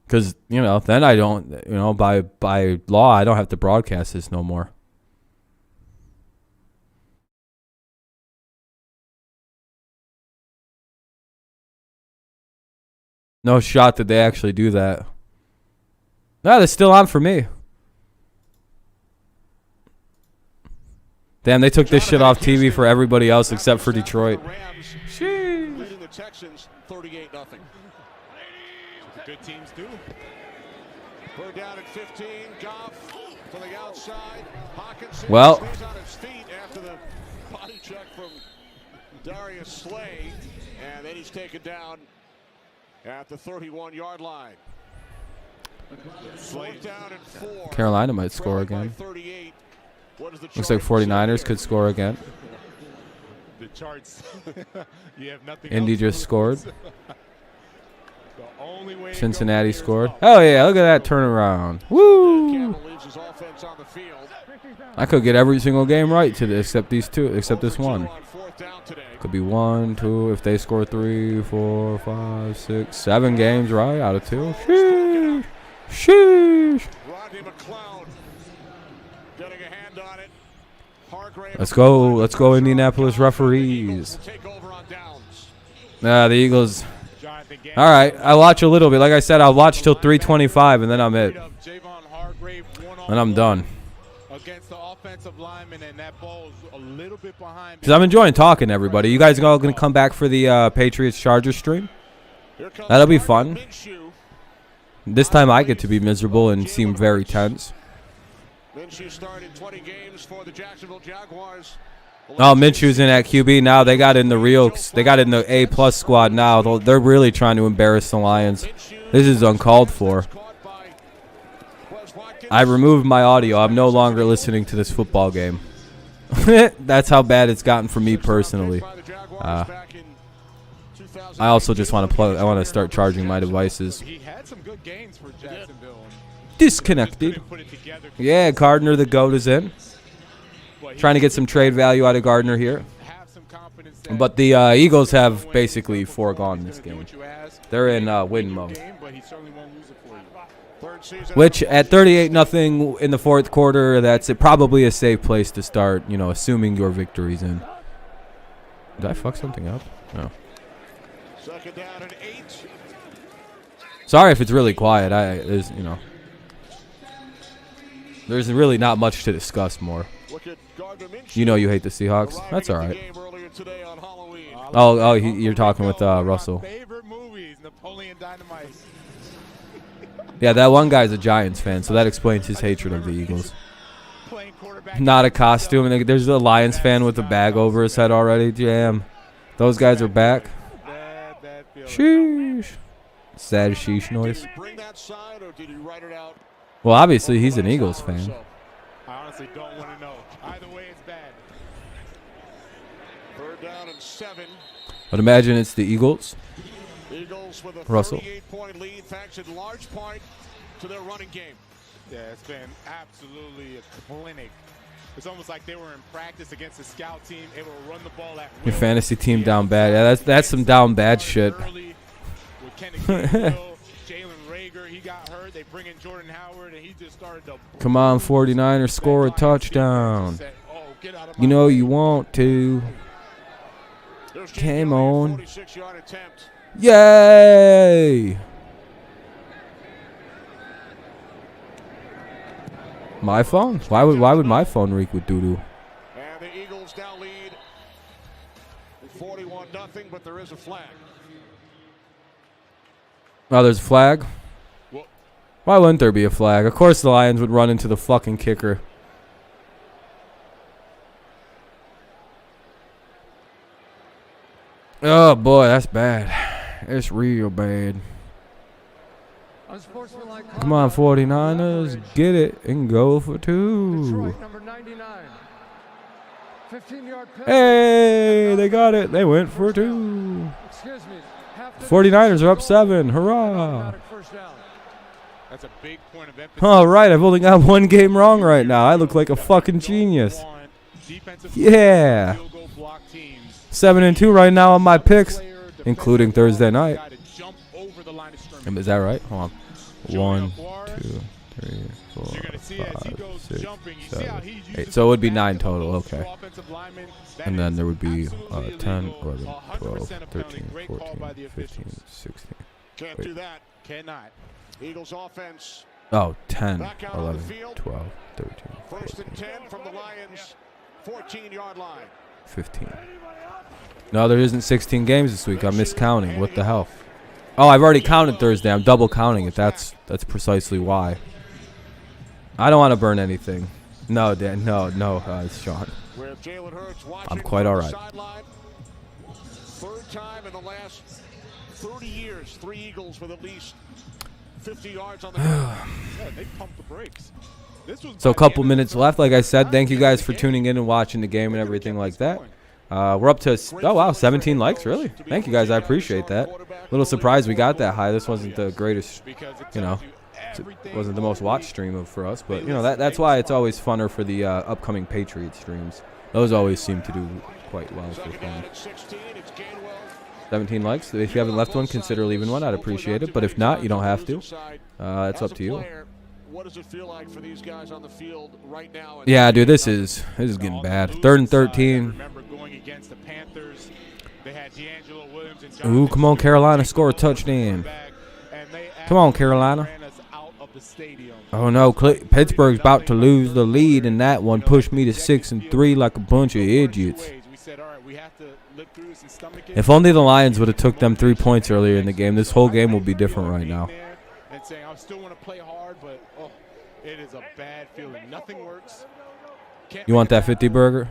Because, then I don't, by law, I don't have to broadcast this no more. No shot that they actually do that. No, they're still on for me. Damn, they took this shit off TV for everybody else except for Detroit. Leading the Texans 38-0. Good teams do. Third down at 15. Goff to the outside. Hawkinson Well, stays on his feet after the body check from Darius Slay. And then he's taken down at the 31-yard line. Fourth down and 4. Carolina might score again. 38. Looks like 49ers could score again. The charts. You have nothing. Indy just scored. The only way Cincinnati scored. Oh, yeah, look at that turnaround. Woo! I could get every single game right today except these two, except this one. Could be 1, 2, if they score 3, 4, 5, 6, 7 games right out of 2. Sheesh. Sheesh. Let's go, Indianapolis referees. The Eagles. All right, I watch a little bit. Like I said, I'll watch till 3:25, and then I'm it. And I'm done. Because I'm enjoying talking to everybody. You guys all going to come back for the Patriots-Chargers stream? That'll be fun. This time I get to be miserable and seem very tense. Minshew started 20 games for the Jacksonville Jaguars. Oh, Minshew's in at QB now. They got in the A+ squad now. They're really trying to embarrass the Lions. This is uncalled for. I removed my audio. I'm no longer listening to this football game. That's how bad it's gotten for me personally. I also just want to plug. I want to start charging my devices. He had some good games for Jacksonville. Disconnected. Yeah, Gardner the GOAT is in. Trying to get some trade value out of Gardner here. But the Eagles have basically foregone this game. They're in win mode. Which at 38-0 in the fourth quarter, that's probably a safe place to start, assuming your victory's in. Did I fuck something up? No. Second down and 8. Sorry if it's really quiet. There's really not much to discuss more. You know you hate the Seahawks. That's all right. Oh, you're talking with Russell. Yeah, that one guy's a Giants fan, so that explains his hatred of the Eagles. Not a costume. And there's a Lions fan with a bag over his head already. Damn. Those guys are back. Sheesh. Sad sheesh noise. Well, obviously, he's an Eagles fan. I honestly don't want to know. Either way, it's bad. Third down and 7. But imagine it's the Eagles. Eagles with a Russell. 38-point lead, thanks in large part to their running game. Yeah, it's been absolutely a clinic. It's almost like they were in practice against a scout team, able to run the ball at will. Your fantasy team down bad. Yeah, that's some down bad shit. Come on, 49ers, score a touchdown. You know you want to. Come on. Yay! My phone? Why would my phone reek with doo-doo? And the Eagles now lead 41-0, but there is a flag. Oh, there's a flag? Why wouldn't there be a flag? Of course the Lions would run into the fucking kicker. Oh, boy, that's bad. It's real bad. Come on, 49ers. Get it and go for 2. Detroit, number 99. 15-yard penalty. Hey, they got it. They went for 2. Excuse me. 49ers are up 7. Hurrah. That's a big point of emphasis. All right, I've only got one game wrong right now. I look like a fucking genius. Yeah. 7-2 right now on my picks, including Thursday night. Is that right? Hold on. 1, 2, 3, 4, 5, 6, 7, 8. So it would be 9 total. Okay. And then there would be 10, 11, 12, 13, 14, 15, 16. Can't do that. Cannot. Eagles offense. Oh, 10, 11, 12, 13. First and 10 from the Lions, 14-yard line. 15. No, there isn't 16 games this week. I'm miscounting. What the hell? Oh, I've already counted Thursday. I'm double counting it. That's precisely why. I don't want to burn anything. No, Dan. No, Sean. I'm quite all right. Third time in the last 30 years, 3 Eagles with at least 50 yards on the ground. Yeah, they pumped the brakes. So a couple minutes left. Like I said, thank you guys for tuning in and watching the game and everything like that. We're up to, 17 likes, really? Thank you guys. I appreciate that. A little surprised we got that high. This wasn't the greatest, it wasn't the most watched stream for us. But, that's why it's always funner for the upcoming Patriot streams. Those always seem to do quite well for fun. 17 likes. If you haven't left one, consider leaving one. I'd appreciate it. But if not, you don't have to. It's up to you. What does it feel like for these guys on the field right now? Yeah, dude, this is getting bad. 3rd and 13. Ooh, come on, Carolina, score a touchdown. Come on, Carolina. Oh no, Pittsburgh's about to lose the lead, and that one pushed me to 6-3 like a bunch of idiots. If only the Lions would have took them 3 points earlier in the game, this whole game will be different right now. I still want to play hard, but it is a bad feeling. Nothing works. You want that 50 burger?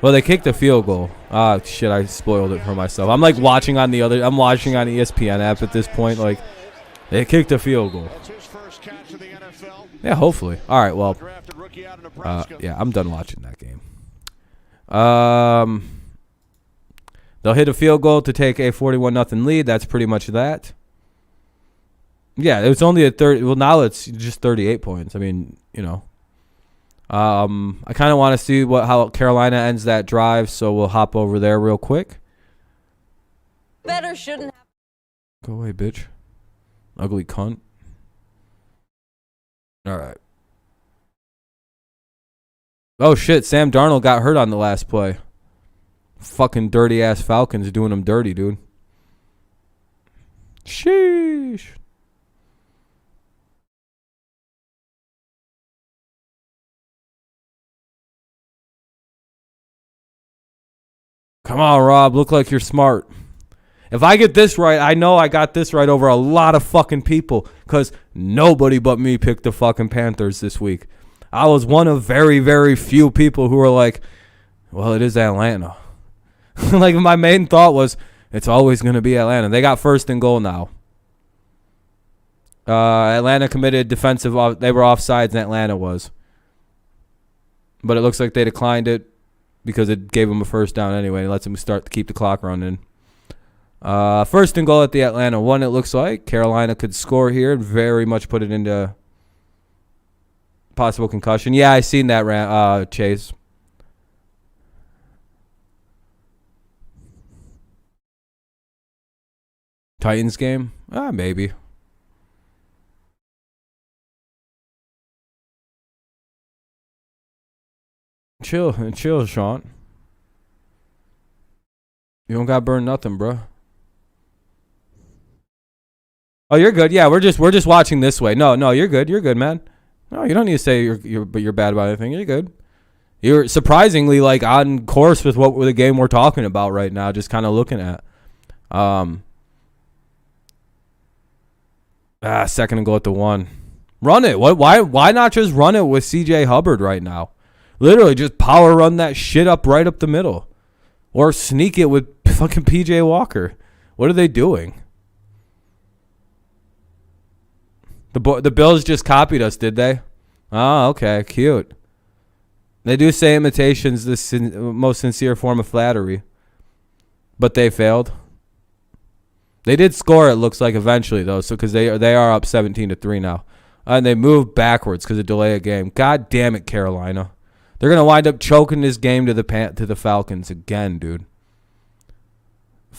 Well, they kicked the field goal. Ah, shit, I spoiled it for myself. I'm like watching on I'm watching on the ESPN app at this point. Like, they kicked a field goal. Yeah, hopefully. All right, well, yeah, I'm done watching that game. They'll hit a field goal to take a 41-0 lead. That's pretty much that. Yeah, it was only a 30. Well, now it's just 38 points. I mean, I kind of want to see how Carolina ends that drive, so we'll hop over there real quick. Better shouldn't have. Go away, bitch. Ugly cunt. All right. Oh, shit. Sam Darnold got hurt on the last play. Fucking dirty-ass Falcons doing him dirty, dude. Sheesh. Come on, Rob. Look like you're smart. If I get this right, I know I got this right over a lot of fucking people because nobody but me picked the fucking Panthers this week. I was one of very, very few people who were like, well, it is Atlanta. Like, my main thought was, it's always going to be Atlanta. They got 1st and goal now. Atlanta committed defensive. They were offsides, and Atlanta was. But it looks like they declined it because it gave them a 1st down anyway. It lets them start to keep the clock running. 1st and goal at the Atlanta 1, it looks like. Carolina could score here and very much put it into possible concussion. Yeah, I seen that, Chase. Titans game? Maybe. Chill, Sean. You don't got burned nothing, bro. Oh, you're good. Yeah, we're just watching this way. No, you're good. You're good, man. No, you don't need to say you're bad about anything. You're good. You're surprisingly like on course with what the game we're talking about right now. Just kind of looking at. 2nd and goal at the 1. Run it. Why not just run it with CJ Hubbard right now? Literally just power run that shit right up the middle. Or sneak it with fucking PJ Walker. What are they doing? The Bills just copied us, did they? Oh, okay. Cute. They do say imitation's the most sincere form of flattery. But they failed. They did score, it looks like, eventually, though, so because they are up 17-3 now. And they moved backwards because of delay of game. God damn it, Carolina. They're going to wind up choking this game to the Falcons again, dude.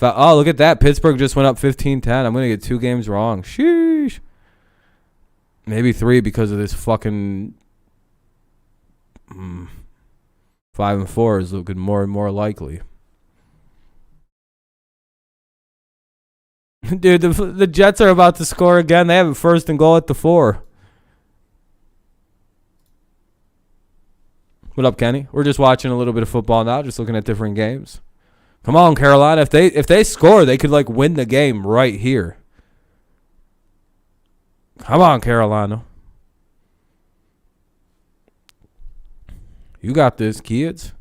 Oh, look at that. Pittsburgh just went up 15-10. I'm going to get 2 games wrong. Sheesh. Maybe 3 because of this fucking 5-4 is looking more and more likely. Dude, the Jets are about to score again. They have it 1st and goal at the 4. What up, Kenny? We're just watching a little bit of football now, just looking at different games. Come on, Carolina. If they score, they could like win the game right here. Come on, Carolina. You got this, kids.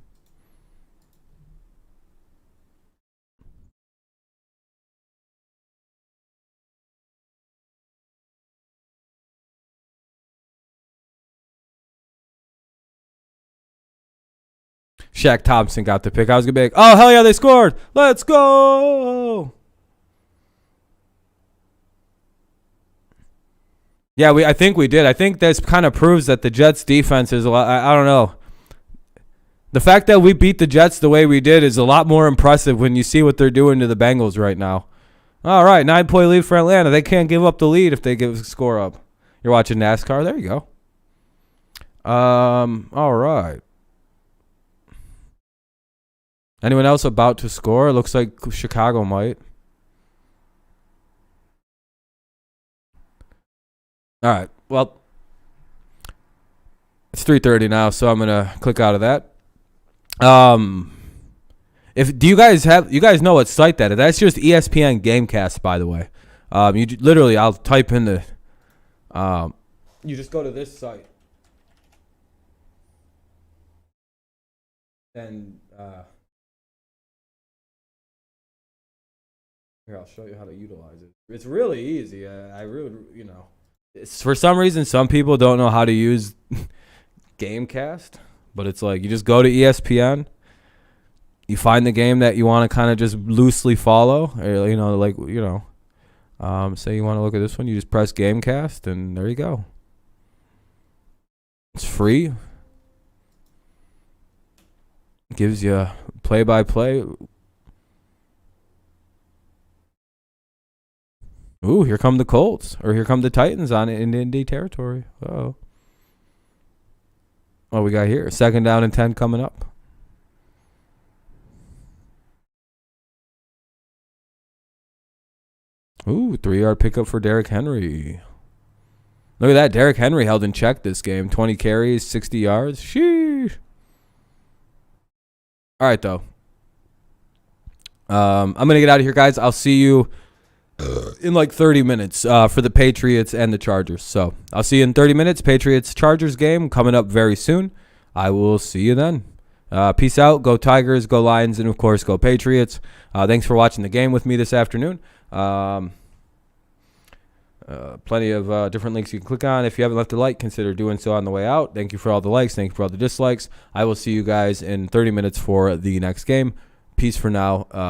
Shaq Thompson got the pick. I was going to be like, oh, hell yeah, they scored. Let's go. Yeah, I think we did. I think this kind of proves that the Jets defense is a lot. I don't know. The fact that we beat the Jets the way we did is a lot more impressive when you see what they're doing to the Bengals right now. All right, 9-point lead for Atlanta. They can't give up the lead if they give a score up. You're watching NASCAR? There you go. All right. Anyone else about to score? It looks like Chicago might. All right. Well, it's 3:30 now, so I'm gonna click out of that. You guys know what site that is? That's just ESPN Gamecast, by the way. I'll type in the. You just go to this site. And here, I'll show you how to utilize it. It's really easy. I really, for some reason, some people don't know how to use Gamecast, but it's like you just go to ESPN, you find the game that you want to kind of just loosely follow, or, say you want to look at this one, you just press Gamecast, and there you go. It's free. Gives you play-by-play. Ooh, here come the Colts. Or here come the Titans on it in Indy territory. Uh-oh. What we got here? 2nd down and 10 coming up. Ooh, 3-yard pickup for Derrick Henry. Look at that. Derrick Henry held in check this game. 20 carries, 60 yards. Sheesh. All right, though. I'm going to get out of here, guys. I'll see you in like 30 minutes for the Patriots and the Chargers. So I'll see you in 30 minutes. Patriots-Chargers game coming up very soon. I will see you then. Peace out. Go Tigers, go Lions, and, of course, go Patriots. Thanks for watching the game with me this afternoon. Plenty of different links you can click on. If you haven't left a like, consider doing so on the way out. Thank you for all the likes. Thank you for all the dislikes. I will see you guys in 30 minutes for the next game. Peace for now.